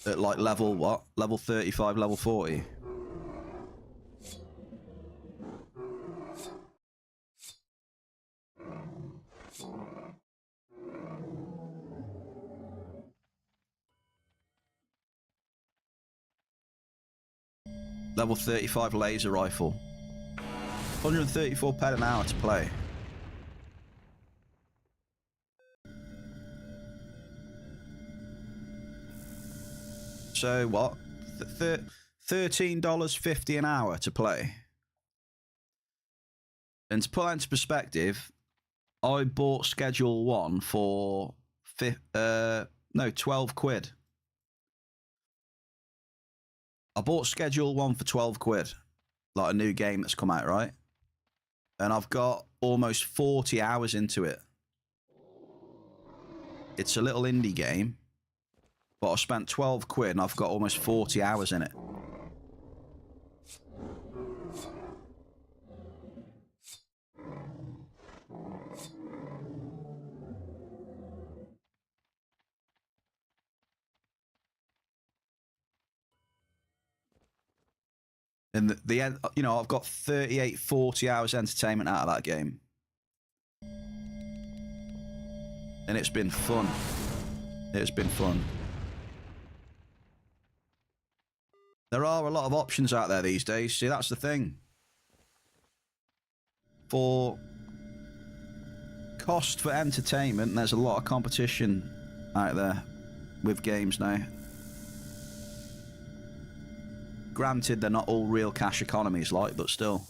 A: At like level what? Level 35, level 40. Level 35 laser rifle. 134 pen an hour to play. So what? $13.50 an hour to play. And to put that into perspective, I bought Schedule 1 for 12 quid. I bought Schedule 1 for 12 quid. Like a new game that's come out, right? And I've got almost 40 hours into it. It's a little indie game. But I spent 12 quid and I've got almost 40 hours in it. And the end, you know, I've got 38, 40 hours entertainment out of that game. And it's been fun. It's been fun. There are a lot of options out there these days. See, that's the thing. For cost for entertainment, there's a lot of competition out there with games now. Granted, they're not all real cash economies, like, but still.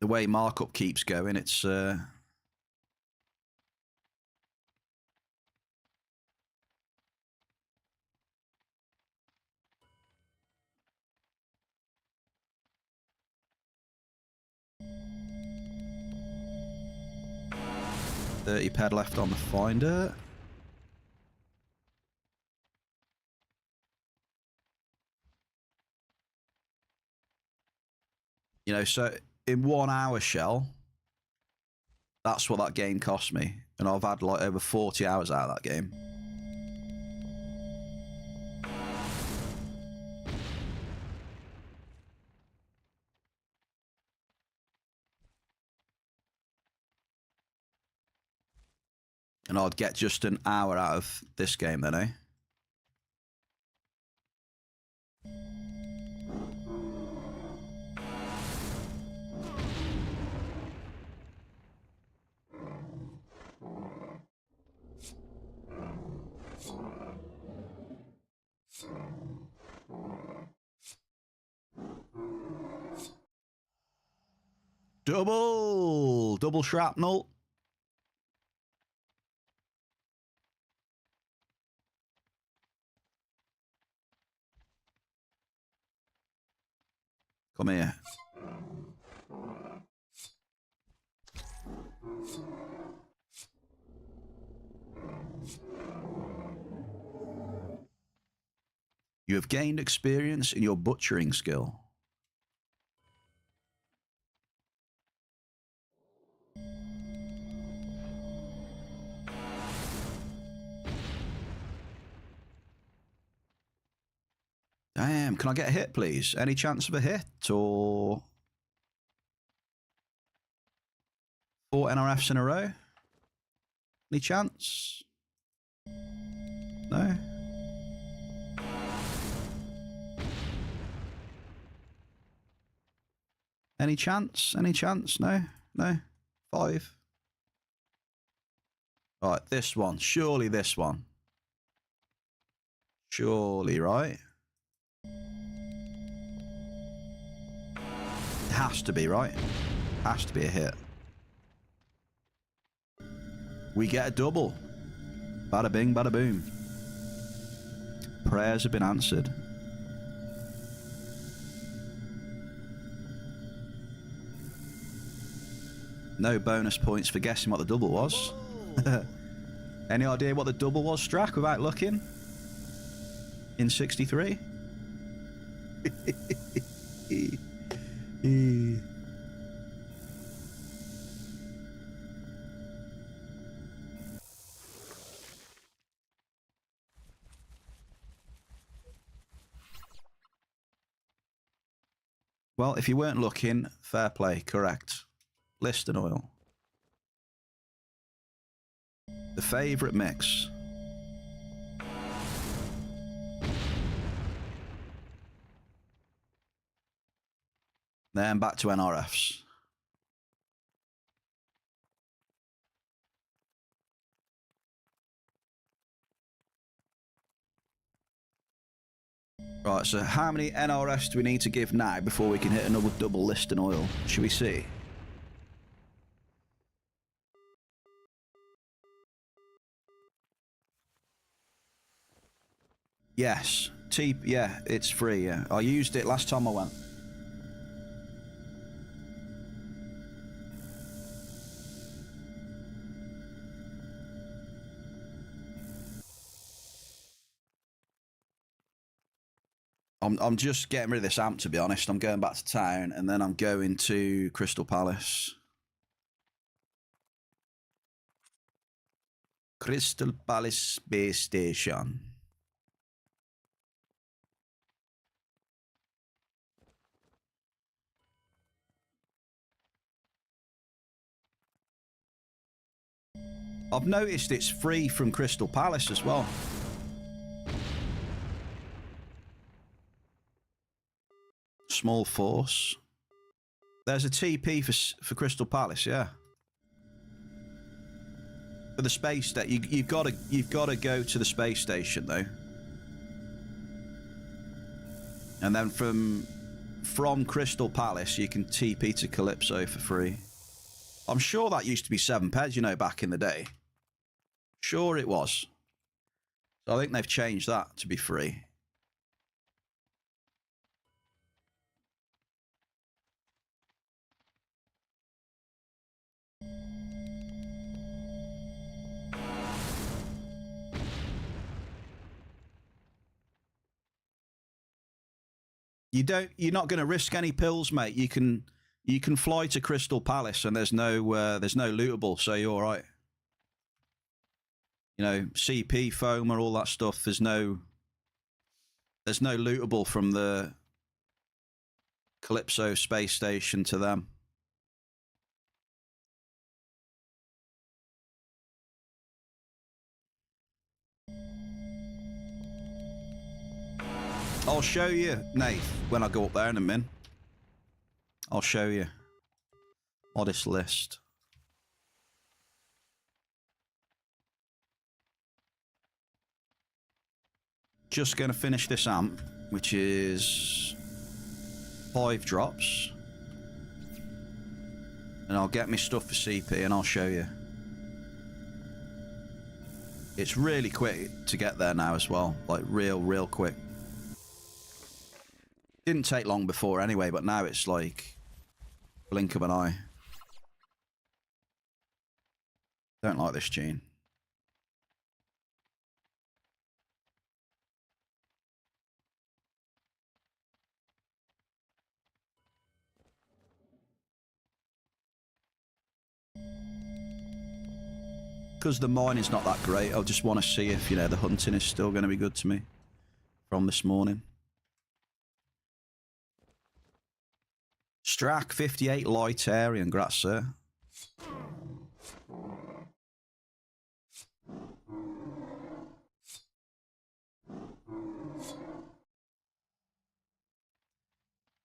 A: The way markup keeps going, it's... $30 ped left on the finder. You know, so in 1 hour shell, that's what that game cost me. And I've had like over 40 hours out of that game. And I'd get just an hour out of this game then, eh? Double shrapnel. Come here. You have gained experience in your butchering skill. Damn, can I get a hit, please? Any chance of a hit, or 4 NRFs in a row? Any chance? No? Any chance? Any chance? No? No? 5? Right, this one. Surely this one. Surely, right? It has to be, right? Has to be a hit. We get a double. Bada bing, bada boom. Prayers have been answered. No bonus points for guessing what the double was. Any idea what the double was, Strack, without looking? In 63? Well, if you weren't looking, fair play, correct. Liston oil. The favourite mix. Then back to NRFs. Right, so how many NRFs do we need to give now before we can hit another double Liston oil? Should we see? Yes. Yeah, it's free, yeah. I used it last time I went. I'm just getting rid of this amp, to be honest. I'm going back to town, and then I'm going to Crystal Palace. Crystal Palace Space Station. I've noticed it's free from Crystal Palace as well. Small force. There's a TP for Crystal Palace, yeah. For the space station, you've got to go to the space station though, and then from Crystal Palace you can TP to Calypso for free. I'm sure that used to be 7 peds, you know, back in the day. Sure it was. So I think they've changed that to be free. You're not going to risk any pills, mate. You can fly to Crystal Palace and there's no lootable, so you're all right. You know, CP, foam, or all that stuff. There's no lootable from the Calypso space station to them. I'll show you, Nath, when I go up there in a minute. I'll show you. Modest list. Just going to finish this amp, which is 5 drops. And I'll get my stuff for CP and I'll show you. It's really quick to get there now as well. Like real quick. Didn't take long before anyway, but now it's like blink of an eye. Don't like this tune. Because the mining's not that great, I just want to see if, you know, the hunting is still going to be good to me from this morning. Strack 58 light area, congrats, sir.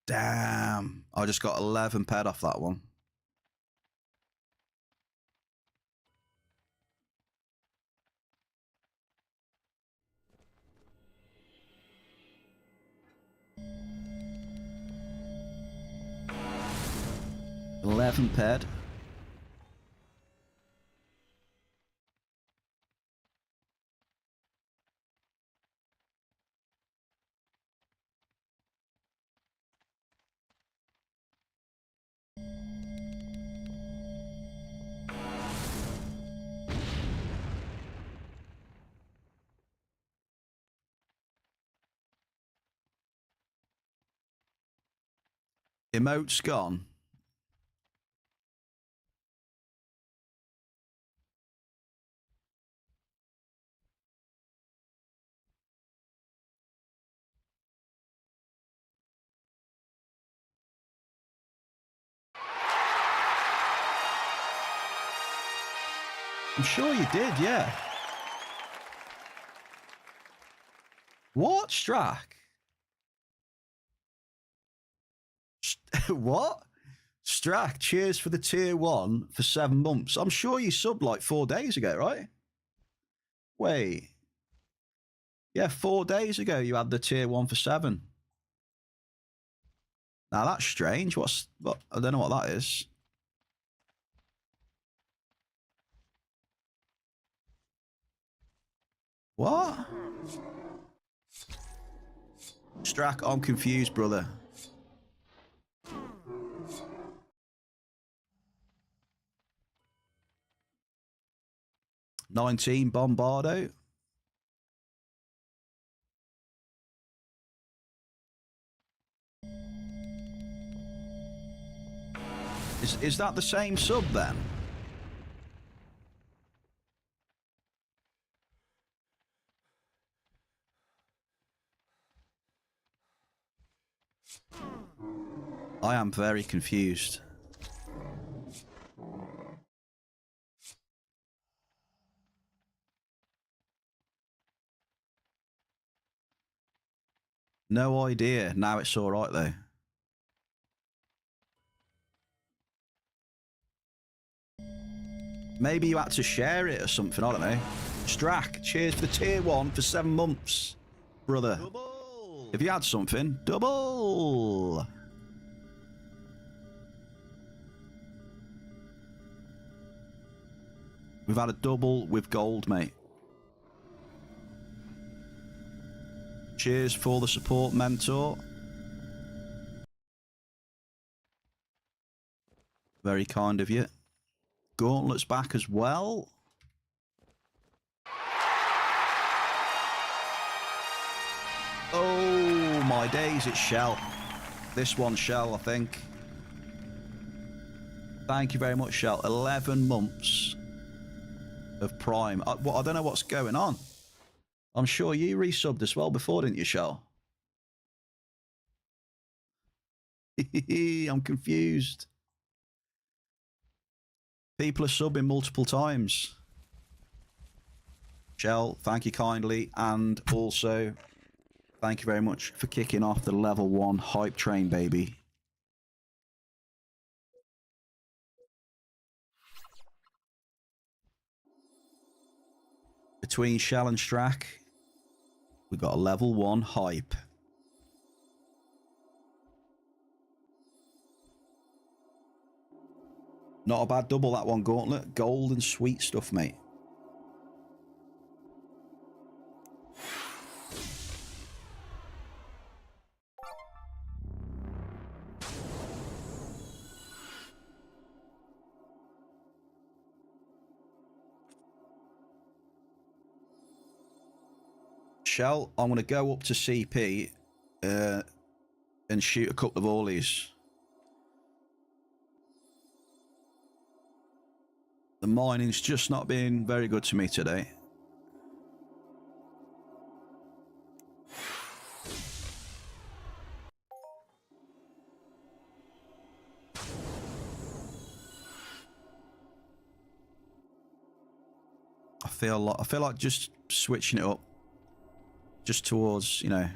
A: Damn, I just got 11 ped off that one. $11 ped. Emote's gone. I'm sure you did, yeah. What, Strack? What? Strack, cheers for the tier 1 for 7 months. I'm sure you subbed like 4 days ago, right? Wait. Yeah, 4 days ago you had the tier 1 for 7. Now that's strange. What? I don't know what that is. What? Strack, I'm confused, brother. $19 Bombardo. Is that the same sub then? I am very confused. No idea. Now it's all right though. Maybe you had to share it or something. I don't know. Strack, cheers for the tier 1 for 7 months, brother. Double. If you had something, double. We've had a double with gold, mate. Cheers for the support, mentor. Very kind of you. Gauntlet's back as well. Oh, my days, it's Shell. This one's Shell, I think. Thank you very much, Shell. 11 months of Prime. I don't know what's going on. I'm sure you resubbed as well before, didn't you, Shell? I'm confused. People are subbing multiple times. Shell, thank you kindly. And also, thank you very much for kicking off the level 1 hype train, baby. Between Shell and Strack, we've got a level 1 hype. Not a bad double, that one, Gauntlet. Gold and sweet stuff, mate. Shell, I'm going to go up to CP and shoot a couple of ollies. The mining's just not been very good to me today. I feel like just switching it up, just towards, you know.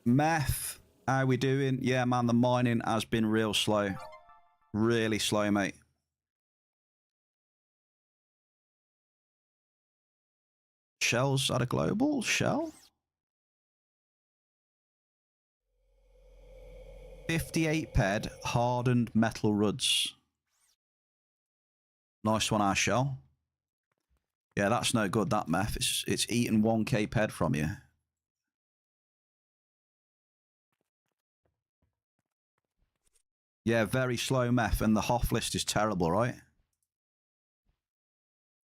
A: Meth, how we doing? Yeah, man, the mining has been real slow. Really slow, mate. Shell's at a global? Shell? 58 ped hardened metal rods. Nice one, our Shell. Yeah, that's no good, that meth. It's eating 1k ped from you. Yeah, very slow meth, and the HOF list is terrible, right?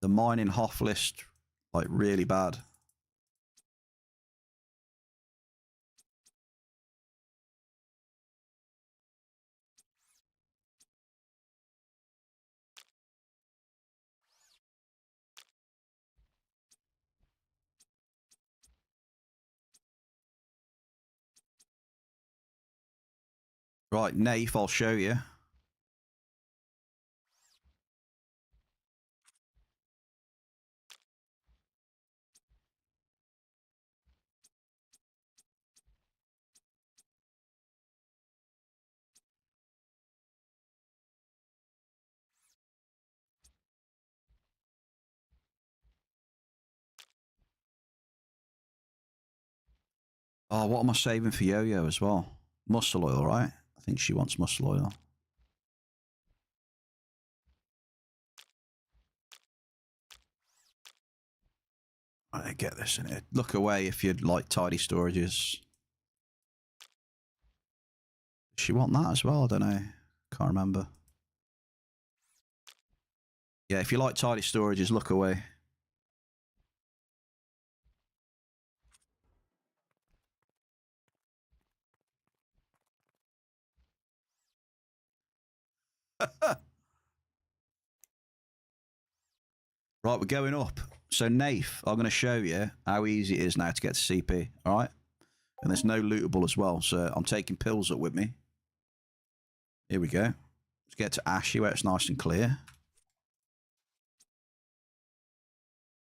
A: The mining HOF list, like, really bad. Right, Nath, I'll show you. Oh, what am I saving for Yo-Yo as well? Muscle oil, right? I think she wants muscle oil. Right, get this in here. Look away if you'd like tidy storages. Does she want that as well? I don't know. Can't remember. Yeah, if you like tidy storages, look away. Right, we're going up. So, Nath, I'm going to show you how easy it is now to get to CP, all right? And there's no lootable as well, so I'm taking pills up with me. Here we go. Let's get to Ashy where it's nice and clear.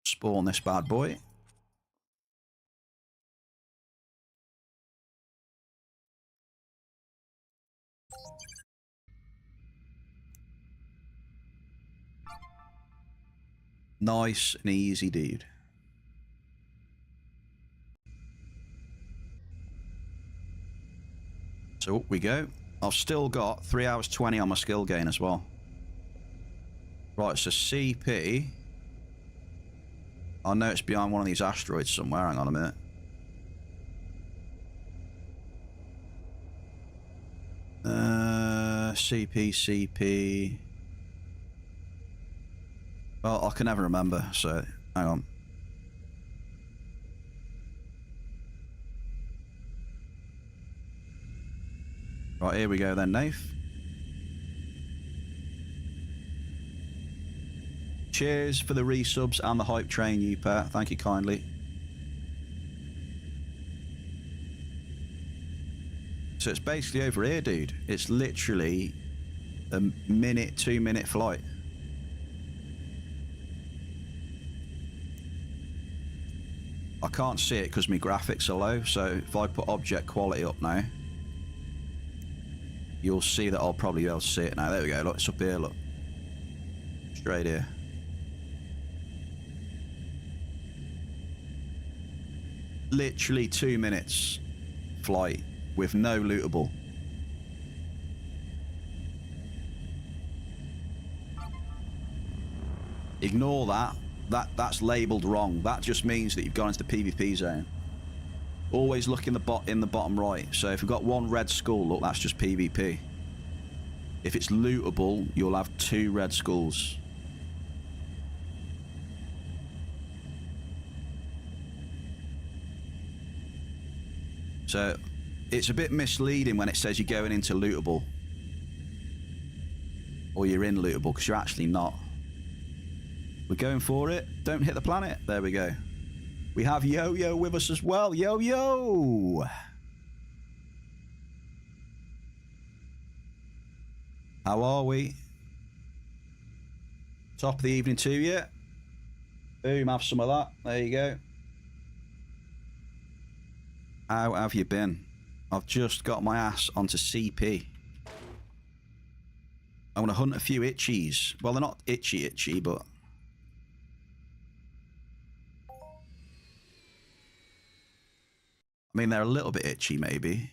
A: Spawn this bad boy. Nice and easy, dude. So up we go. I've still got 3 hours 20 on my skill gain as well. Right, so CP. I know it's behind one of these asteroids somewhere. Hang on a minute. CP. Well, I can never remember, so hang on. Right, here we go then, Nath. Cheers for the resubs and the hype train, you pair. Thank you kindly. So it's basically over here, dude. It's literally a minute, 2 minute flight. I can't see it because my graphics are low, so if I put object quality up now, you'll see that I'll probably be able to see it now. There we go, look, it's up here, look. Straight here. Literally 2 minutes flight with no lootable. Ignore that. That's labelled wrong. That just means that you've gone into the PvP zone. Always look in the bottom right. So if you've got one red skull, look, that's just PvP. If it's lootable, you'll have 2 red skulls. So it's a bit misleading when it says you're going into lootable. Or you're in lootable, because you're actually not. We're going for it. Don't hit the planet. There we go. We have Yo-Yo with us as well. Yo-Yo! How are we? Top of the evening to you. Boom, have some of that. There you go. How have you been? I've just got my ass onto CP. I want to hunt a few itchies. Well, they're not itchy, but... I mean, they're a little bit itchy, maybe.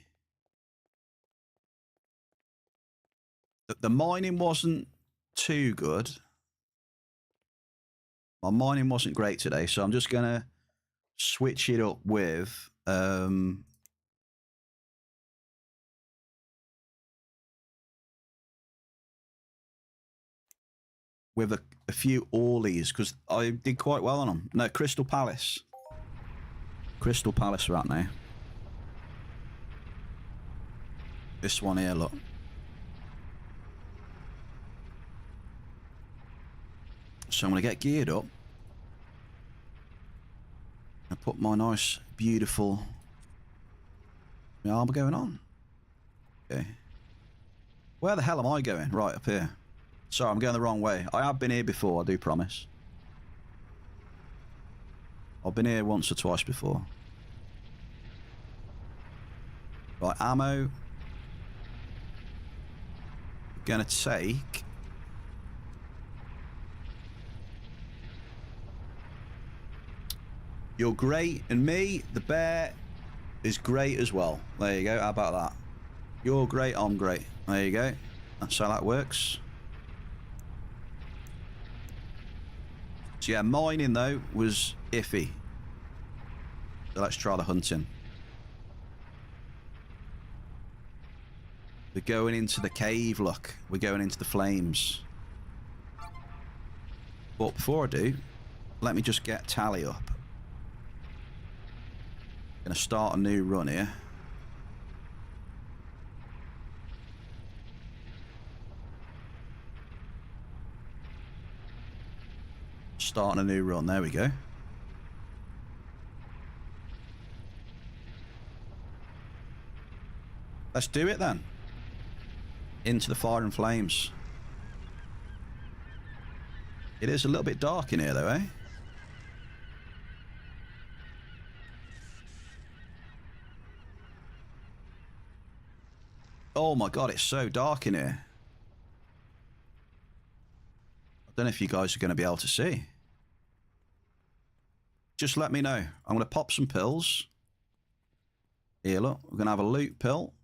A: The mining wasn't too good. My mining wasn't great today, so I'm just going to switch it up with... with a few Orleys, because I did quite well on them. No, Crystal Palace. Crystal Palace right now. This one here, look. So I'm going to get geared up. And put my nice, beautiful... my armor going on. Okay. Where the hell am I going? Right, up here. Sorry, I'm going the wrong way. I have been here before, I do promise. I've been here once or twice before. Right, ammo. Gonna take... You're great, and me, the bear, is great as well. There you go, how about that? You're great, I'm great. There you go. That's how that works. So yeah, mining though was iffy. So let's try the hunting. We're going into the cave, look. We're going into the flames. But before I do, let me just get tally up. Gonna start a new run here. Starting a new run, there we go. Let's do it then. Into the fire and flames. It is a little bit dark in here though, eh? Oh my god, it's so dark in here. I don't know if you guys are going to be able to see. Just let me know. I'm going to pop some pills. Here, look. We're going to have a loot pill.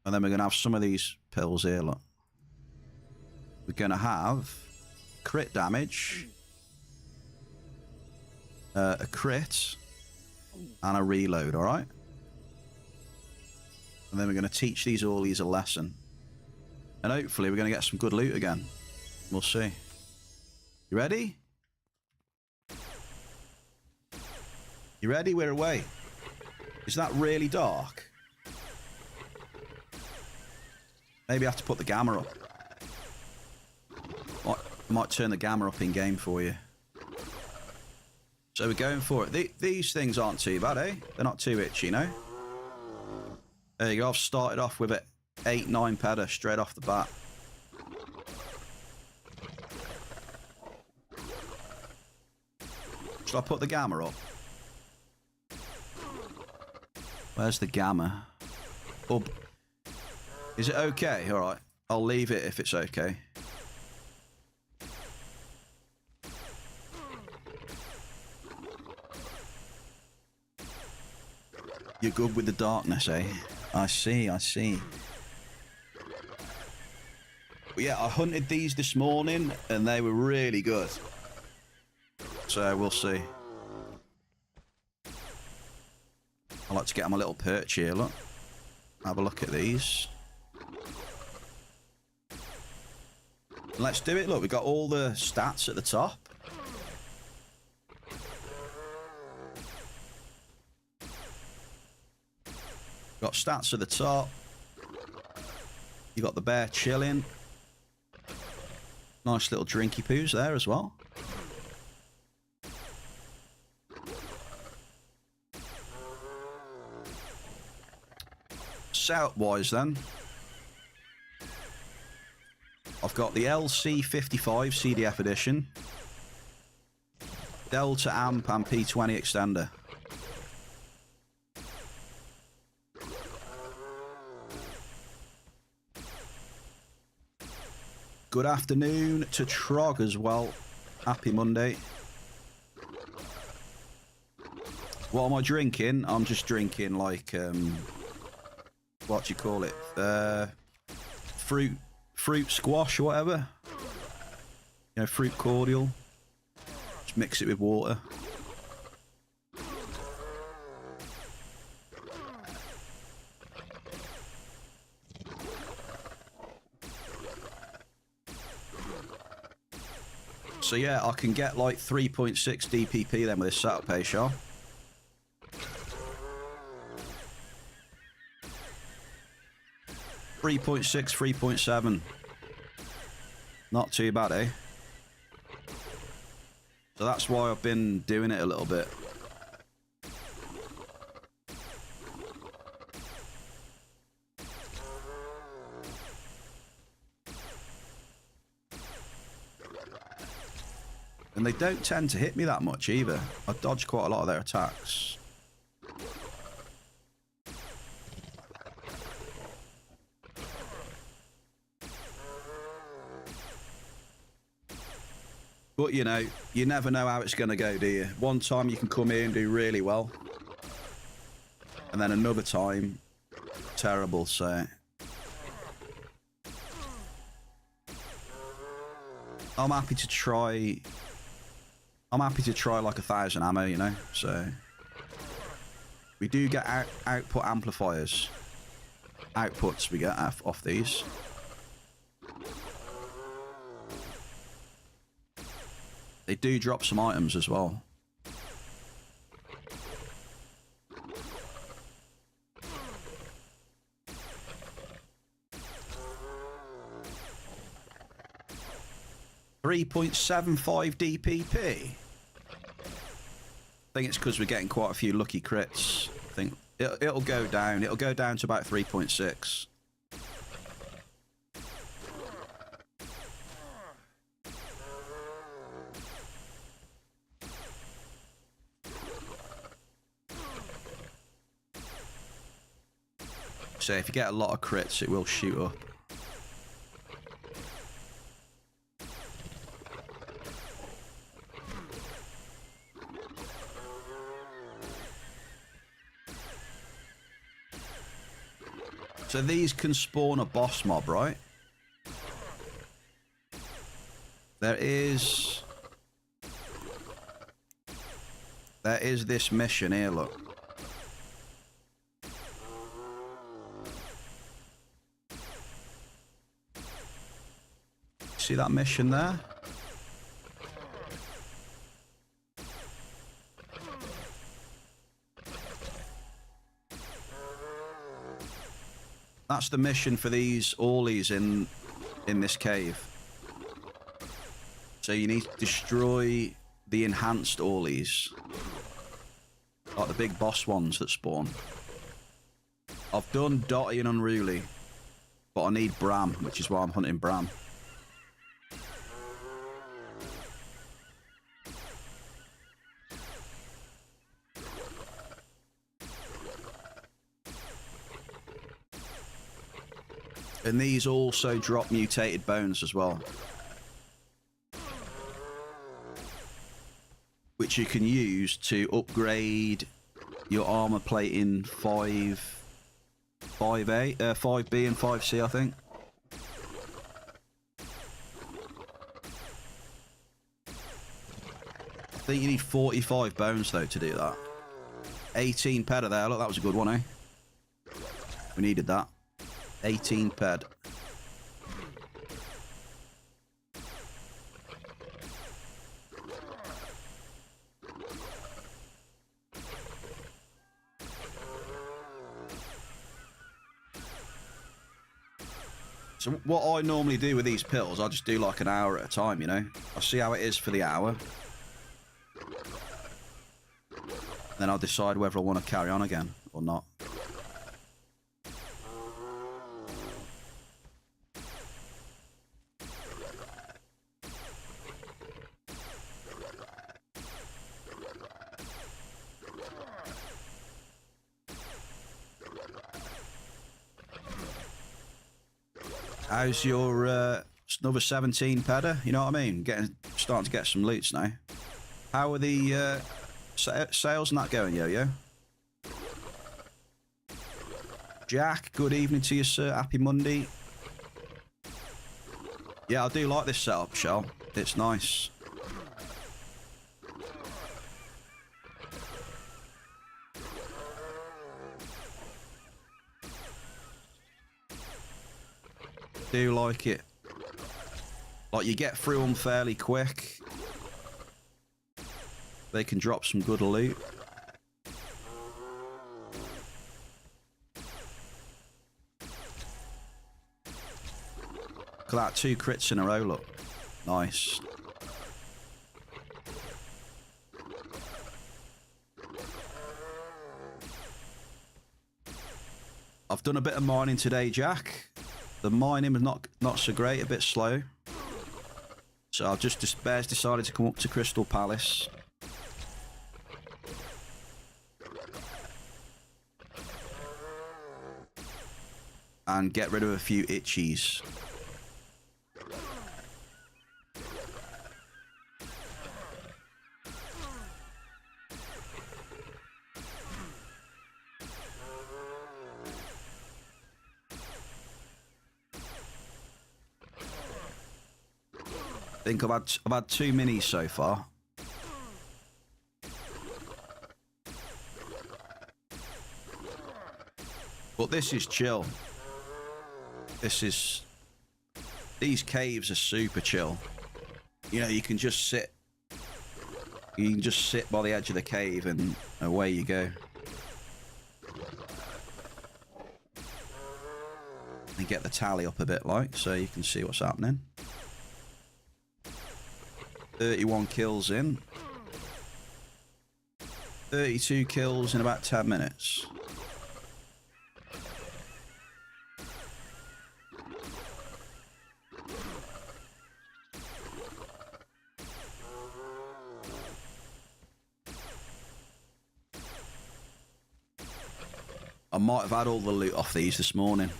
A: And then we're going to have some of these pills here, look. We're going to have crit damage, a crit, and a reload, alright? And then we're going to teach these all a lesson. And hopefully we're going to get some good loot again. We'll see. You ready? You ready? We're away. Is that really dark? Maybe I have to put the gamma up. I might turn the gamma up in game for you. So we're going for it. These things aren't too bad, eh? They're not too itchy, you know? There you go. I've started off with it 8-9 pedder straight off the bat. Should I put the gamma up? Where's the gamma? Oh, is it okay? All right. I'll leave it if it's okay. You're good with the darkness, eh? I see, I see. But yeah, I hunted these this morning and they were really good. So we'll see. I like to get on my little perch here, look. Have a look at these. Let's do it, look, we got all the stats at the top. Got stats at the top. You got the bear chilling. Nice little drinky poos there as well. Setup wise then, I've got the LC55 CDF edition, Delta amp and P20 extender. Good afternoon to Trog as well. Happy Monday. What am I drinking? I'm just drinking like, what do you call it? Fruit squash or whatever. You know, fruit cordial. Just mix it with water. So yeah, I can get like 3.6 DPP then with this setup, hey, Shaw. .6, 3.7. Not too bad, eh? So that's why I've been doing it a little bit. And they don't tend to hit me that much either. I dodge quite a lot of their attacks. But, you know, you never know how it's going to go, do you? One time you can come here and do really well. And then another time, terrible, so... I'm happy to try like 1,000 ammo, you know, so... We do get output amplifiers. Outputs we get off these. They do drop some items as well. .75 DPP. I think it's because we're getting quite a few lucky crits. I think it'll go down. It'll go down to about 3.6. So if you get a lot of crits, it will shoot up. So these can spawn a boss mob, right? There is this mission here, look. See that mission there? That's the mission for these ollies in this cave. So you need to destroy the enhanced ollies. Like the big boss ones that spawn. I've done Dotty and Unruly. But I need Bram, which is why I'm hunting Bram. And these also drop mutated bones as well. Which you can use to upgrade your armor plating 5B and 5C, I think. I think you need 45 bones though to do that. 18 ped there, look, that was a good one, eh? We needed that. 18 ped. So what I normally do with these pills, I just do like an hour at a time, you know? I'll see how it is for the hour. Then I'll decide whether I want to carry on again or not. How's your another 17 pedder? You know what I mean? Starting to get some loots now. How are the sales and that going, yo-yo? Jack, good evening to you, sir. Happy Monday. Yeah, I do like this setup, Shell. It's nice. Do like it. Like, you get through them fairly quick. They can drop some good loot. Look at that, 2 crits in a row, look. Nice. I've done a bit of mining today, Jack. The mining was not so great, a bit slow. So I've just Bear's decided to come up to Crystal Palace. And get rid of a few itchies. I think I've had 2 minis so far. But this is chill. These caves are super chill. You know, you can just sit by the edge of the cave and away you go. And get the tally up a bit, like, so you can see what's happening. 31 kills in. 32 kills in about 10 minutes. I might have had all the loot off these this morning.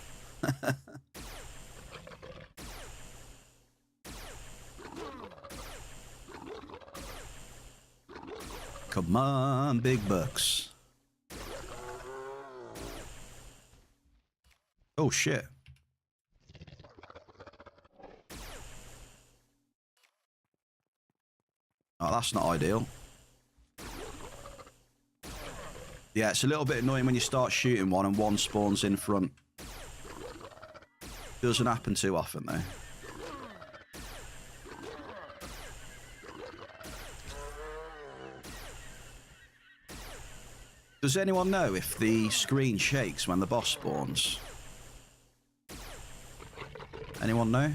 A: Come on, big bucks. Oh, shit. Oh, that's not ideal. Yeah, it's a little bit annoying when you start shooting one and one spawns in front. Doesn't happen too often, though. Does anyone know if the screen shakes when the boss spawns? Anyone know?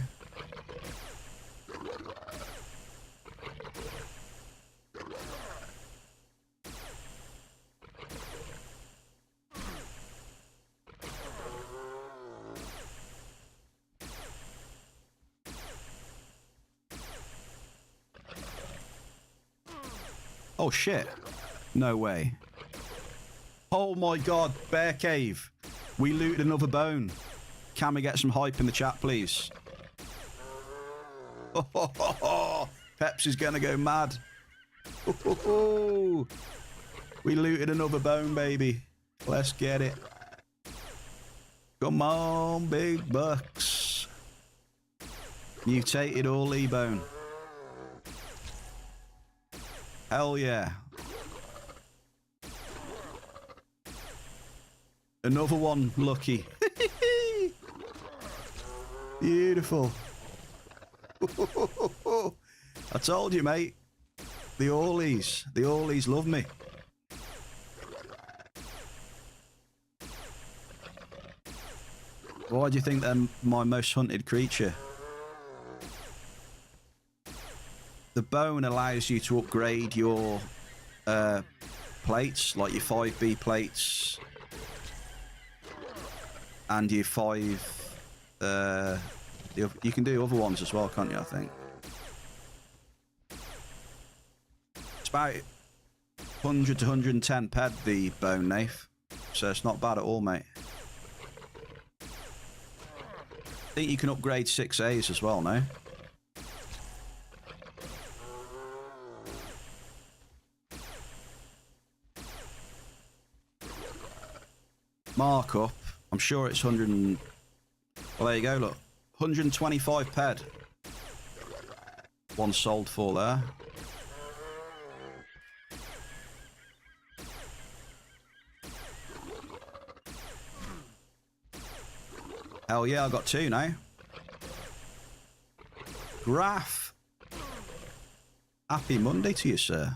A: Oh shit. No way. Oh my god, Bear Cave. We looted another bone. Can we get some hype in the chat, please? Pepsi's gonna go mad. We looted another bone, baby. Let's get it. Come on, big bucks. Mutated all E-bone. Hell yeah. Another one, lucky. Beautiful. I told you, mate. The Orleys love me. Why do you think they're my most hunted creature? The bone allows you to upgrade your plates, like your 5B plates and your 5... you can do other ones as well, can't you, I think? It's about 100 to 110 ped, the bone knife. So it's not bad at all, mate. I think you can upgrade 6As as well, no? Markup. I'm sure it's 100 and... Well, there you go, look. 125 ped. One sold for there. Hell yeah, I got 2 now. Graph. Happy Monday to you, sir.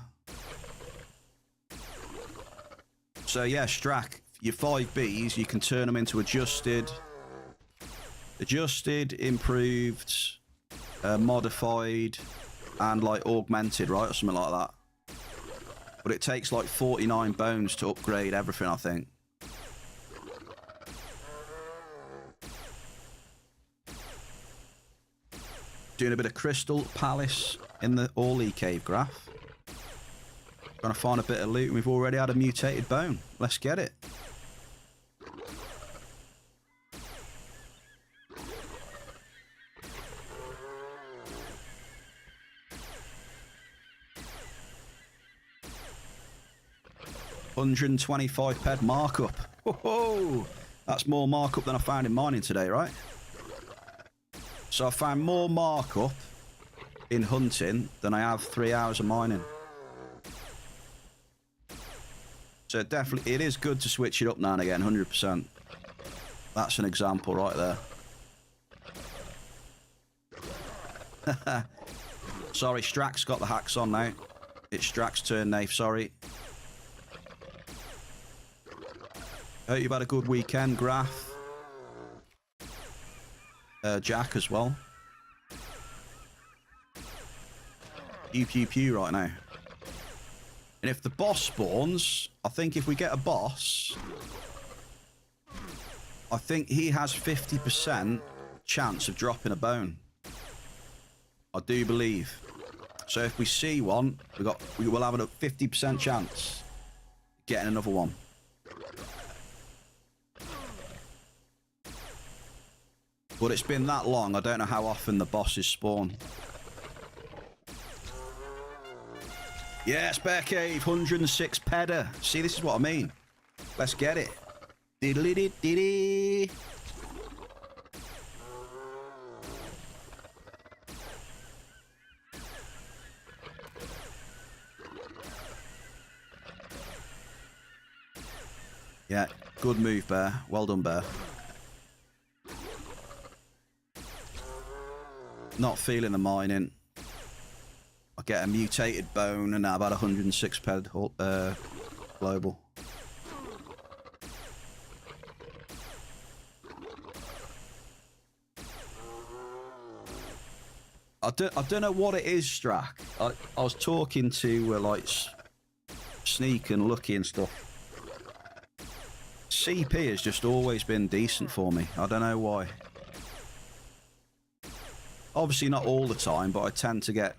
A: So yeah, Strack, your 5Bs, you can turn them into adjusted, improved, modified, and like augmented, right? Or something like that. But it takes like 49 bones to upgrade everything, I think. Doing a bit of Crystal Palace in the Orly Cave graph. Trying to find a bit of loot, and we've already had a mutated bone. Let's get it. $125 ped markup. Whoa! That's more markup than I found in mining today, right? So I found more markup in hunting than I have 3 hours of mining. So definitely, it is good to switch it up now and again, 100%. That's an example right there. Sorry, Strax got the hacks on now. It's Strax's turn, Nath, sorry. Hope you've had a good weekend, Graph. Jack as well. Pew pew pew right now. And if the boss spawns, I think if we get a boss, I think he has 50% chance of dropping a bone. I do believe. So if we see one, we will have a 50% chance of getting another one. But it's been that long, I don't know how often the bosses spawn. Yes, Bear Cave, 106 pedder. See, this is what I mean. Let's get it. Diddly-diddy. Yeah, good move, Bear. Well done, Bear. Not feeling the mining. I get a mutated bone and now about 106 ped global. I don't know what it is, Strack. I was talking to like Sneak and Lucky and stuff. CP has just always been decent for me. I don't know why. Obviously not all the time, but I tend to get...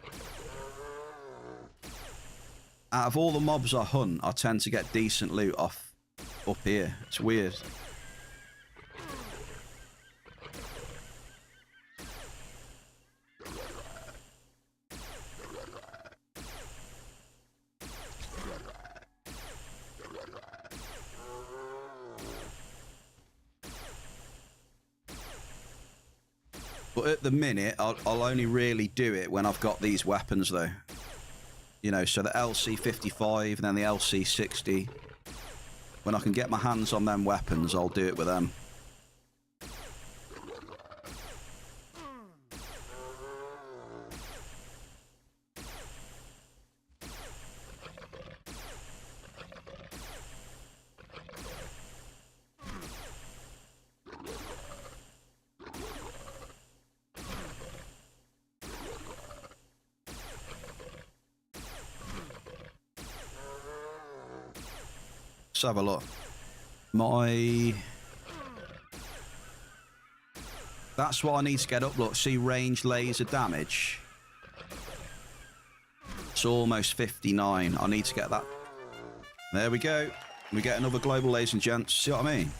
A: Out of all the mobs I hunt, I tend to get decent loot off up here. It's weird. But at the minute, I'll only really do it when I've got these weapons, though. You know, so the LC55 and then the LC60. When I can get my hands on them weapons, I'll do it with them. Let's have a look. That's what I need to get up. Look, see range laser damage. It's almost 59. I need to get that. There we go. We get another global, ladies and gents. See what I mean?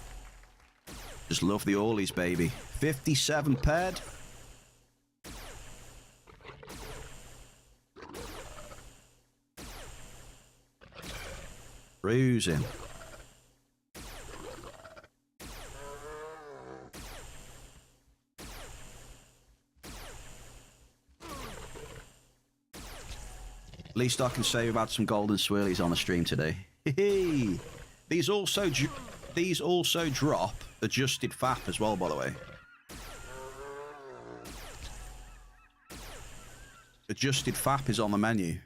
A: Just love the Orleys, baby. 57 ped. Cruising. At least I can say we've had some golden swirlies on the stream today. These also drop adjusted FAP as well, by the way. Adjusted FAP is on the menu,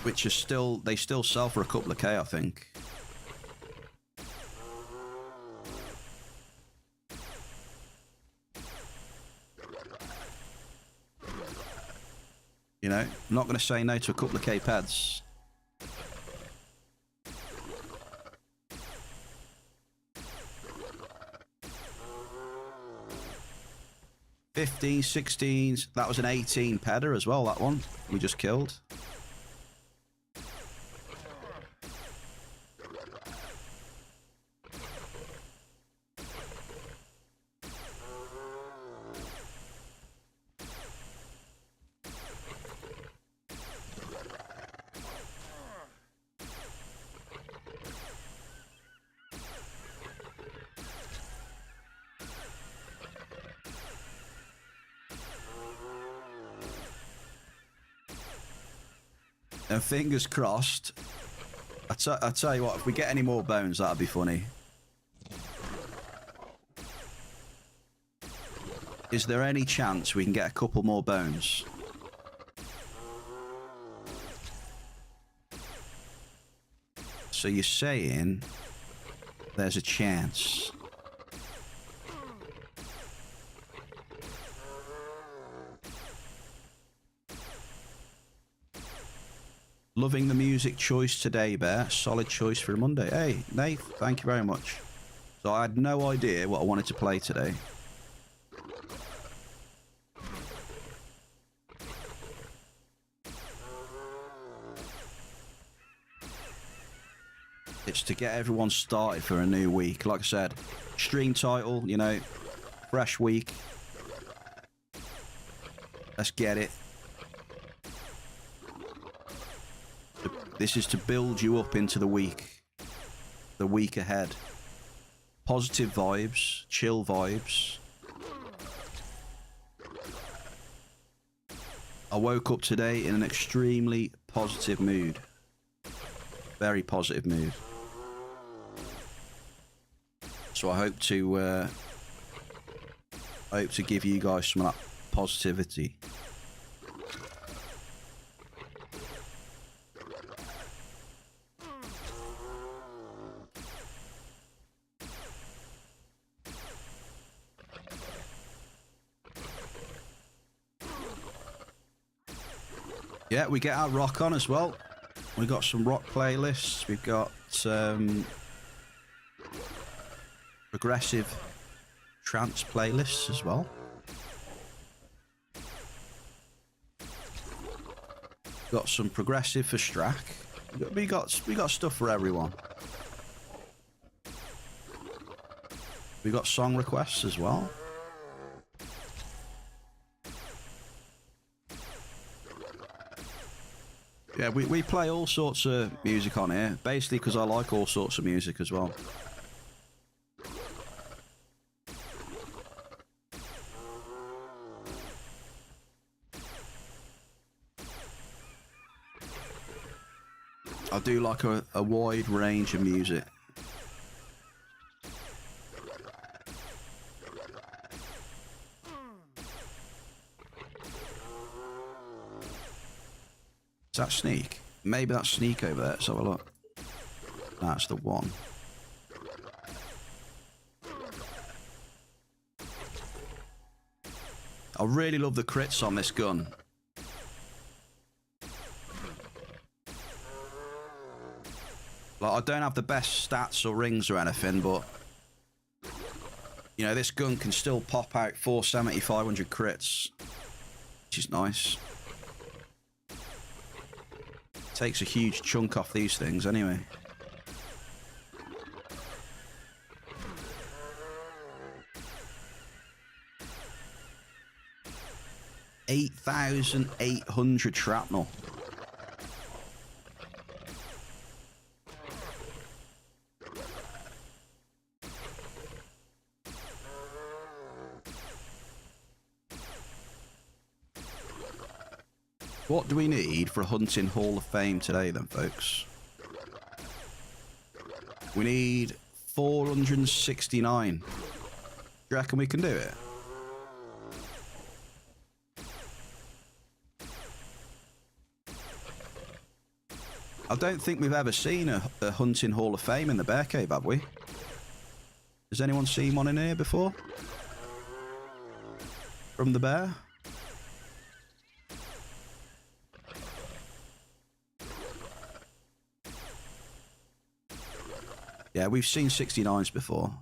A: which is still, they still sell for a couple of K, I think. You know, I'm not going to say no to a couple of K pads. 15, 16s. That was an 18 pedder as well, that one. We just killed. And fingers crossed. I tell you what, if we get any more bones, that'd be funny. Is there any chance we can get a couple more bones? So you're saying there's a chance? Loving the music choice today, Bear. Solid choice for a Monday. Hey, Nate, thank you very much. So I had no idea what I wanted to play today. It's to get everyone started for a new week. Like I said, stream title, you know, fresh week. Let's get it. This is to build you up into the week ahead. Positive vibes, chill vibes. I woke up today in an extremely positive mood. Very positive mood. So I hope to give you guys some of that positivity. Yeah, we get our rock on as well. We got some rock playlists. We've got progressive trance playlists as well. Got some progressive for Strack. We got stuff for everyone. We got song requests as well. Yeah, we play all sorts of music on here, basically because I like all sorts of music as well. I do like a wide range of music. Is that Sneak? Maybe that's Sneak over there. Let's have a look. That's the one. I really love the crits on this gun. Like, I don't have the best stats or rings or anything, but you know, this gun can still pop out 470, 500 crits, which is nice. Takes a huge chunk off these things anyway. $8,800 shrapnel. What do we need for a hunting Hall of Fame today then, folks? We need 469. Do you reckon we can do it? I don't think we've ever seen a hunting Hall of Fame in the Bear Cave, have we? Has anyone seen one in here before? From the Bear? Yeah, we've seen 69s before.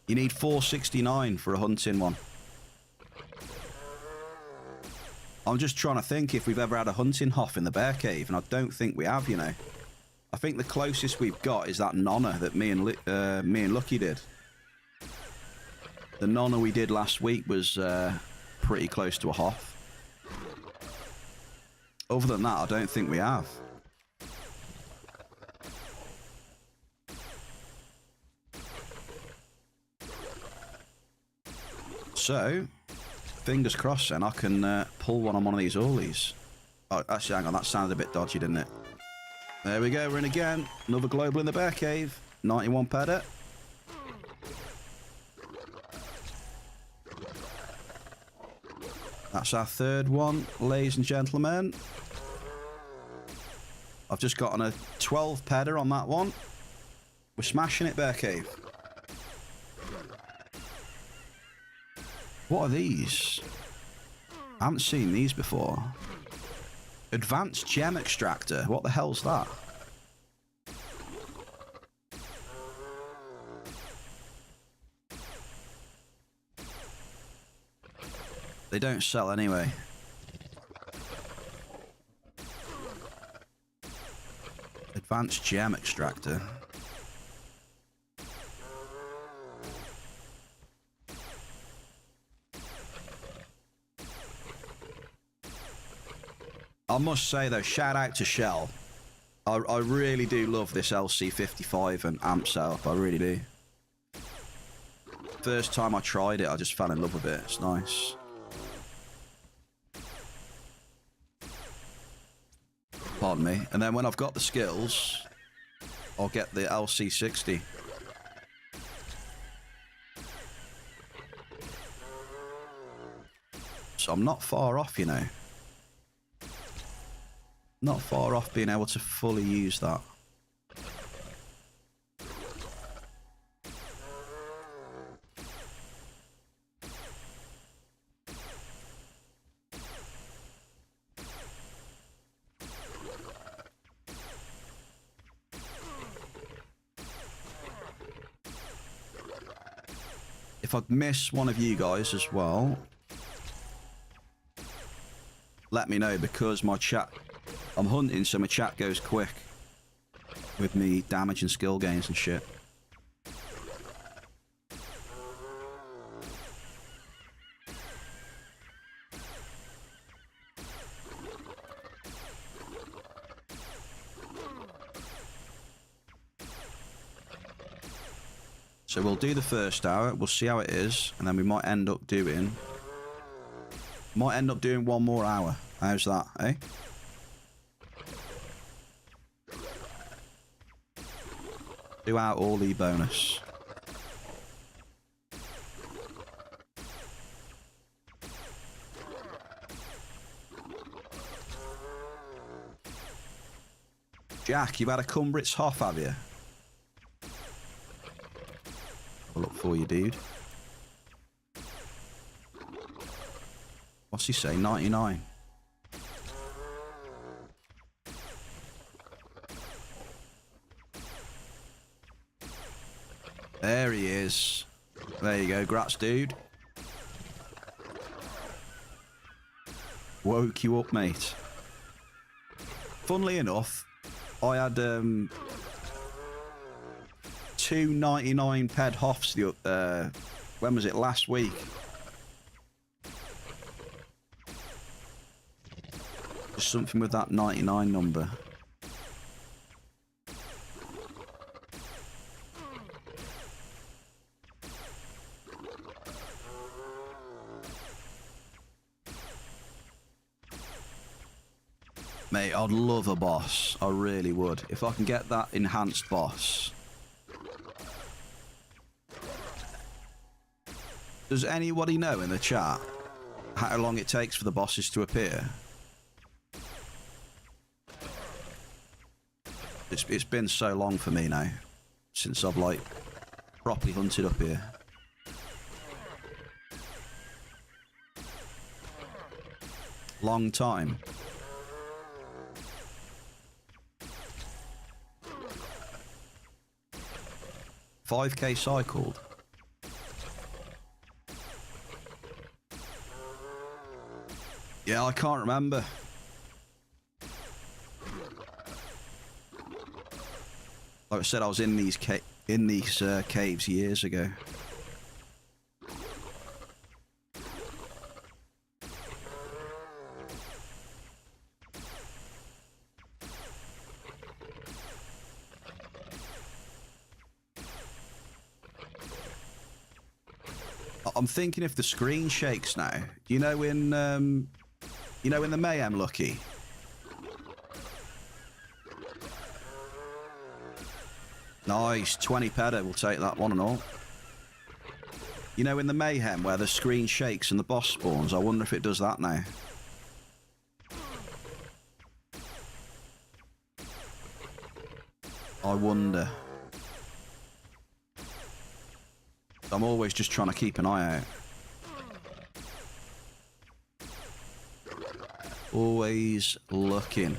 A: You need 469 for a hunting one. I'm just trying to think if we've ever had a hunting hoff in the bear cave, and I don't think we have, you know. I think the closest we've got is that nonna that me and Lucky did. The nonna we did last week was pretty close to a hoff. Other than that, I don't think we have. So, fingers crossed then, I can pull one on one of these ollies. Oh, actually, hang on, that sounded a bit dodgy, didn't it? There we go, we're in again. Another global in the bear cave. 91 pedder. That's our third one, ladies and gentlemen. I've just got on a 12 pedder on that one. We're smashing it, bear cave. What are these? I haven't seen these before. Advanced gem extractor. What the hell's that? They don't sell anyway. Advanced gem extractor. I must say though, shout out to Shell. I really do love this LC55 and amp setup. I really do. First time I tried it, I just fell in love with it. It's nice. Pardon me. And then when I've got the skills, I'll get the LC60. So I'm not far off, you know. Not far off being able to fully use that. If I miss one of you guys as well, let me know, because my chat, I'm hunting, so my chat goes quick with me damage and skill gains and shit. So we'll do the first hour, we'll see how it is, and then we might end up doing one more hour. How's that, eh? Do out all the bonus. Jack, you've had a Cumbrit's Hoff, have you? I'll look for you, dude. What's he say? 99. There he is. There you go, grats, dude. Woke you up, mate. Funnily enough, I had 2 99 ped hoffs when was it, last week? Just something with that 99 number. Mate, I'd love a boss. I really would. If I can get that enhanced boss. Does anybody know in the chat how long it takes for the bosses to appear? It's been so long for me now, since I've like properly hunted up here. Long time. $5K cycled. Yeah, I can't remember. Like I said, I was in these caves years ago. I'm thinking if the screen shakes now. You know in the Mayhem Lucky. Nice, 20 pedder. We'll take that one and all. You know in the Mayhem where the screen shakes and the boss spawns. I wonder if it does that now. I wonder. I'm always just trying to keep an eye out. Always looking.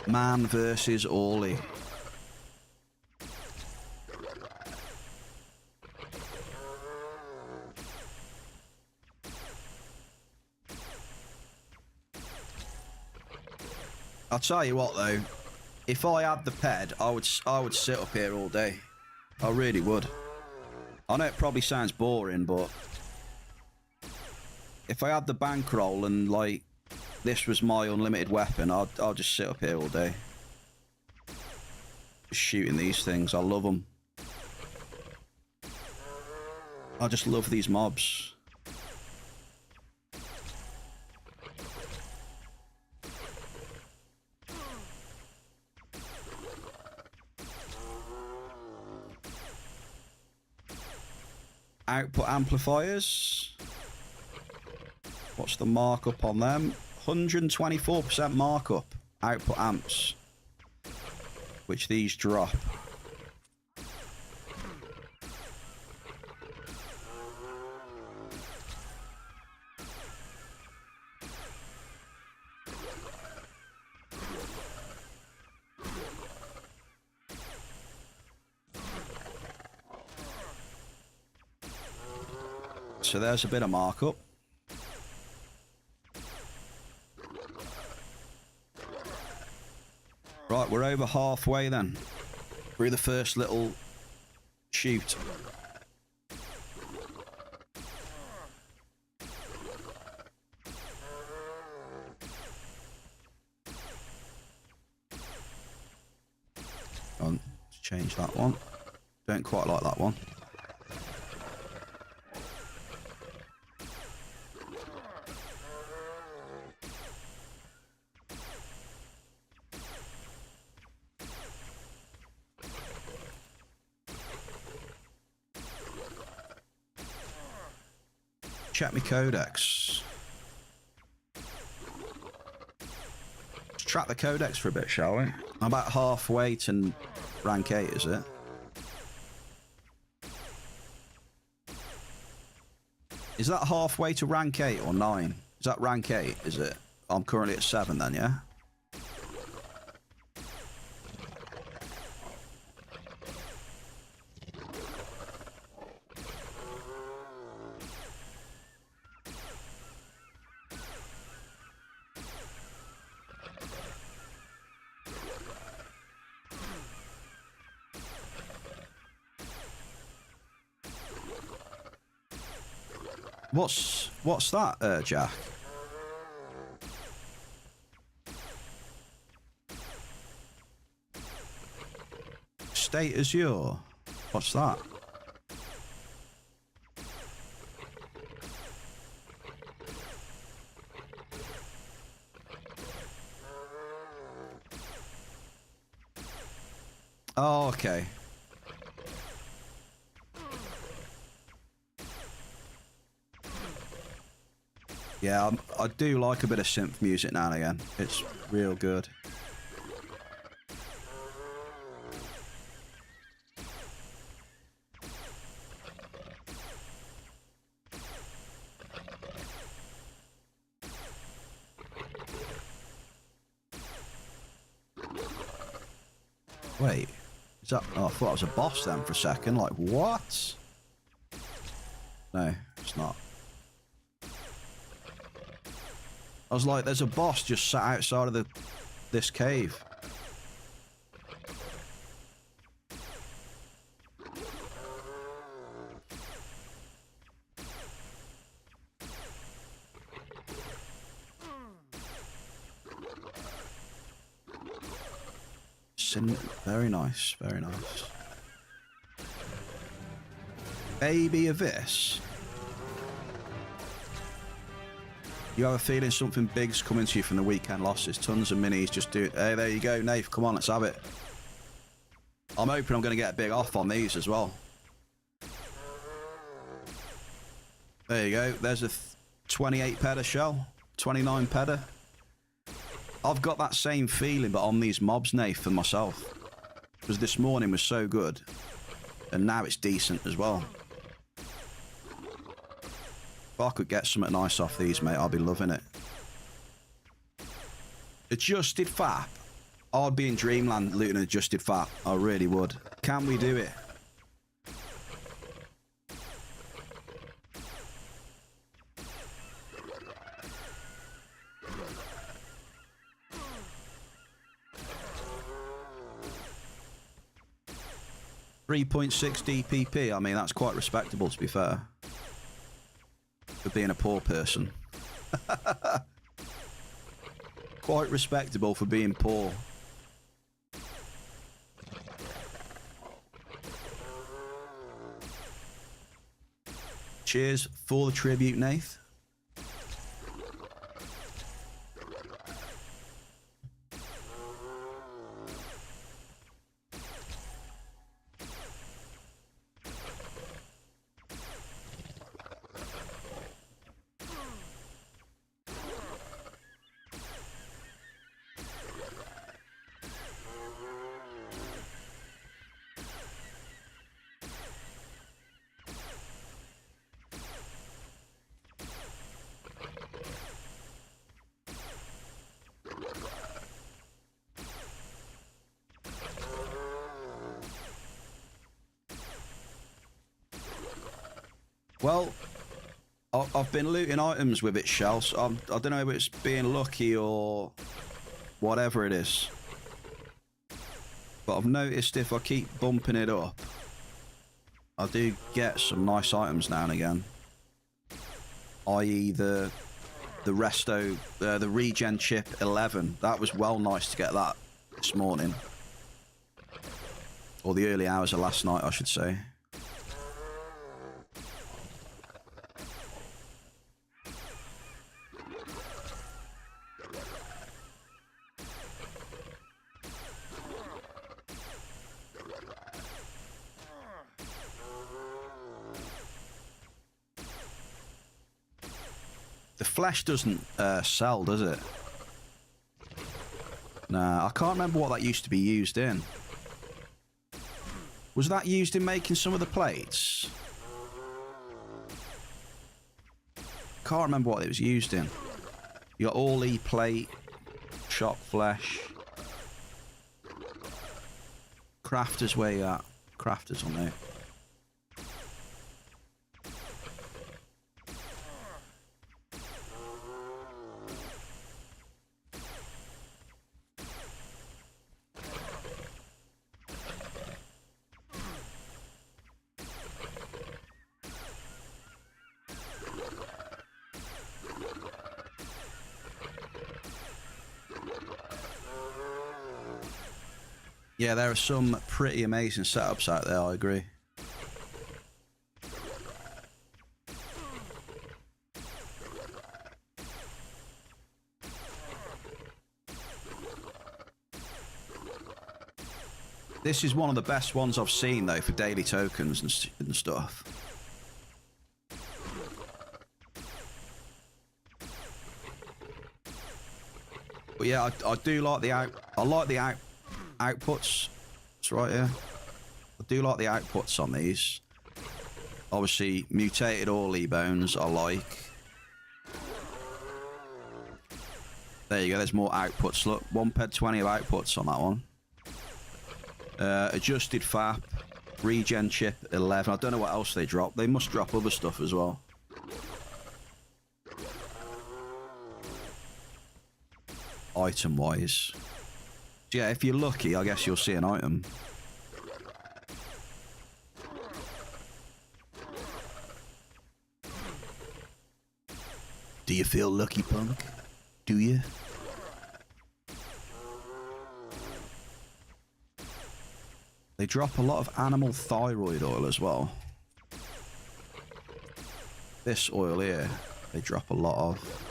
A: Man versus Orly. I'll tell you what though, if I had the ped, I would sit up here all day. I really would. I know it probably sounds boring, but if I had the bankroll and like this was my unlimited weapon, I'll just sit up here all day. Just shooting these things, I love them. I just love these mobs. Output amplifiers. What's the markup on them? 124% markup. Output amps. Which these drop. So there's a bit of markup. Right, we're over halfway then. Through the first little shoot. Let's change that one. Don't quite like that one. Check my codex. Let's track the codex for a bit, shall we? I'm about halfway to rank 8, is it? Is that halfway to rank 8 or 9? Is that rank 8, is it? I'm currently at 7 then, yeah? What's that, Jack? State Azure. What's that? Oh, okay. Yeah, I do like a bit of synth music now and again. It's real good. Wait. Is that... Oh, I thought it was a boss then for a second. Like, what? No, it's not. I was like, there's a boss just sat outside of this cave. Very nice, very nice. Baby of this. You have a feeling something big's coming to you from the weekend losses. Tons of minis, just do it. Hey, there you go, Nath. Come on, let's have it. I'm hoping I'm going to get a big off on these as well. There you go. There's a 28 peda shell. 29 peda. I've got that same feeling, but on these mobs, Nath, for myself. Because this morning was so good. And now it's decent as well. If I could get something nice off these, mate, I'll be loving it. Adjusted FAP. I'd be in Dreamland looting adjusted FAP. I really would. Can we do it? .6 DPP. I mean, that's quite respectable, to be fair. For being a poor person. Quite respectable for being poor. Cheers for the tribute, Nath. Well, I've been looting items with it, Shell, so I don't know if it's being lucky or whatever it is. But I've noticed if I keep bumping it up, I do get some nice items now and again. I.e. the Resto, the Regen Chip 11. That was well nice to get that this morning. Or the early hours of last night, I should say. The flesh doesn't sell, does it? Nah, I can't remember what that used to be used in. Was that used in making some of the plates? Can't remember what it was used in. You got all E plate, shop flesh. Crafters, where you at? Crafters on there. Yeah, there are some pretty amazing setups out there, I agree. This is one of the best ones I've seen, though, for daily tokens and stuff. But yeah, I do like the outputs. It's right here. I do like the outputs on these. Obviously, mutated Orly bones I like. There you go, there's more outputs. Look, 1 ped 20 of outputs on that one. Adjusted FAP, regen chip 11. I don't know what else they drop. They must drop other stuff as well. Item wise. Yeah, if you're lucky, I guess you'll see an item. Do you feel lucky, punk? Do you? They drop a lot of animal thyroid oil as well. This oil here, they drop a lot of.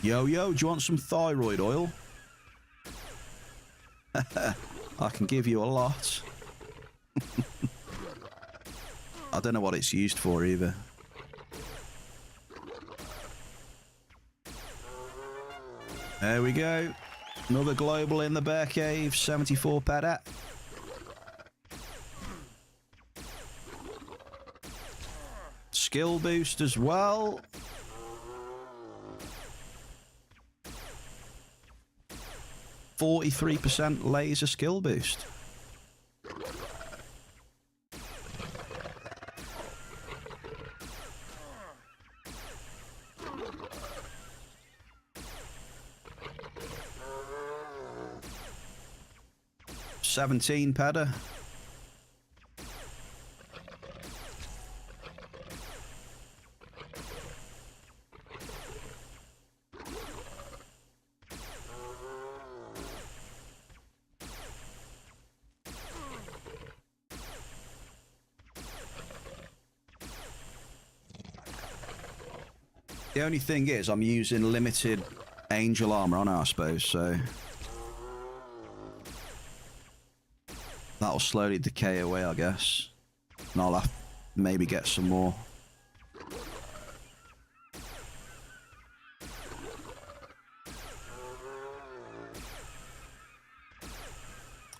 A: Yo, do you want some thyroid oil? I can give you a lot. I don't know what it's used for either. There we go. Another global in the bear cave, 74 peta. Skill boost as well. %43 laser skill boost. $17 peta. The only thing is, I'm using limited angel armor on it, I suppose, so that'll slowly decay away, I guess. And I'll have to maybe get some more.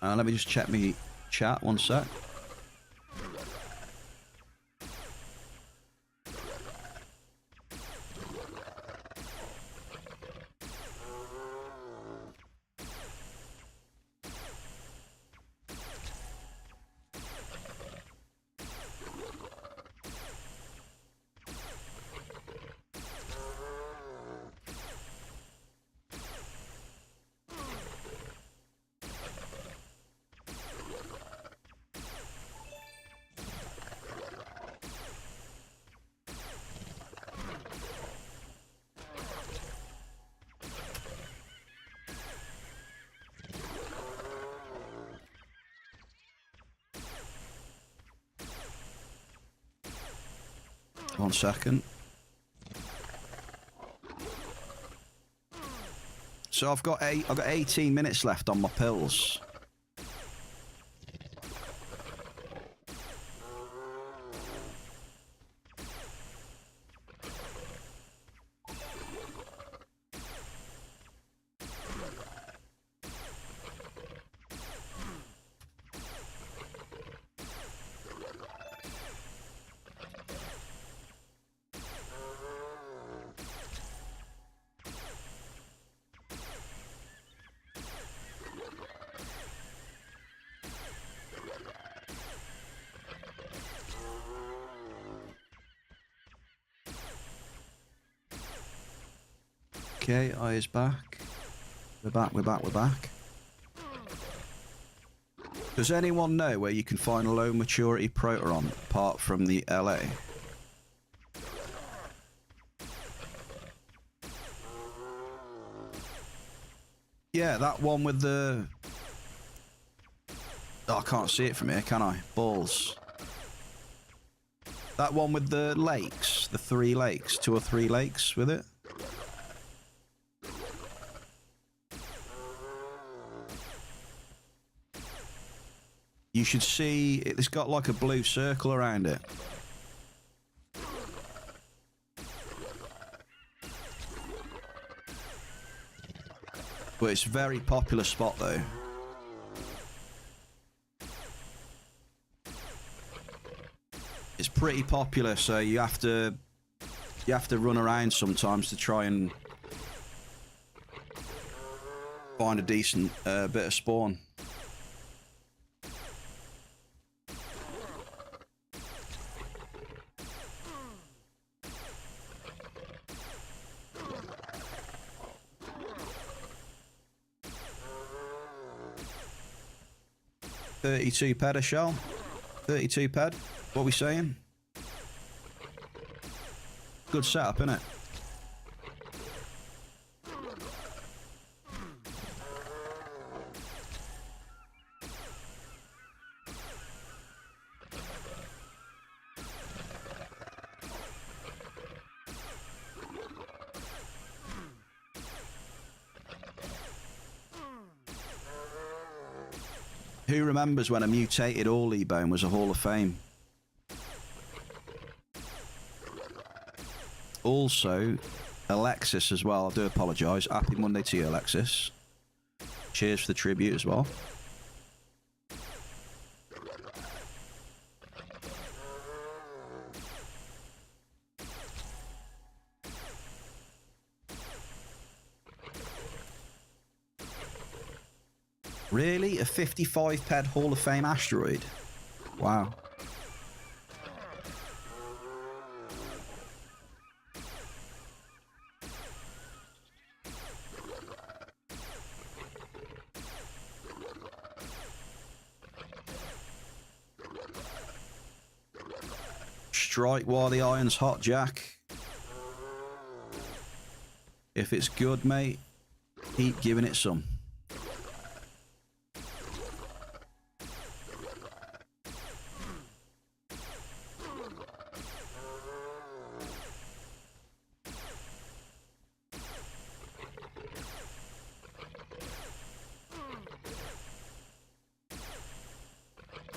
A: Let me just check me chat, one sec. One second. So I've got 18 minutes left on my pills. Okay, eye is back. We're back. Does anyone know where you can find low maturity Proteron apart from the LA? Yeah, that one with the... Oh, I can't see it from here, can I? Balls. That one with the lakes, the 3 lakes, 2 or 3 lakes with it. You should see, it's got like a blue circle around it. But it's a very popular spot though. It's pretty popular, so you have to run around sometimes to try and find a decent bit of spawn. $32 ped a shell. 32 ped. What are we saying? Good setup, innit? Who remembers when a mutated Orly bone was a Hall of Fame? Also, Alexis as well. I do apologise. Happy Monday to you, Alexis. Cheers for the tribute as well. Really? A 55 ped Hall of Fame asteroid? Wow. Strike while the iron's hot, Jack. If it's good, mate, keep giving it some.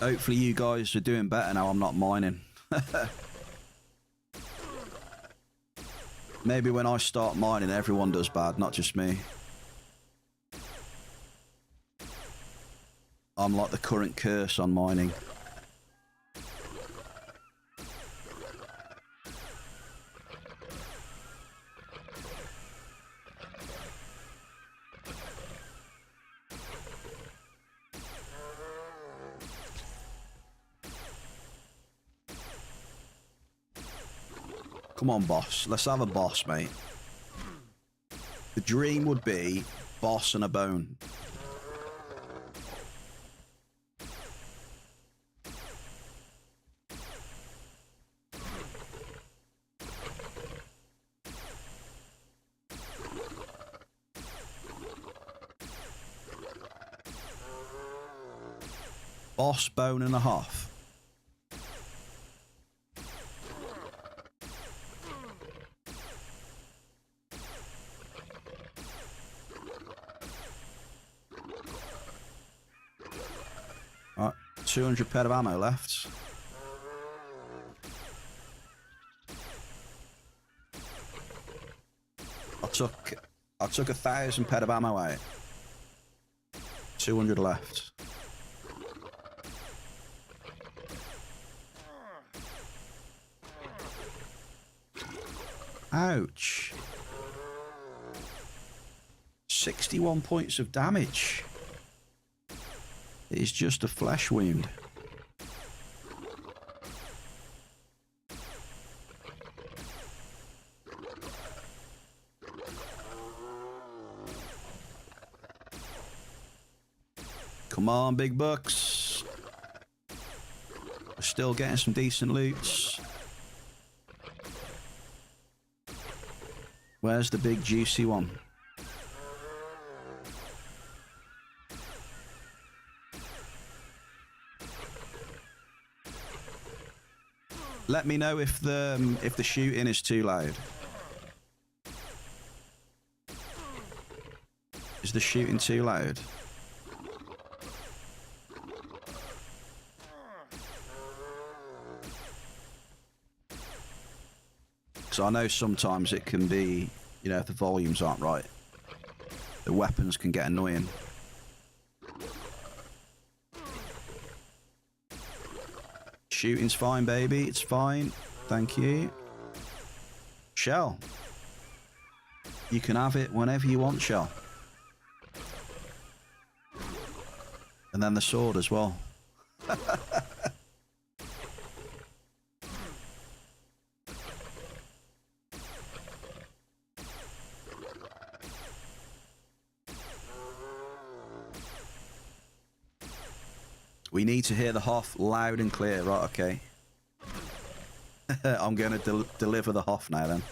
A: Hopefully you guys are doing better now I'm not mining. Maybe when I start mining everyone does bad, not just me. I'm like the current curse on mining. Come on, boss. Let's have a boss, mate. The dream would be boss and a bone. Boss, bone and a half. Alright, 200 ped of ammo left. I took 1,000 ped of ammo out. 200 left. Ouch. 61 points of damage. It is just a flesh wound. Come on, big bucks. We're still getting some decent loots. Where's the big juicy one? Let me know if the shooting is too loud. Is the shooting too loud? Because I know sometimes it can be, you know, if the volumes aren't right, the weapons can get annoying. Shooting's fine, baby. It's fine. Thank you. Shell. You can have it whenever you want, Shell. And then the sword as well. We need to hear the Hoff loud and clear. Right, okay. I'm going to deliver the Hoff now then.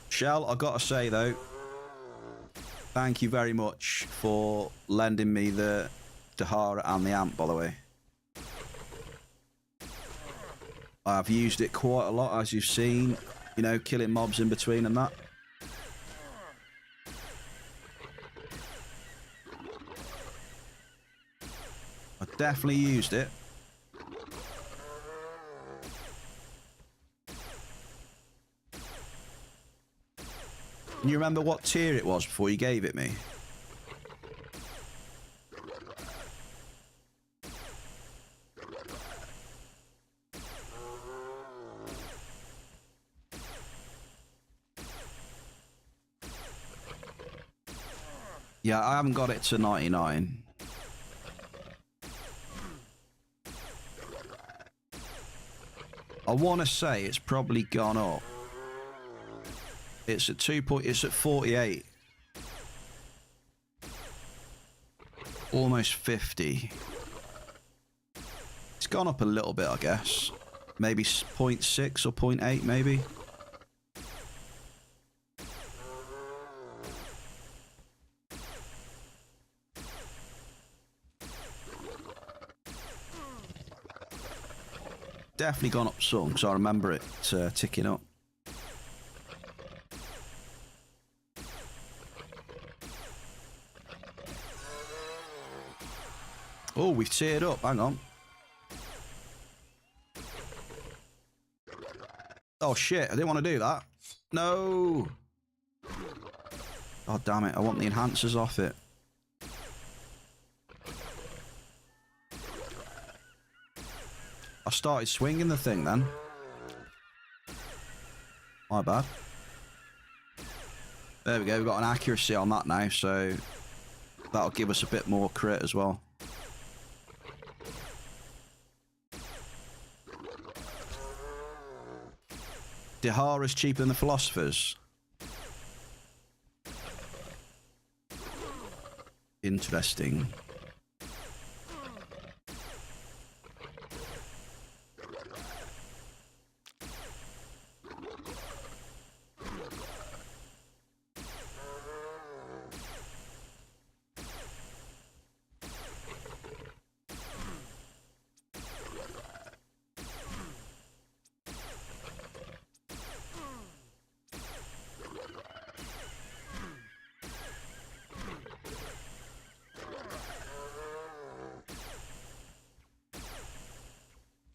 A: Shell, I gotta say though, thank you very much for lending me the Dahara and the Amp, by the way. I've used it quite a lot, as you've seen, you know, killing mobs in between and that. I definitely used it. Can you remember what tier it was before you gave it me? Yeah, I haven't got it to 99. I want to say it's probably gone up. It's at 2 point. It's at 48. Almost 50. It's gone up a little bit, I guess. Maybe 0.6 or 0.8, maybe. Definitely gone up some, because I remember it ticking up. Oh, we've tiered up. Hang on. Oh, shit. I didn't want to do that. No. Oh, damn it. I want the enhancers off it. I started swinging the thing then. My bad. There we go. We've got an accuracy on that now, so that'll give us a bit more crit as well. Dahara's cheaper than the Philosophers. Interesting.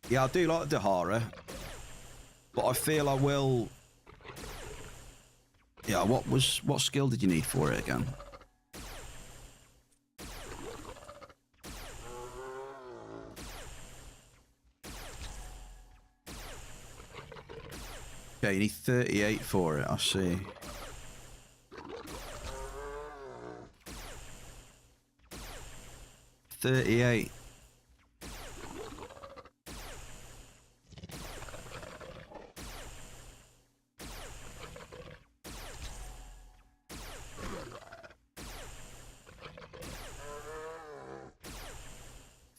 A: Yeah, I do like Dahara, but I feel I will. Yeah, what skill did you need for it again? Okay, you need 38 for it. I see. $38.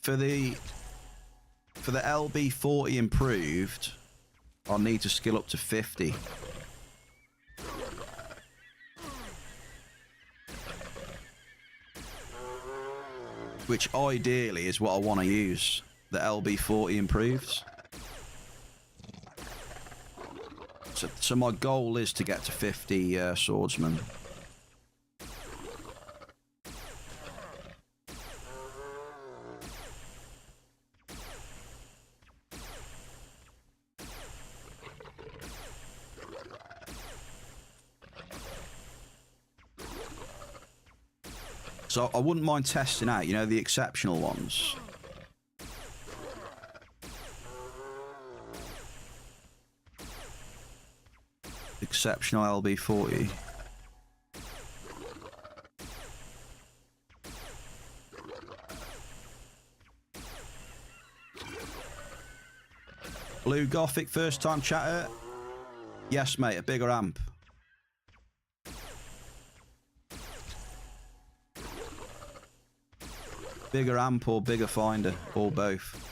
A: For the LB40 improved, I'll need to skill up to 50. Which ideally is what I want to use. The LB40 improved. So my goal is to get to 50 swordsmen. So I wouldn't mind testing out, you know, the exceptional ones. Exceptional LB40. Blue Gothic, first time chatter. Yes, mate, a bigger amp. Bigger amp or bigger finder, or both.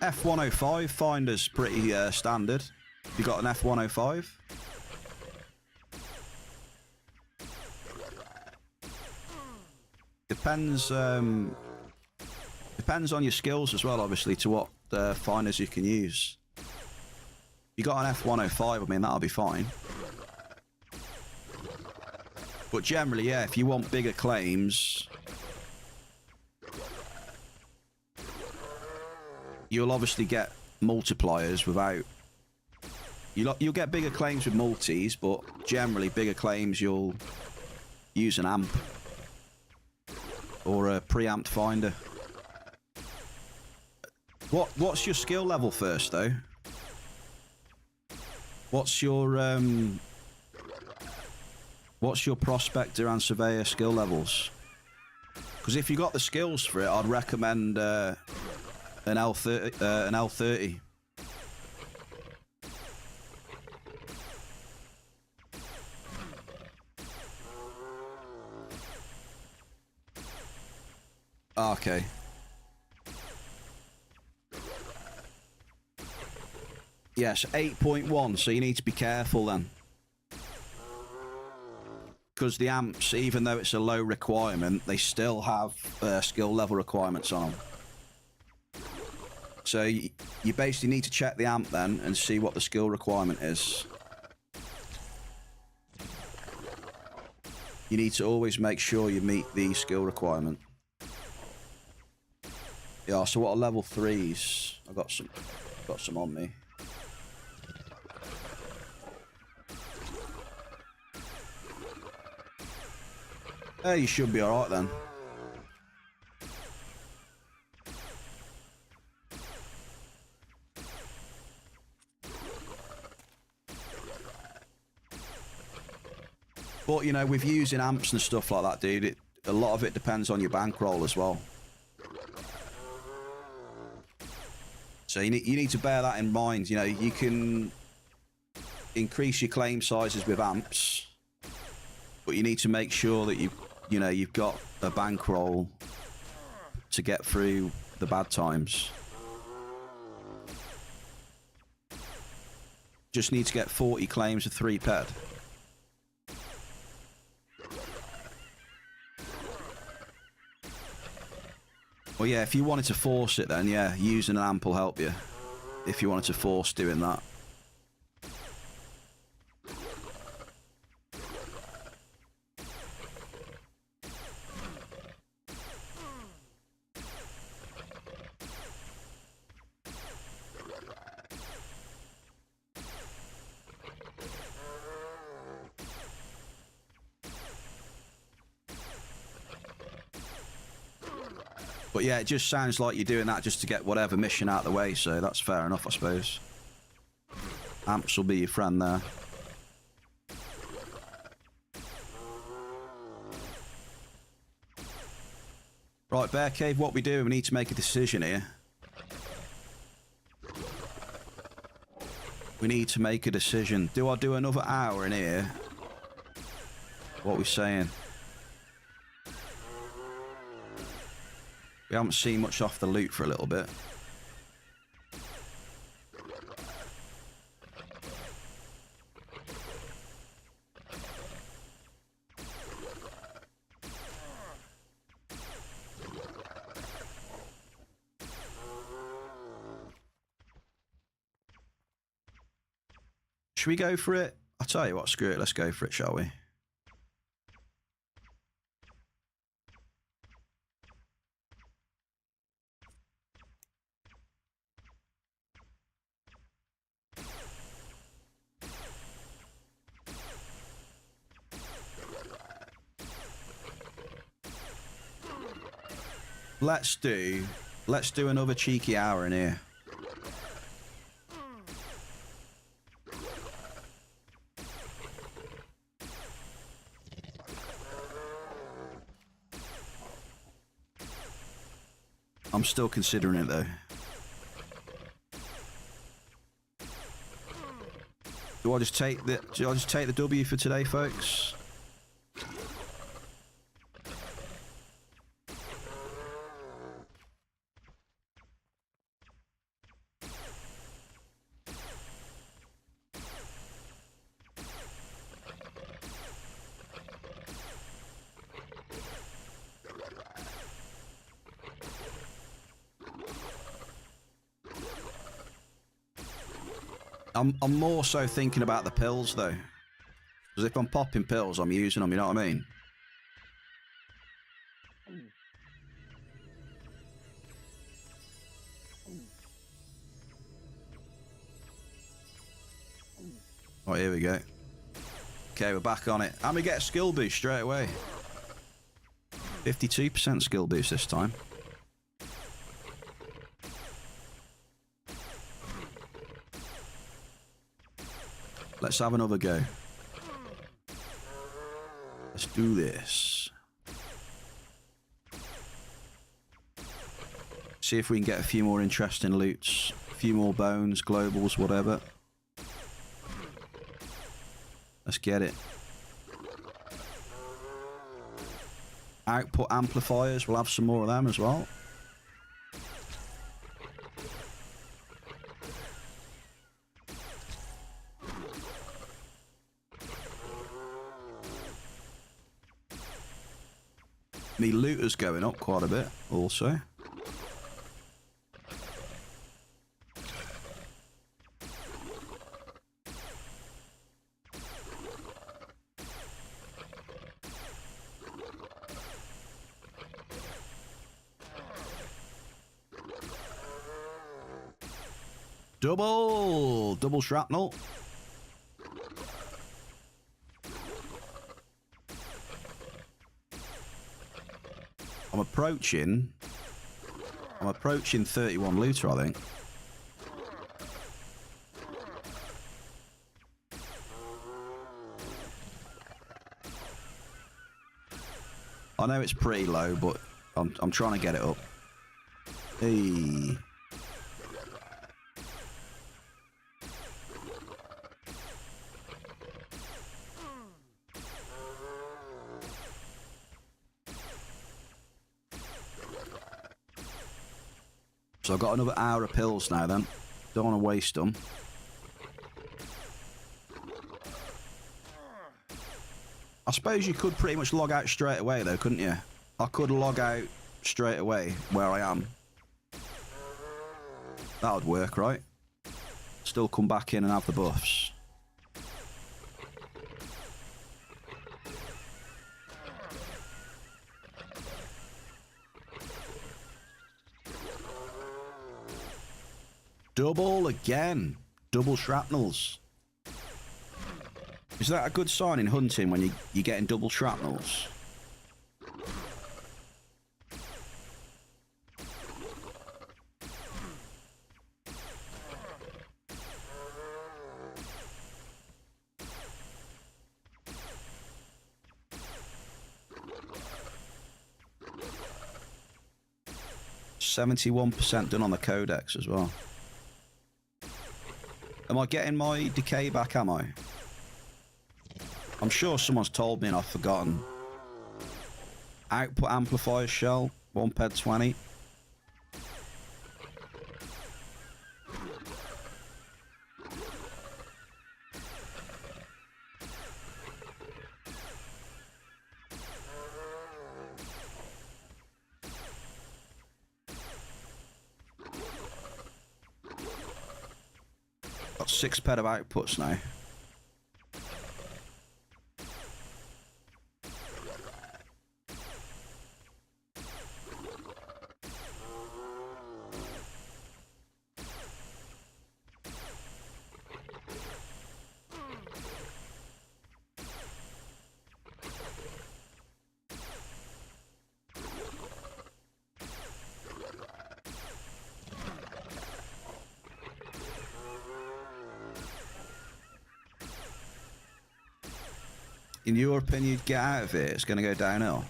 A: F105 finder's pretty standard. You got an F105? Depends on your skills as well, obviously, to what finders you can use. You got an F105, I mean, that'll be fine. But generally, yeah, if you want bigger claims, you'll obviously get multipliers without... You'll get bigger claims with multis, but generally bigger claims you'll use an amp or a preamped finder. What's your skill level first, though? What's your prospector and surveyor skill levels? Because if you got the skills for it, I'd recommend an L30. An L30. Okay. Yes, 8.1, so you need to be careful then. Because the amps, even though it's a low requirement, they still have skill level requirements on them. So you basically need to check the amp then and see what the skill requirement is. You need to always make sure you meet the skill requirement. Yeah, so what are level 3s? I've got some on me. You should be alright then. But, you know, with using amps and stuff like that, dude, a lot of it depends on your bankroll as well. So you need to bear that in mind. You know, you can increase your claim sizes with amps, but you need to make sure that you've got a bankroll to get through the bad times. Just need to get 40 claims with 3 ped. Well, yeah, if you wanted to force it, then yeah, using an amp will help you. If you wanted to force doing that. But yeah, it just sounds like you're doing that just to get whatever mission out of the way, so that's fair enough, I suppose. Amps will be your friend there. Right, Bear Cave, what we do, we need to make a decision here. We need to make a decision. Do I do another hour in here? What are we saying? We haven't seen much off the loot for a little bit. Should we go for it? I'll tell you what, screw it, let's go for it, shall we? Let's do another cheeky hour in here. I'm still considering it though. Do I just take the W for today, folks? I'm more so thinking about the pills though, because if I'm popping pills, I'm using them. You know what I mean? Oh, here we go. Okay, we're back on it, and we get a skill boost straight away. 52% skill boost this time. Let's have another go. Let's do this. See if we can get a few more interesting loots. A few more bones, globals, whatever. Let's get it. Output amplifiers, we'll have some more of them as well. Me looter's going up quite a bit also. Double shrapnel. I'm approaching 31 looter, I think. I know it's pretty low, but I'm trying to get it up. Hey. So I've got another hour of pills now then. Don't want to waste them. I suppose you could pretty much log out straight away though, couldn't you? I could log out straight away where I am. That would work, right? Still come back in and have the buffs. Double again. Double shrapnels. Is that a good sign in hunting when you're getting double shrapnels? %71% done on the codex as well. Am I getting my decay back, am I? I'm sure someone's told me and I've forgotten. Output amplifier shell, 1 ped 20. Got 6 ped of outputs now. In your opinion, get out of it. It's going to go downhill.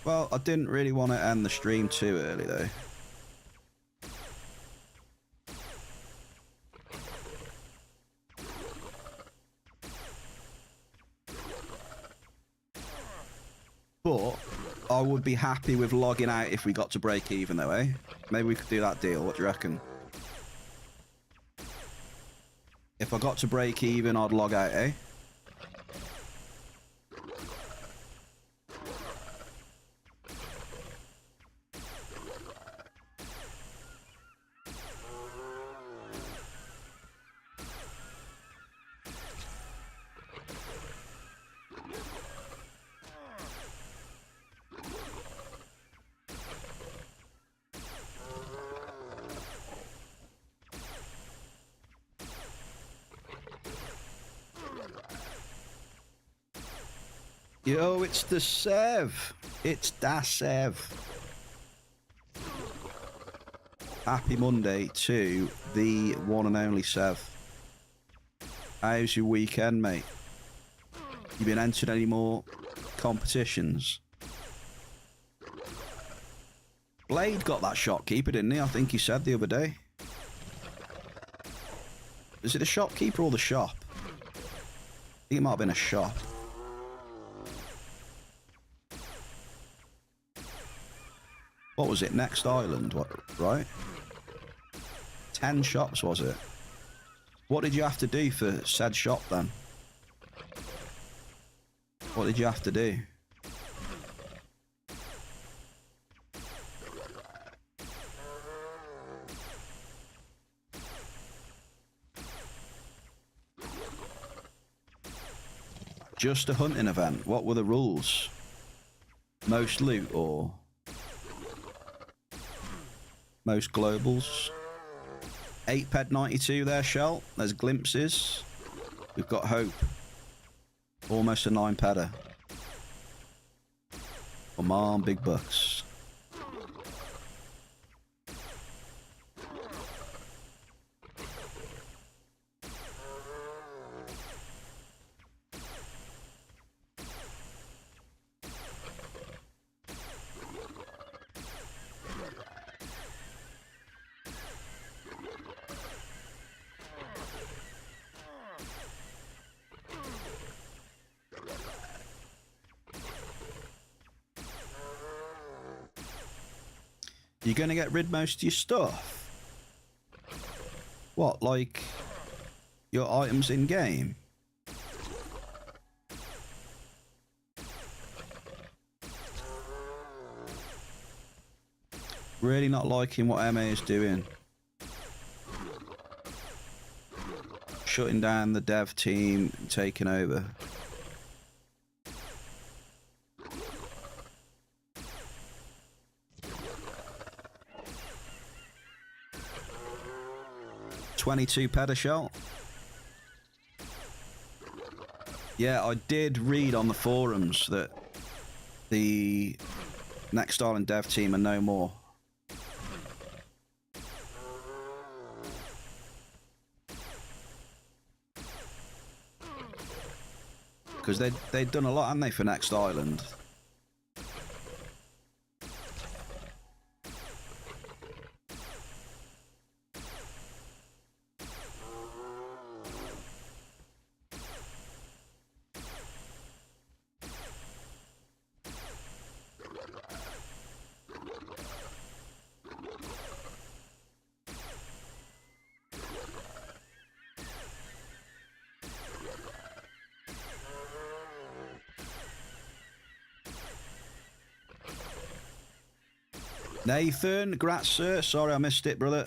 A: Well, I didn't really want to end the stream too early, though. But I would be happy with logging out if we got to break even, though, eh? Maybe we could do that deal. What do you reckon? If I got to break even, I'd log out, eh? Yo, it's the Sev. It's da Sev. Happy Monday to the one and only Sev. How's your weekend, mate? You been entered any more competitions? Blade got that shopkeeper, didn't he? I think he said the other day. Is it the shopkeeper or the shop? I think it might have been a shop. What was it? Next Island, what, right? 10 shops, was it? What did you have to do for said shop, then? What did you have to do? Just a hunting event. What were the rules? Most loot or... most globals. 8ped 92 there, Shell. There's glimpses. We've got hope. Almost a 9pedder. Come on, big bucks. You're gonna get rid of most of your stuff? What, like your items in game? Really not liking what MA is doing. Shutting down the dev team and taking over. $22 pedashell. Yeah, I did read on the forums that the Next Island dev team are no more. Because they'd done a lot, hadn't they, for Next Island? Nathan, grats, sir. Sorry I missed it, brother.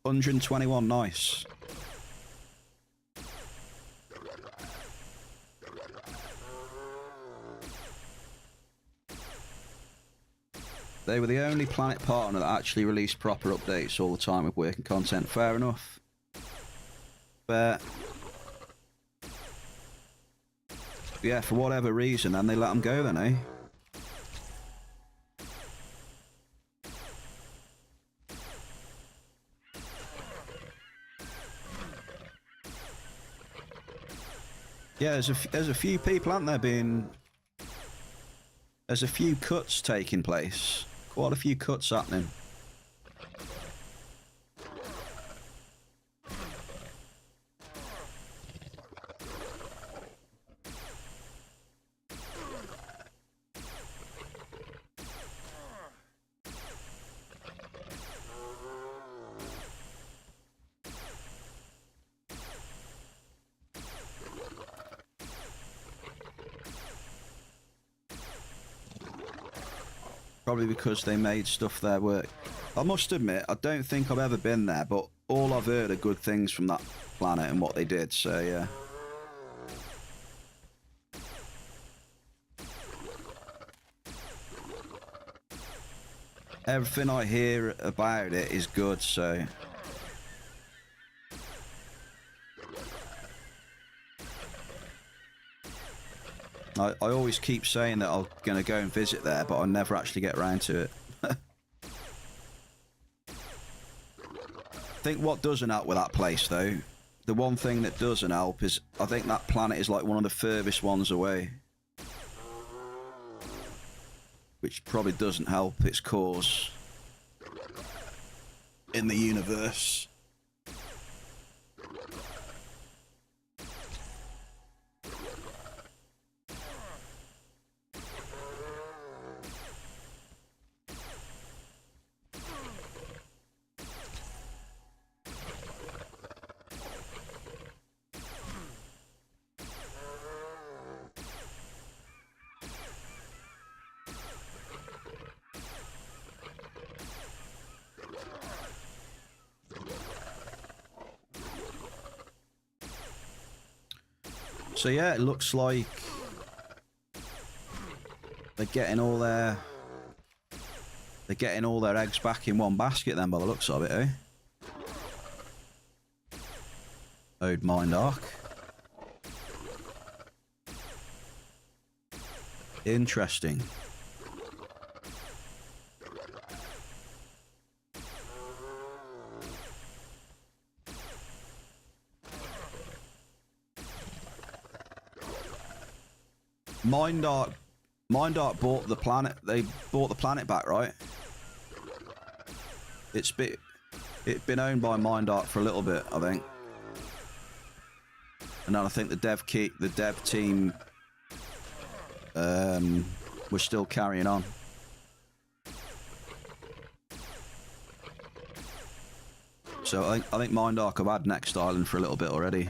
A: 121, nice. They were the only Planet partner that actually released proper updates all the time with working content. Fair enough. Fair. Yeah, for whatever reason, then they let them go then, eh? Yeah, there's a few people, aren't there, being... There's a few cuts taking place. Quite a few cuts happening. Probably because they made stuff there work. I must admit, I don't think I've ever been there, but all I've heard are good things from that planet and what they did, so yeah. Everything I hear about it is good, so... I always keep saying that I'm going to go and visit there, but I never actually get around to it. I think what doesn't help with that place, though, the one thing that doesn't help is I think that planet is like one of the furthest ones away. Which probably doesn't help its cause in the universe. So yeah, it looks like they're getting all their eggs back in one basket then, by the looks of it, eh? Ode Mind Arc. Interesting. Mind Arc bought the planet. They bought the planet back, right? It's been owned by Mind Arc for a little bit, I think. And then I think the dev team was still carrying on. So I think Mind Arc have had Next Island for a little bit already.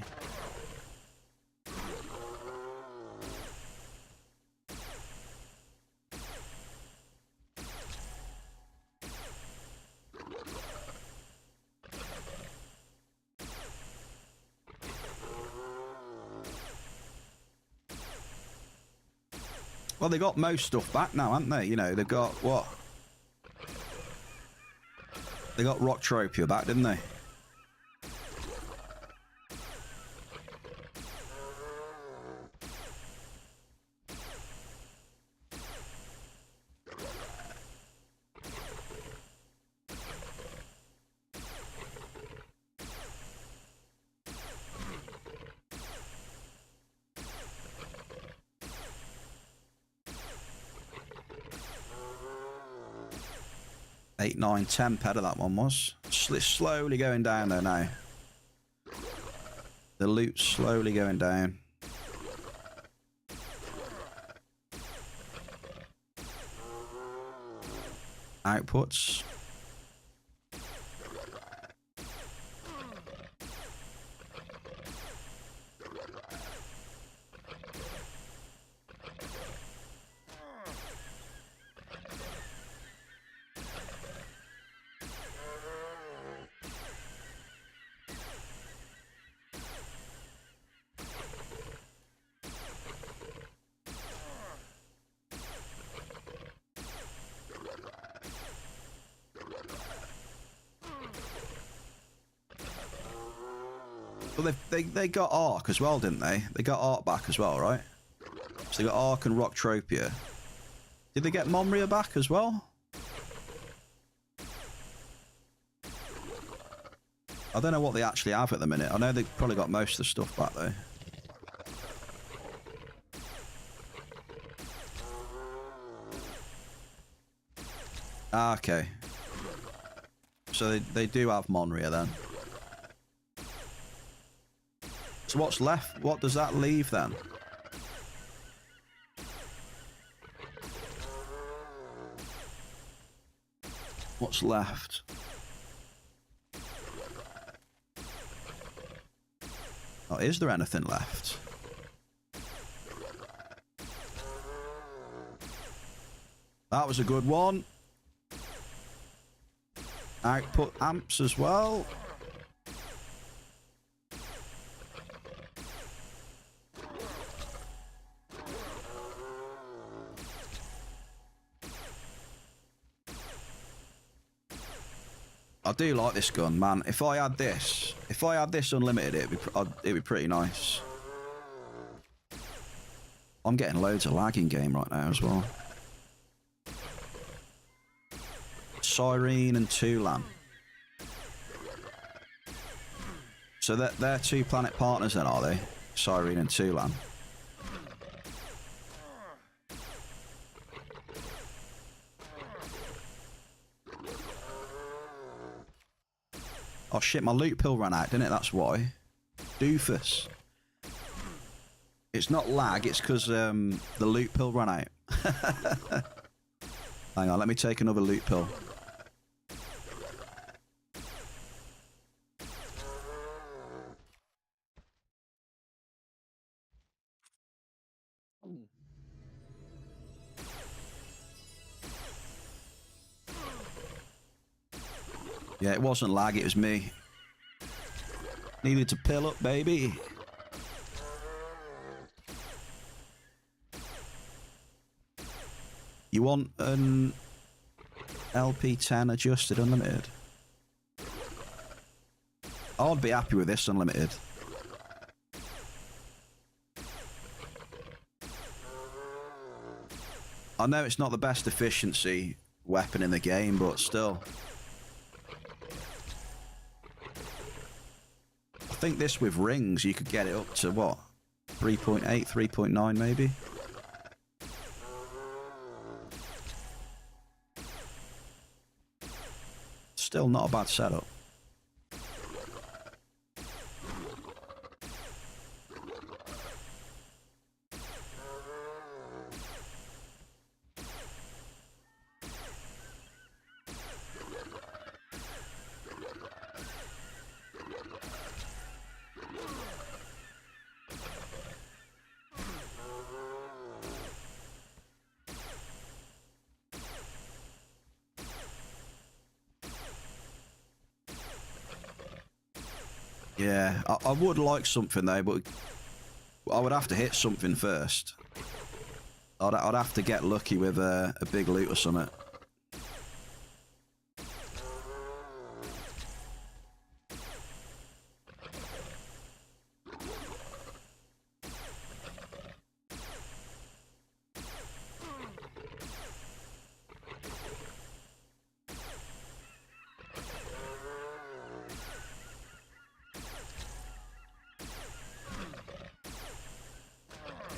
A: Well, they got most stuff back now, haven't they? You know, they've got what? They got Rocktropia back, didn't they? Eight, 9, 10 petal that one was. It's slowly going down though now. The loot's slowly going down. Outputs. Well, they got Arc as well, didn't they? They got Arc back as well, right? So they got Arc and Rocktropia. Did they get Momria back as well? I don't know what they actually have at the minute. I know they've probably got most of the stuff back though. Ah, okay. So they do have Monria then. So what's left? What does that leave then? What's left? Oh, is there anything left? That was a good one. Output amps as well. I do like this gun, man. If I had this unlimited, it'd be pretty nice. I'm getting loads of lag in game right now as well. Cyrene and Tulan. So they're two planet partners then, are they? Cyrene and Tulan. Oh shit, my loot pill ran out, didn't it? That's why. Doofus. It's not lag, it's because the loot pill ran out. Hang on, let me take another loot pill. Yeah, it wasn't lag, it was me. Needed to pill up, baby. You want an LP10 adjusted unlimited? I'd be happy with this unlimited. I know it's not the best efficiency weapon in the game, but still. I think this with rings, you could get it up to what? 3.8, 3.9 maybe? Still not a bad setup. Yeah, I would like something though, but I would have to hit something first. I'd have to get lucky with a big loot or something.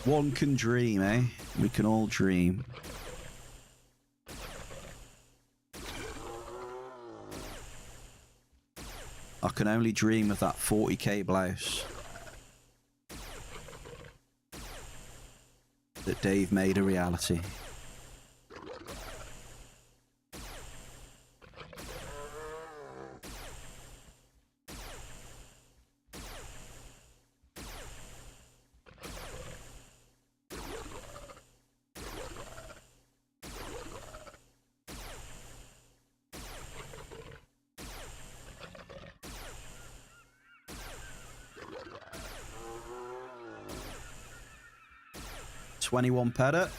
A: One can dream, eh? We can all dream. I can only dream of that 40k blouse that Dave made a reality. $21 peta.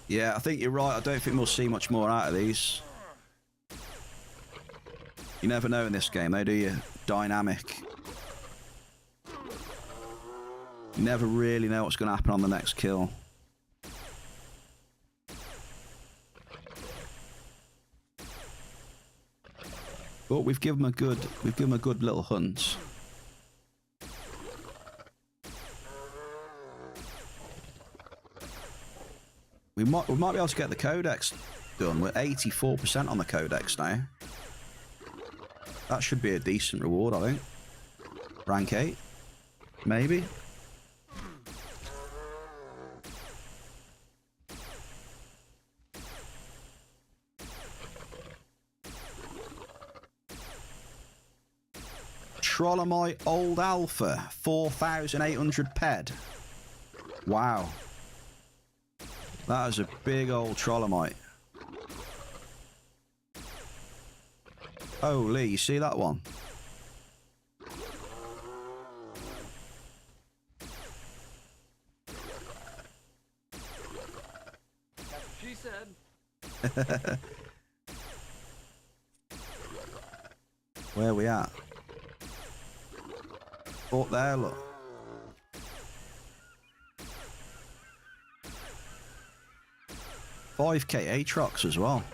A: Yeah, I think you're right. I don't think we'll see much more out of these. You never know in this game, though, do you? Dynamic. You never really know what's going to happen on the next kill. But we've given them a good little hunt. We might be able to get the codex done. We're 84% on the codex now. That should be a decent reward, I think. Rank 8, maybe. Trollomite Old Alpha, 4,800 ped. Wow. That is a big old Trollomite. Holy, you see that one?
B: That's what she said.
A: Where are we at? Up there, look. $5K Aatrox as well.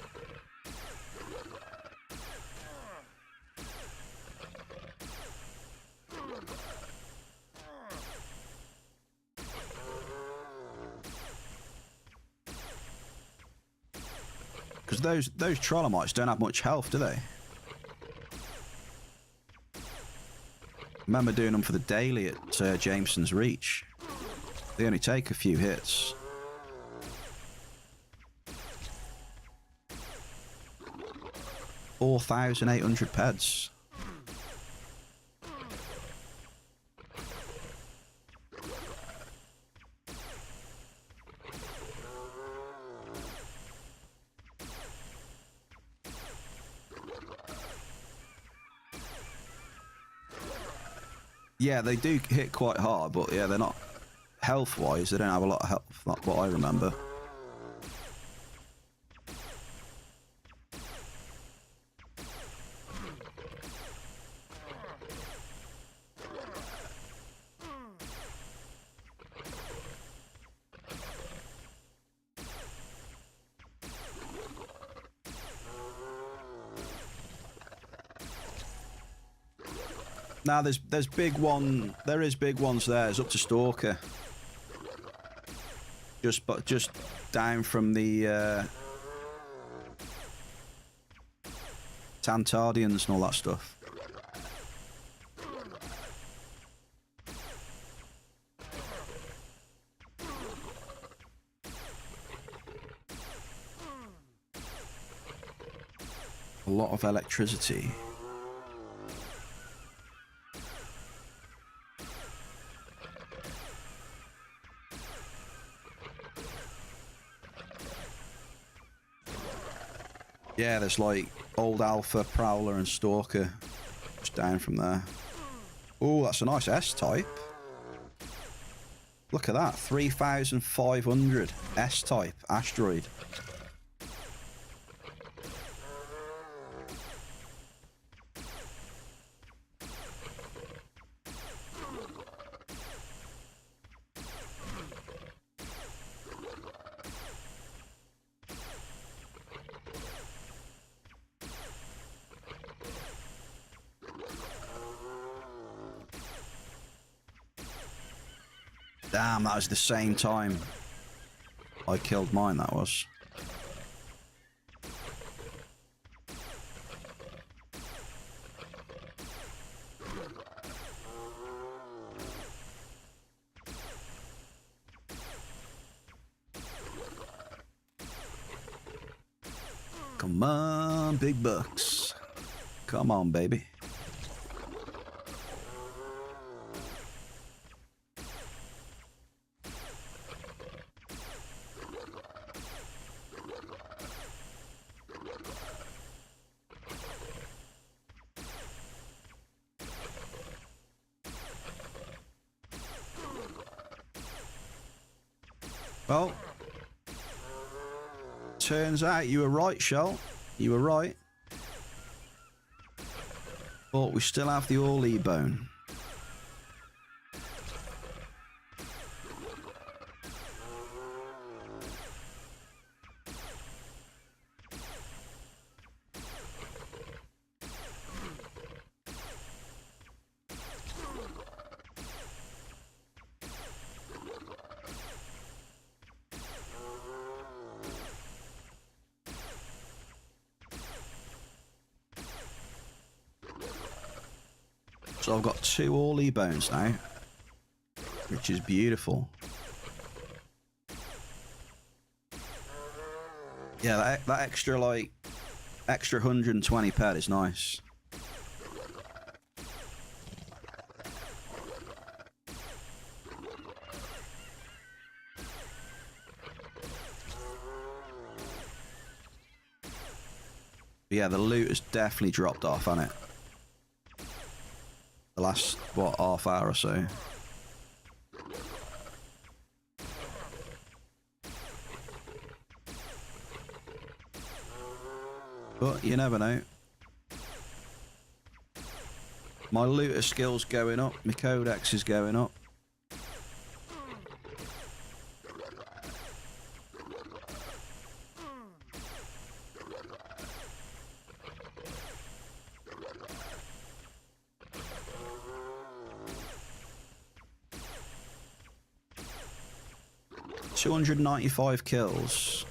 A: Because those Trollomites don't have much health, do they? Remember doing them for the daily at Jameson's Reach. They only take a few hits. $4,800 peds. Yeah, they do hit quite hard, but yeah, they're not health-wise. They don't have a lot of health, that's what I remember. Now there's big one. There is big ones there. It's up to Stalker. Just down from the Tantardians and all that stuff. A lot of electricity. Yeah, there's like Old Alpha, Prowler and Stalker just down from there. Oh, that's a nice S-type. Look at that, 3,500 S-type asteroid. Damn, that was the same time I killed mine, that was. Come on, big bucks. Come on, baby. Well, turns out you were right, Shell. You were right. But we still have the Orly bone. So I've got 2 Orly bones now, which is beautiful. Yeah, that extra, like, extra 120 pet is nice. But yeah, the loot has definitely dropped off, hasn't it? The last, what, half hour or so. But you never know. My looter skill's going up. My codex is going up. $295 kills.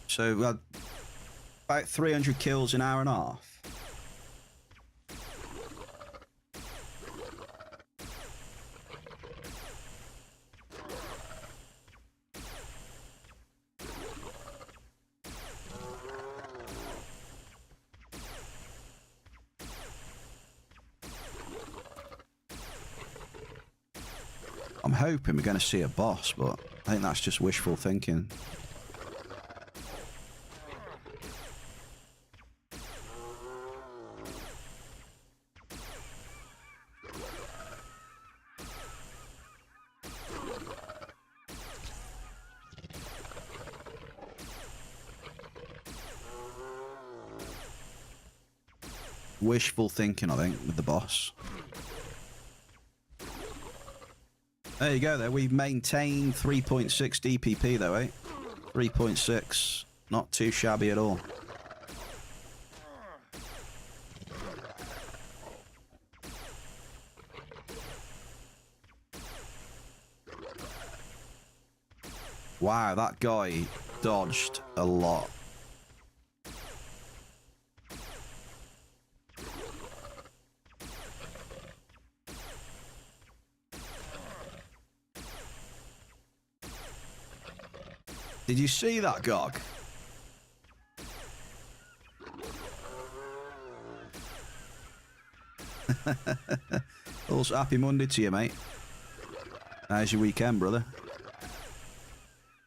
A: So we had about 300 kills in an hour and a half. I'm hoping we're going to see a boss, but I think that's just wishful thinking. Wishful thinking, I think, with the boss. There you go, there. We maintained 3.6 DPP, though, eh? 3.6. Not too shabby at all. Wow, that guy dodged a lot. Did you see that, Gog? Also, happy Monday to you, mate. How's your weekend, brother?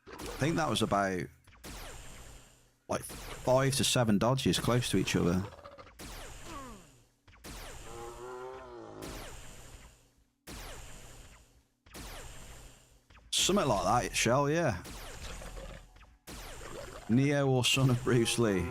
A: I think that was about like 5 to 7 dodges close to each other. Something like that, Shell, yeah. Neo or son of Bruce Lee?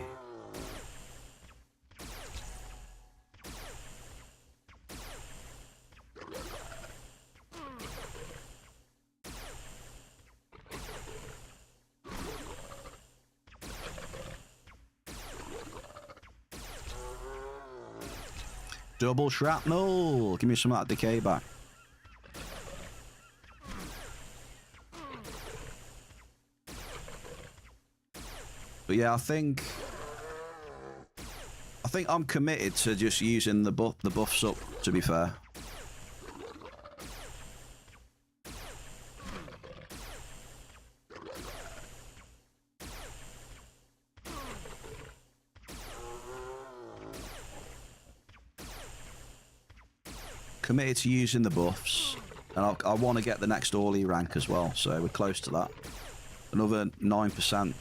A: Double shrapnel! Give me some of that decay back. But yeah, I think I'm committed to just using the buffs up, to be fair. Committed to using the buffs, and I want to get the next Orly rank as well, so we're close to that. Another 9%,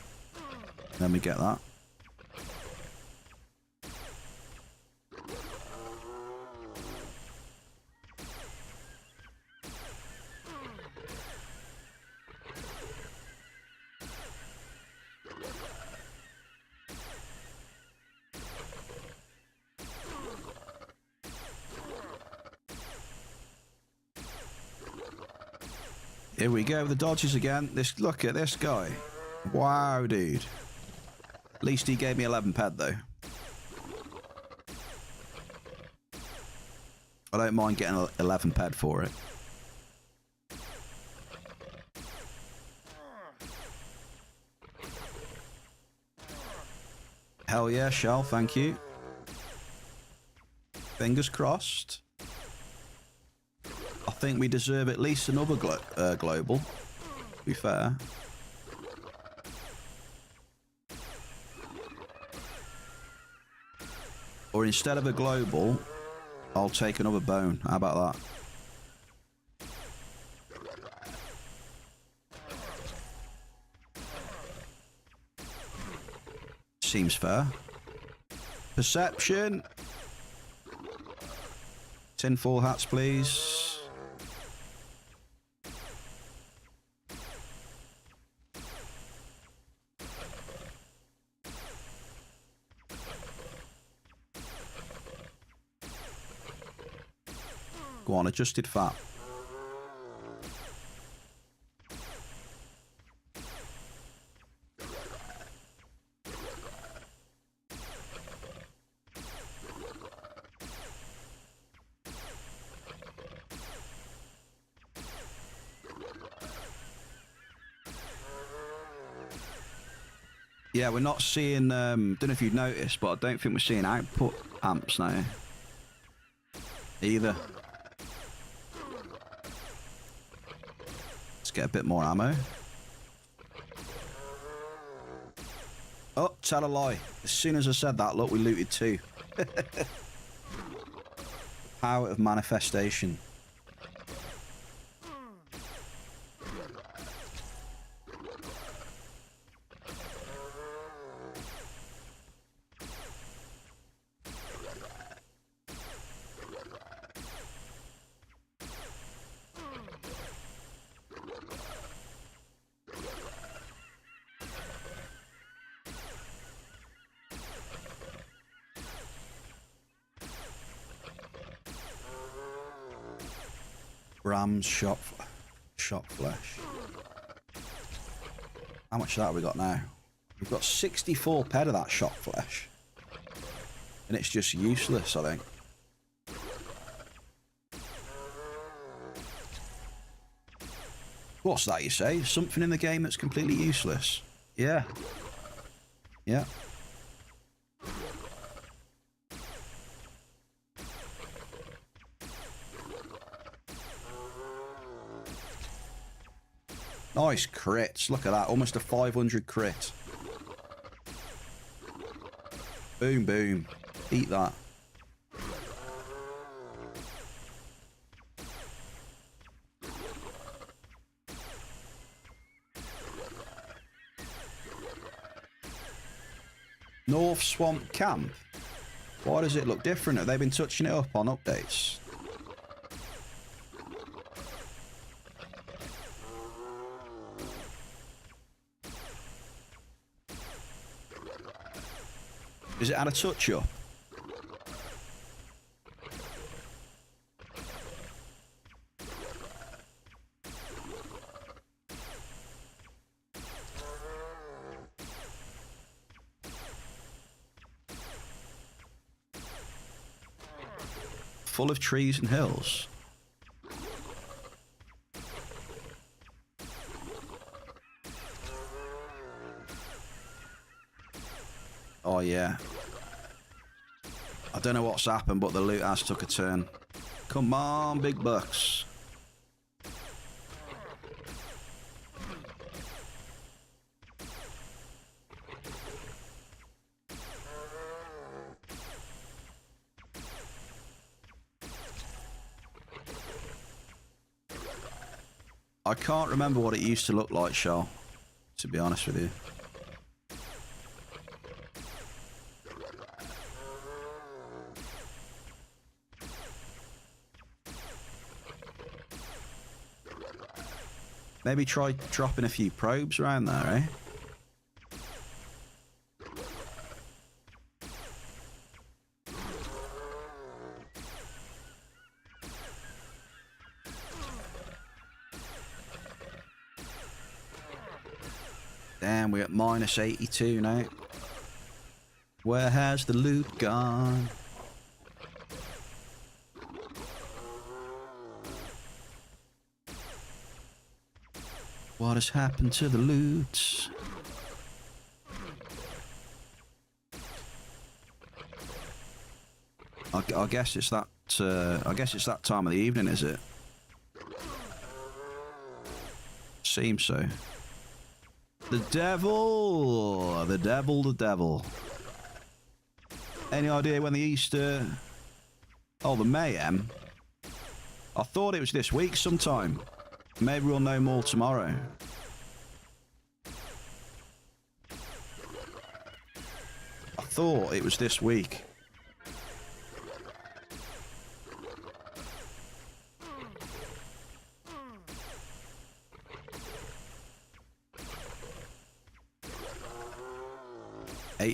A: then we get that. Here we go, the dodges again. Look at this guy. Wow, dude. At least he gave me 11 ped, though. I don't mind getting 11 ped for it. Hell yeah, Shell, thank you. Fingers crossed. I think we deserve at least another global, to be fair. Or instead of a global, I'll take another bone. How about that? Seems fair. Perception. Tinfoil hats, please. Go on, adjusted fat. Yeah, we're not seeing, don't know if you've noticed, but I don't think we're seeing output amps now. Either. Let's get a bit more ammo. Oh, tell a lie. As soon as I said that, look, we looted 2. Power of manifestation. Ram's shop flesh. How much of that have we got now? We've got 64 ped of that shop flesh. And it's just useless, I think. What's that you say? Something in the game that's completely useless? Yeah. Yeah. Nice crits. Look at that. Almost a 500 crit. Boom, boom. Eat that. North Swamp Camp. Why does it look different? Have they been touching it up on updates? Is it had a touch up? Full of trees and hills. Oh yeah. I don't know what's happened, but the loot has took a turn. Come on, big bucks. I can't remember what it used to look like, Shal, to be honest with you. Maybe try dropping a few probes around there, eh? Damn, we're at minus 82 now. Where has the loot gone? What has happened to the loot? I guess it's that. I guess it's that time of the evening, is it? Seems so. The devil, the devil, the devil. Any idea when the Easter? Oh, the mayhem. I thought it was this week sometime. Maybe we'll know more tomorrow. I thought it was this week.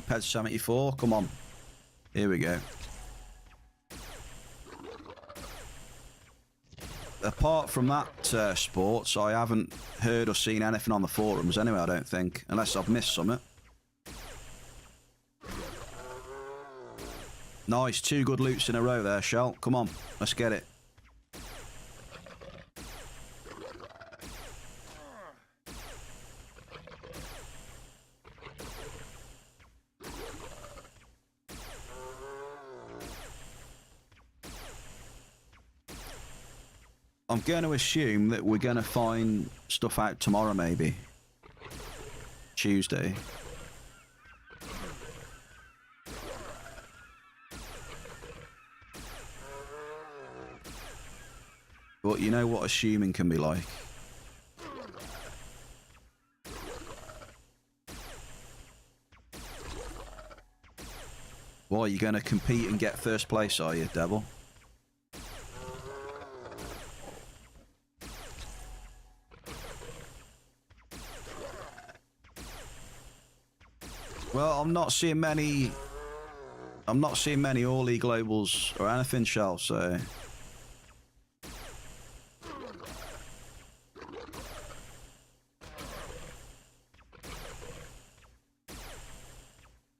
A: Ped 74, come on. Here we go. Apart from that sports, I haven't heard or seen anything on the forums anyway, I don't think. Unless I've missed something. Nice, 2 good loots in a row there, Shell. Come on, let's get it. I'm going to assume that we're going to find stuff out tomorrow, maybe. Tuesday. But you know what assuming can be like. Why, you going to compete and get first place, are you, devil? Well, I'm not seeing many All League Globals or anything, Shell, so...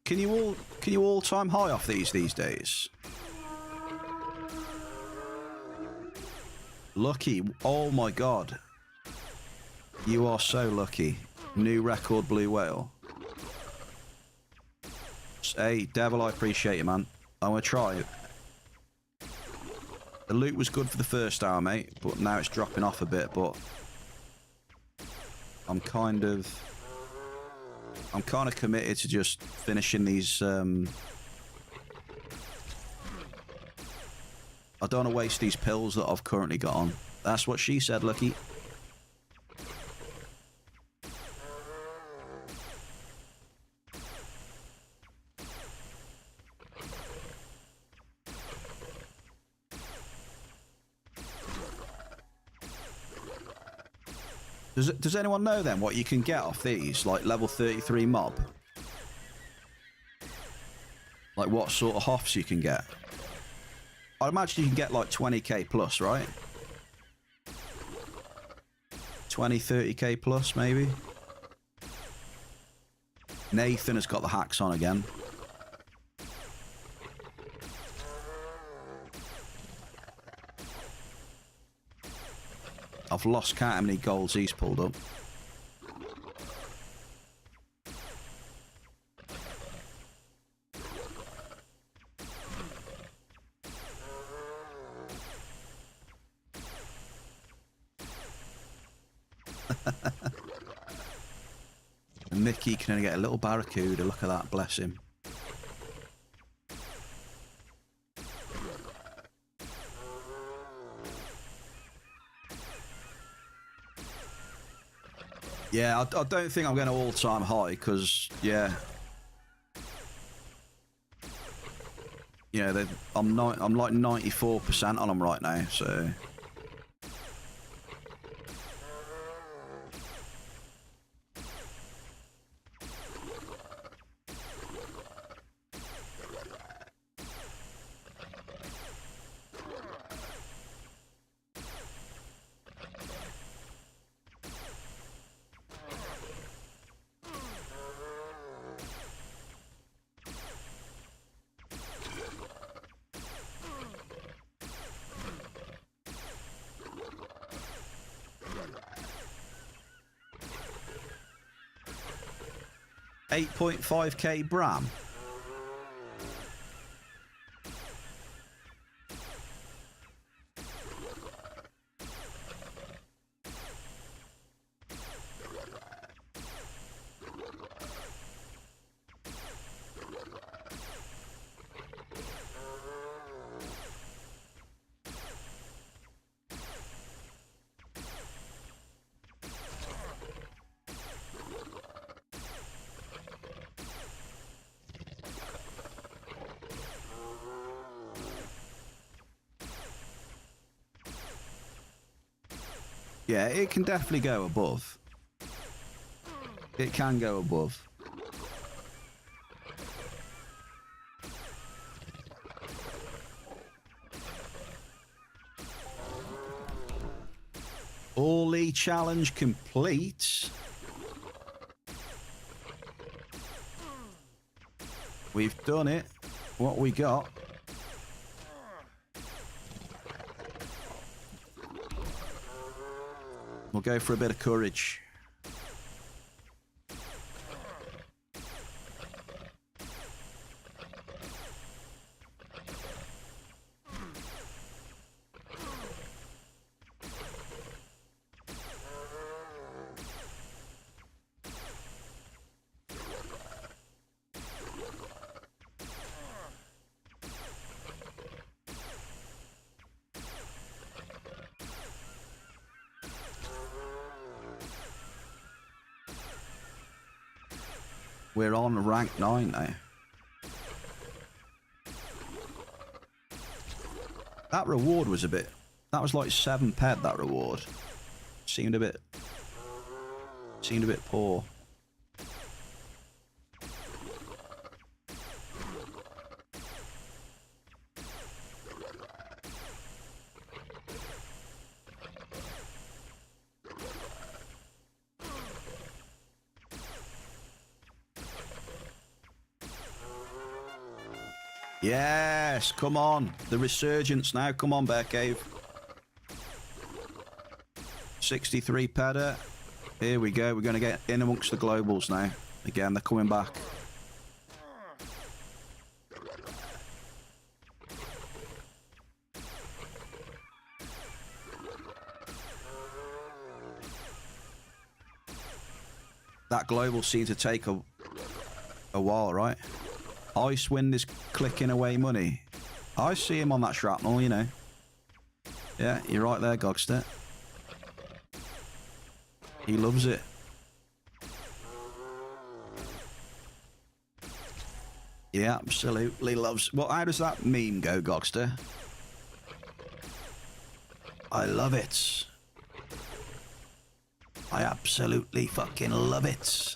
A: Can you all time high off these days? Lucky. Oh my god. You are so lucky. New record, Blue Whale. Hey, Devil, I appreciate you, man. I'm gonna try it. The loot was good for the first hour, mate, but now it's dropping off a bit, but... I'm kind of committed to just finishing these, I don't want to waste these pills that I've currently got on. That's what she said, Lucky. Does anyone know then what you can get off these, like level 33 mob? Like what sort of hoffs you can get? I imagine you can get like 20k plus, right? 20, 30k plus maybe? Nathan has got the hacks on again. I've lost count how many golds he's pulled up. And Mickey can only get a little barracuda. Look at that, bless him. Yeah, I don't think I'm going to all-time high because, yeah, you know, I'm like 94% on them right now, so. 8.5k Bram. Yeah, it can definitely go above. It can go above. Ollie challenge complete. We've done it. What we got? We'll go for a bit of courage. We're on rank 9 now. That reward was a bit... That was like 7 ped, that reward. Seemed a bit poor. Yes, come on. The resurgence now. Come on, Bear Cave. 63 pedder. Here we go. We're going to get in amongst the globals now. Again, they're coming back. That global seemed to take a while, right? Icewind is clicking away money. I see him on that shrapnel, you know. Yeah, you're right there, Gogster. He loves it. He absolutely loves... Well, how does that meme go, Gogster? I love it. I absolutely fucking love it.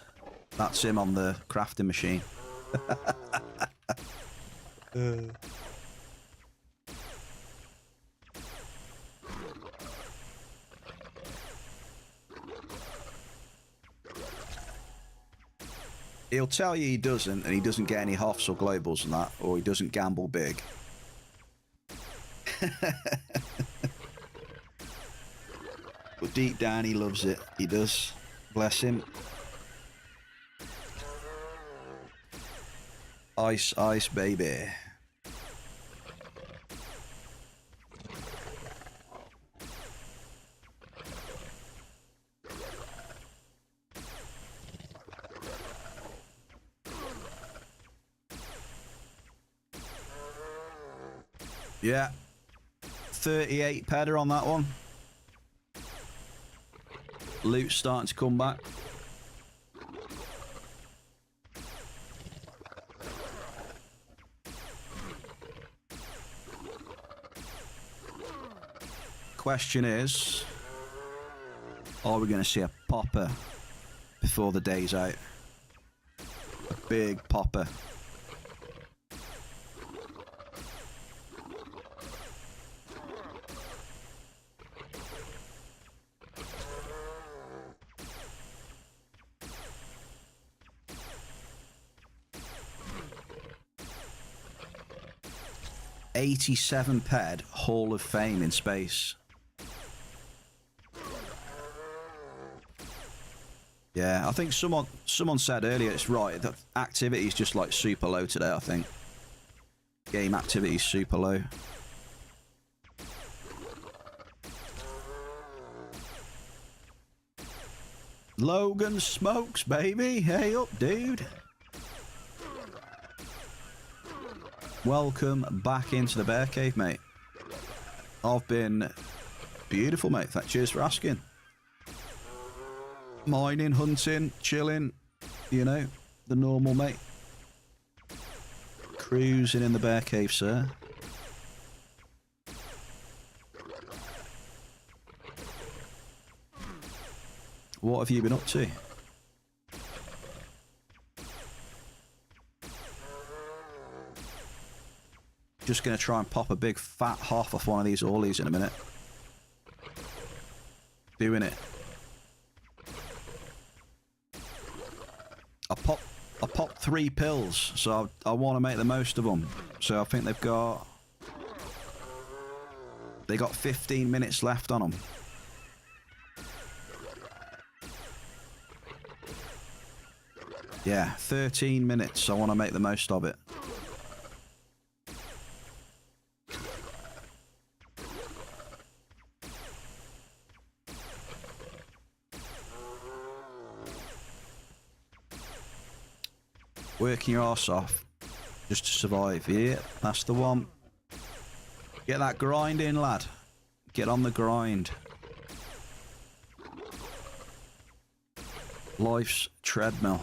A: That's him on the crafting machine. He'll tell you he doesn't, and he doesn't get any Hoffs or globals and that, or he doesn't gamble big. But deep down, he loves it. He does. Bless him. Ice, ice, baby. Yeah. 38 pedder on that one. Loot's starting to come back. Question is, are we going to see a popper before the day's out? A big popper. $87 ped Hall of Fame in space. Yeah, I think someone said earlier, it's right, that activity is just like super low today, I think. Game activity is super low. Logan smokes, baby. Hey up, dude. Welcome back into the bear cave, mate. I've been beautiful, mate. Cheers for asking. Mining, hunting, chilling, you know, the normal, mate. Cruising in the bear cave, sir. What have you been up to? Just going to try and pop a big fat half off one of these ollies in a minute. Doing it. I popped 3 pills, so I want to make the most of them. So I think they got 15 minutes left on them. Yeah, 13 minutes. I want to make the most of it. Working your arse off just to survive. Yeah, that's the one. Get that grind in, lad. Get on the grind. Life's treadmill.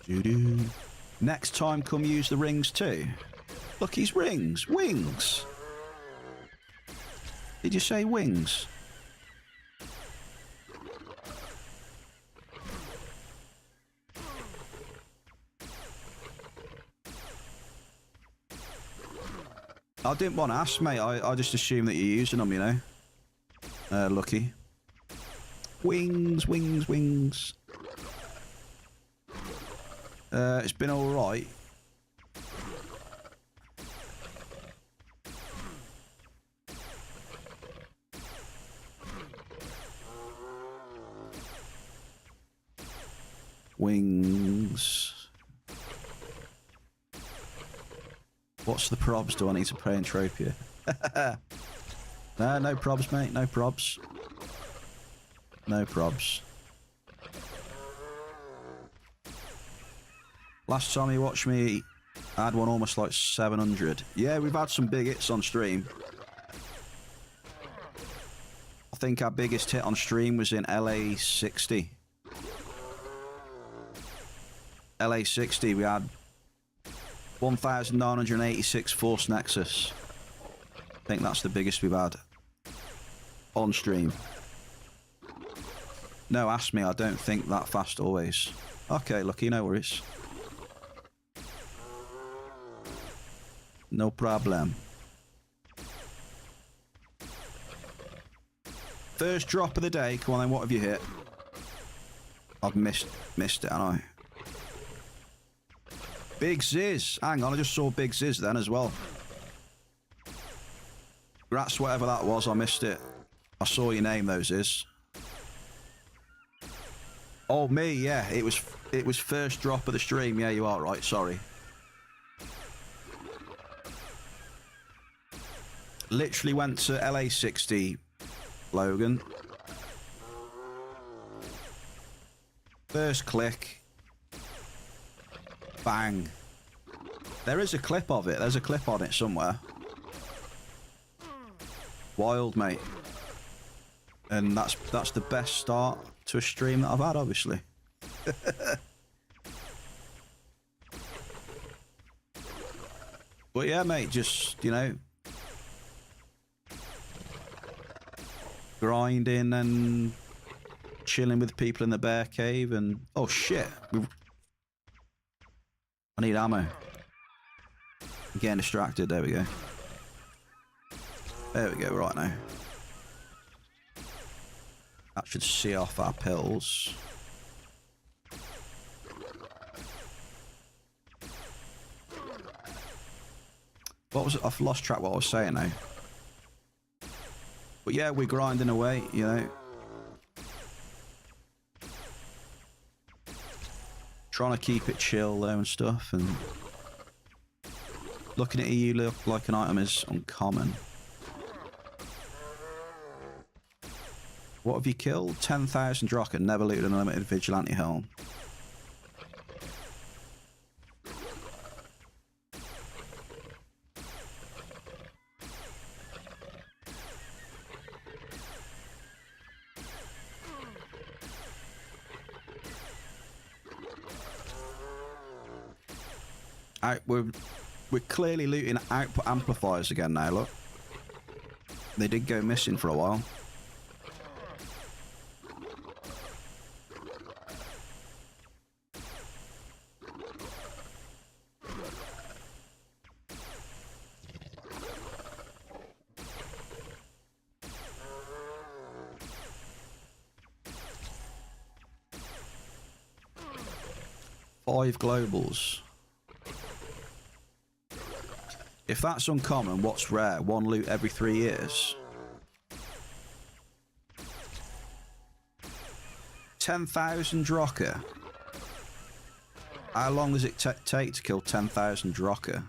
A: Doo-doo. Next time, come use the rings too. Look, his rings. Wings. Did you say wings? I didn't want to ask, mate. I just assumed that you're using them, you know. Lucky. Wings, wings, wings. It's been alright. Wings. What's the probs? Do I need to play Entropia? No probs, mate. No probs. No probs. Last time you watched me, I had one almost like 700. Yeah, we've had some big hits on stream. I think our biggest hit on stream was in LA 60. LA 60, we had 1,986 Force Nexus. I think that's the biggest we've had on stream. No, ask me, I don't think that fast always. Okay, Lucky, no worries. No problem. First drop of the day. Come on then, what have you hit? I've missed it, haven't I? Big Ziz. Hang on, I just saw Big Ziz then as well. Grats, whatever that was, I missed it. I saw your name though, Ziz. Oh, me, yeah. It was first drop of the stream. Yeah, you are right, sorry. Literally went to LA 60, Logan. First click. Bang. There is a clip of it. There's a clip on it somewhere. Wild, mate. And that's the best start to a stream that I've had, obviously. But yeah, mate, just, you know, grinding and chilling with people in the bear cave and... Oh, shit. I need ammo. I'm getting distracted. There we go. There we go, right now. That should see off our pills. What was it? I've lost track what I was saying now. But yeah, we're grinding away, you know. Trying to keep it chill there and stuff, and looking at you look like an item is uncommon. What have you killed? 10,000 Drocker, never looted an unlimited vigilante helm. We're clearly looting output amplifiers again now, look. They did go missing for a while. Five globals. If that's uncommon, what's rare? One loot every 3 years. 10,000 Drocker. How long does it take to kill 10,000 Drocker?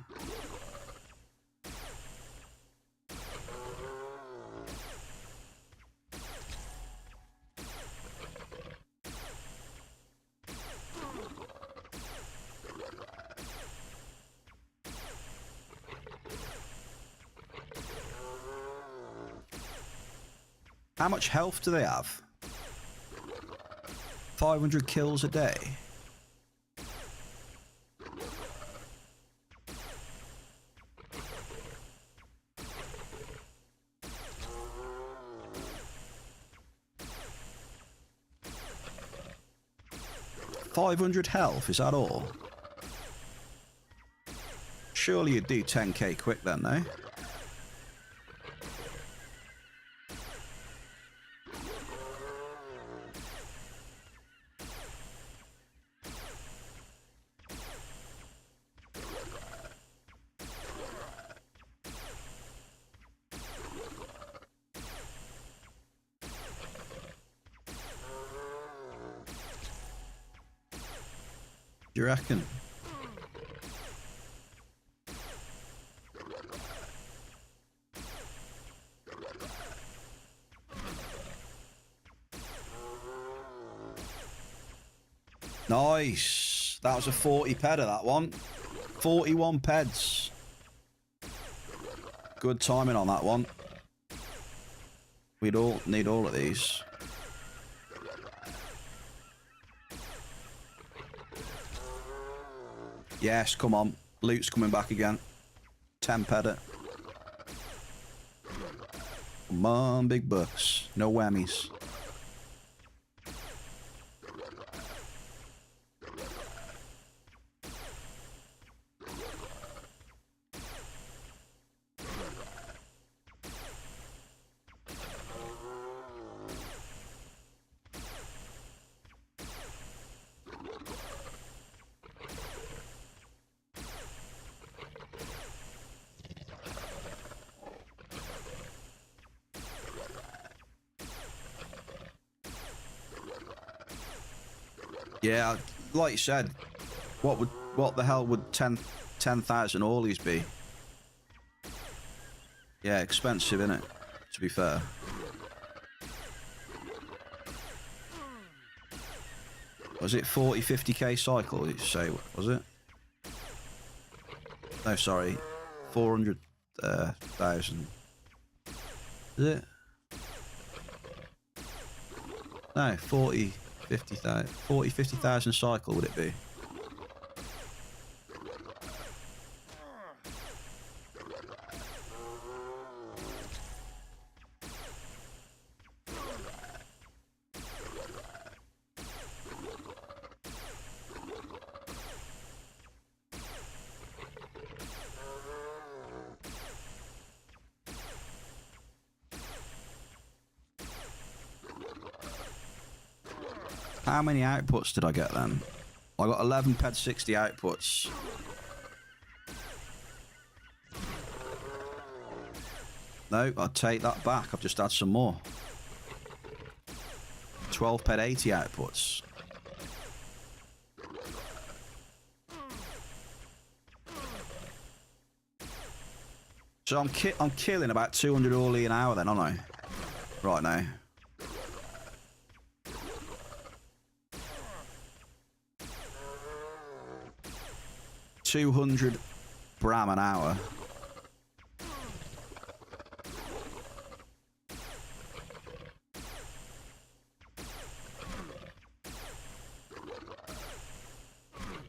A: How much health do they have? 500 kills a day. $500 health, is that all? Surely you'd do 10k quick then, no? Do you reckon? Nice. That was a 40 ped of that one. 41 peds. Good timing on that one. We'd all need all of these. Yes, come on. Loot's coming back again. 10 pedder. Come on, big bucks. No whammies. Yeah, like you said, what the hell would 10,000 Orleys be? Yeah, expensive, innit? To be fair. Was it 40, 50k cycle, did you say, was it? No, sorry. 400,000. Is it? No, 40, 50,000. 40, 50,000 cycle would it be? How many outputs did I get then? I got 11 ped 60 outputs. No, I'll take that back. I've just had some more. 12 ped 80 outputs. So I'm killing about 200 orly an hour then, aren't I? Right now. $200 bram an hour.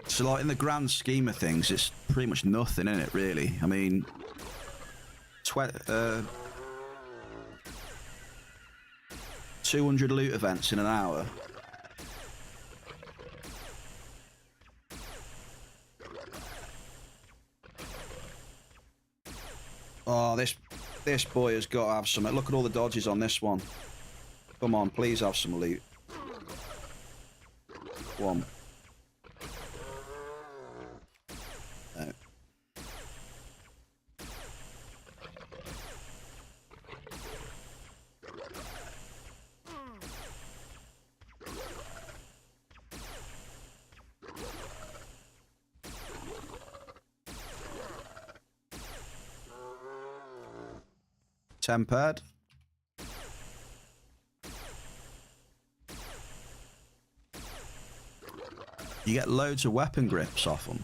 A: So, like, in the grand scheme of things, it's pretty much nothing, isn't it, really? I mean, 200 loot events in an hour. Oh, this boy has got to have some. Look at all the dodges on this one. Come on, please have some loot. One. No. Tempered. You get loads of weapon grips off them.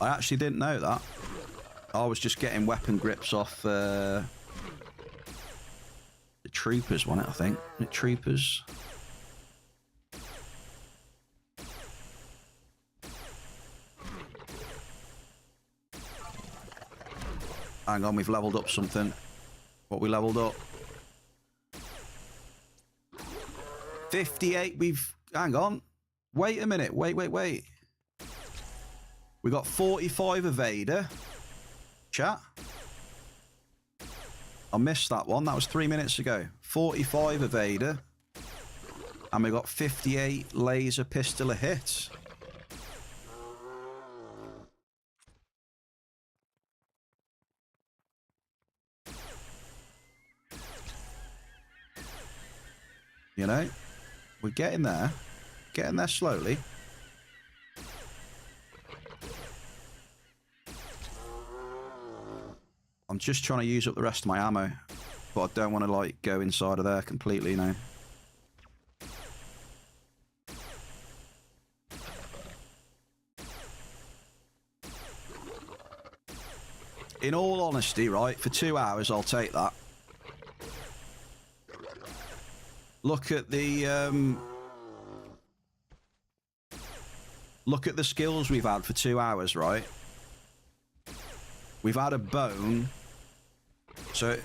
A: I actually didn't know that. I was just getting weapon grips off the troopers, wasn't it, I think? The troopers. Hang on, we've leveled up something. What we leveled up? 58, hang on. Wait a minute, wait. We got 45 evader. Chat. I missed that one, that was 3 minutes ago. 45 evader. And we got 58 laser pistol a hit. You know, we're getting there slowly. I'm just trying to use up the rest of my ammo, but I don't want to like go inside of there completely now. In all honesty, right, for 2 hours I'll take that. Look at the skills we've had for 2 hours, right? We've had a bone. So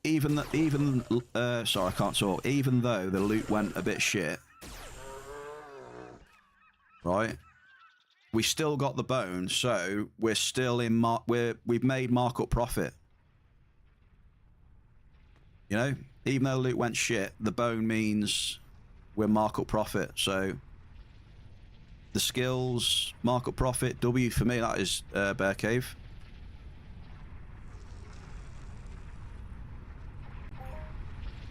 A: sorry, I can't talk. Even though the loot went a bit shit, right? We still got the bone, so we're still in we've made markup profit. You know? Even though the loot went shit, the bone means we're markup profit. So the skills, markup profit, W for me, that is Bear Cave.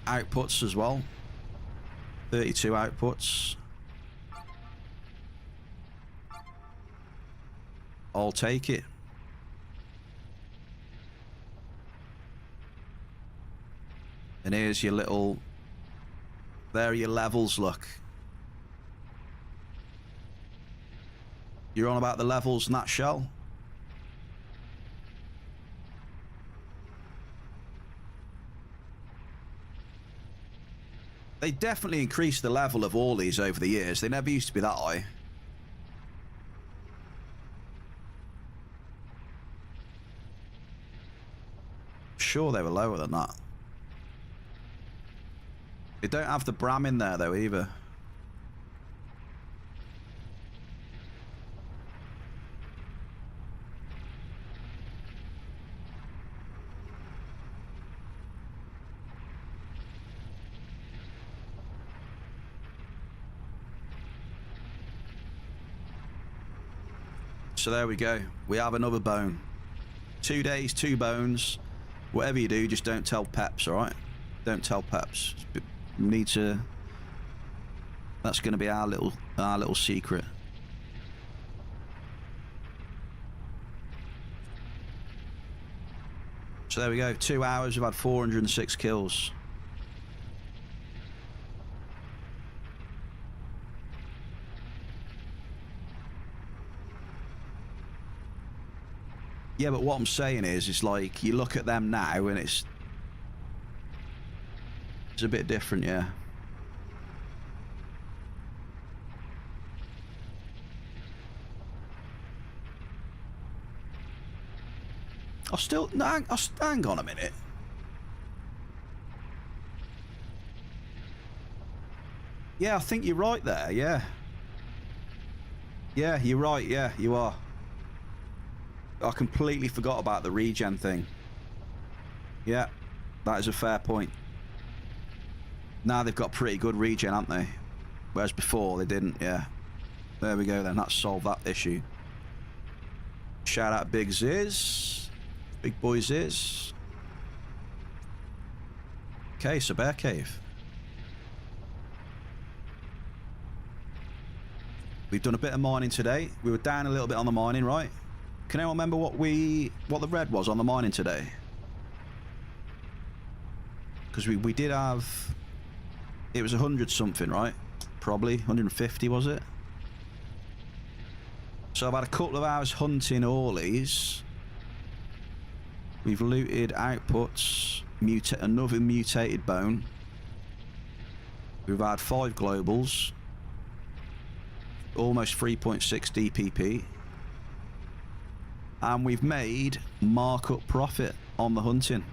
A: Outputs as well. 32 outputs. I'll take it. And here's your little... There are your levels, look. You're on about the levels in that shell? They definitely increased the level of all these over the years. They never used to be that high. Sure, they were lower than that. They don't have the Bram in there, though, either. So there we go. We have another bone. 2 days, 2 bones. Whatever you do, just don't tell Peps, all right? Don't tell Peps. We need to... That's going to be our little secret. So there we go. 2 hours. We've had 406 kills. Yeah, but what I'm saying is, it's like you look at them now and it's a bit different, yeah. Hang on a minute. Yeah, I think you're right there, yeah. Yeah, you're right, yeah, you are. I completely forgot about the regen thing. Yeah, that is a fair point. Now they've got pretty good regen, haven't they? Whereas before they didn't, yeah. There we go then, that solved that issue. Shout out Big Ziz. Big boy Ziz. Okay, so Bear Cave. We've done a bit of mining today. We were down a little bit on the mining, right? Can anyone remember what the red was on the mining today? Because we did have... It was 100 something, right? Probably 150, was it? So I've had a couple of hours hunting Orleys. We've looted outputs, another mutated bone. We've had 5 globals. Almost 3.6 DPP. And we've made markup profit on the hunting.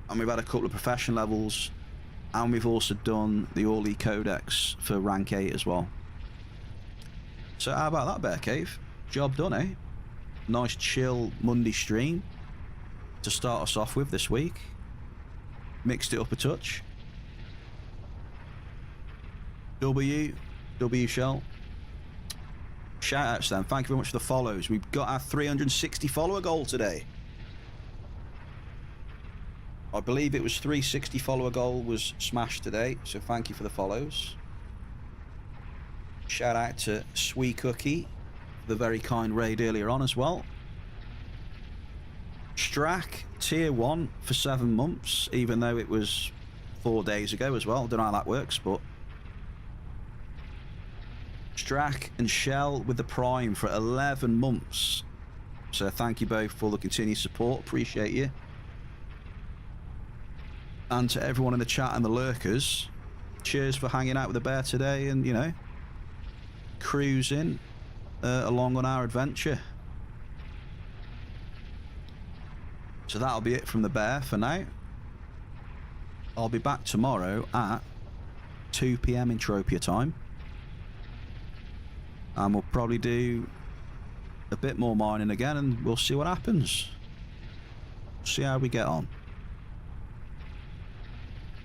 A: And we've had a couple of profession levels. And we've also done the Orley Codex for rank 8 as well. So how about that, Bear Cave? Job done, eh? Nice chill Monday stream to start us off with this week. Mixed it up a touch. W Shell. Shout outs then. Thank you very much for the follows. We've got our 360 follower goal today. I believe it was 360 follower goal was smashed today. So thank you for the follows. Shout out to Sweet Cookie, the very kind raid earlier on as well. Strack, tier 1 for 7 months, even though it was 4 days ago as well. Don't know how that works, but... Strack and Shell with the Prime for 11 months. So thank you both for the continued support. Appreciate you. And to everyone in the chat and the lurkers, cheers for hanging out with the bear today and, you know, cruising along on our adventure. So that'll be it from the bear for now. I'll be back tomorrow at 2 PM Entropia time. And we'll probably do a bit more mining again and we'll see what happens. See how we get on.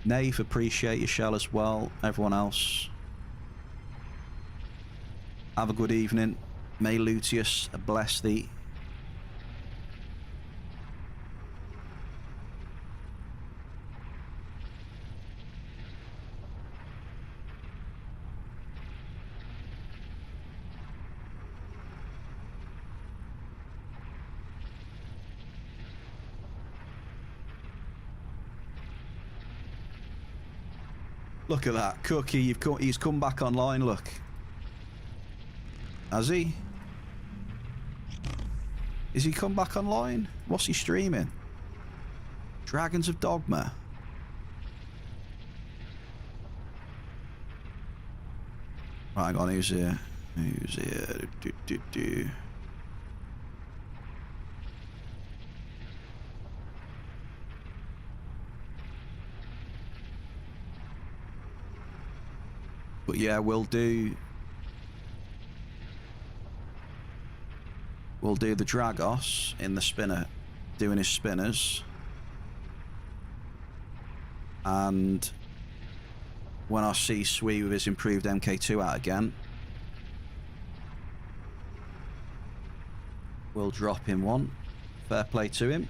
A: Nave, appreciate your shell as well. Everyone else, have a good evening. May Luteus bless thee. Look at that. Cookie, he's come back online, look. Has he? Is he come back online? What's he streaming? Dragons of Dogma. Right, hang on, who's here? Who's here? But yeah, we'll do the Dragos in the spinner, doing his spinners. And when I see Sweet with his improved MK2 out again, we'll drop him one. Fair play to him.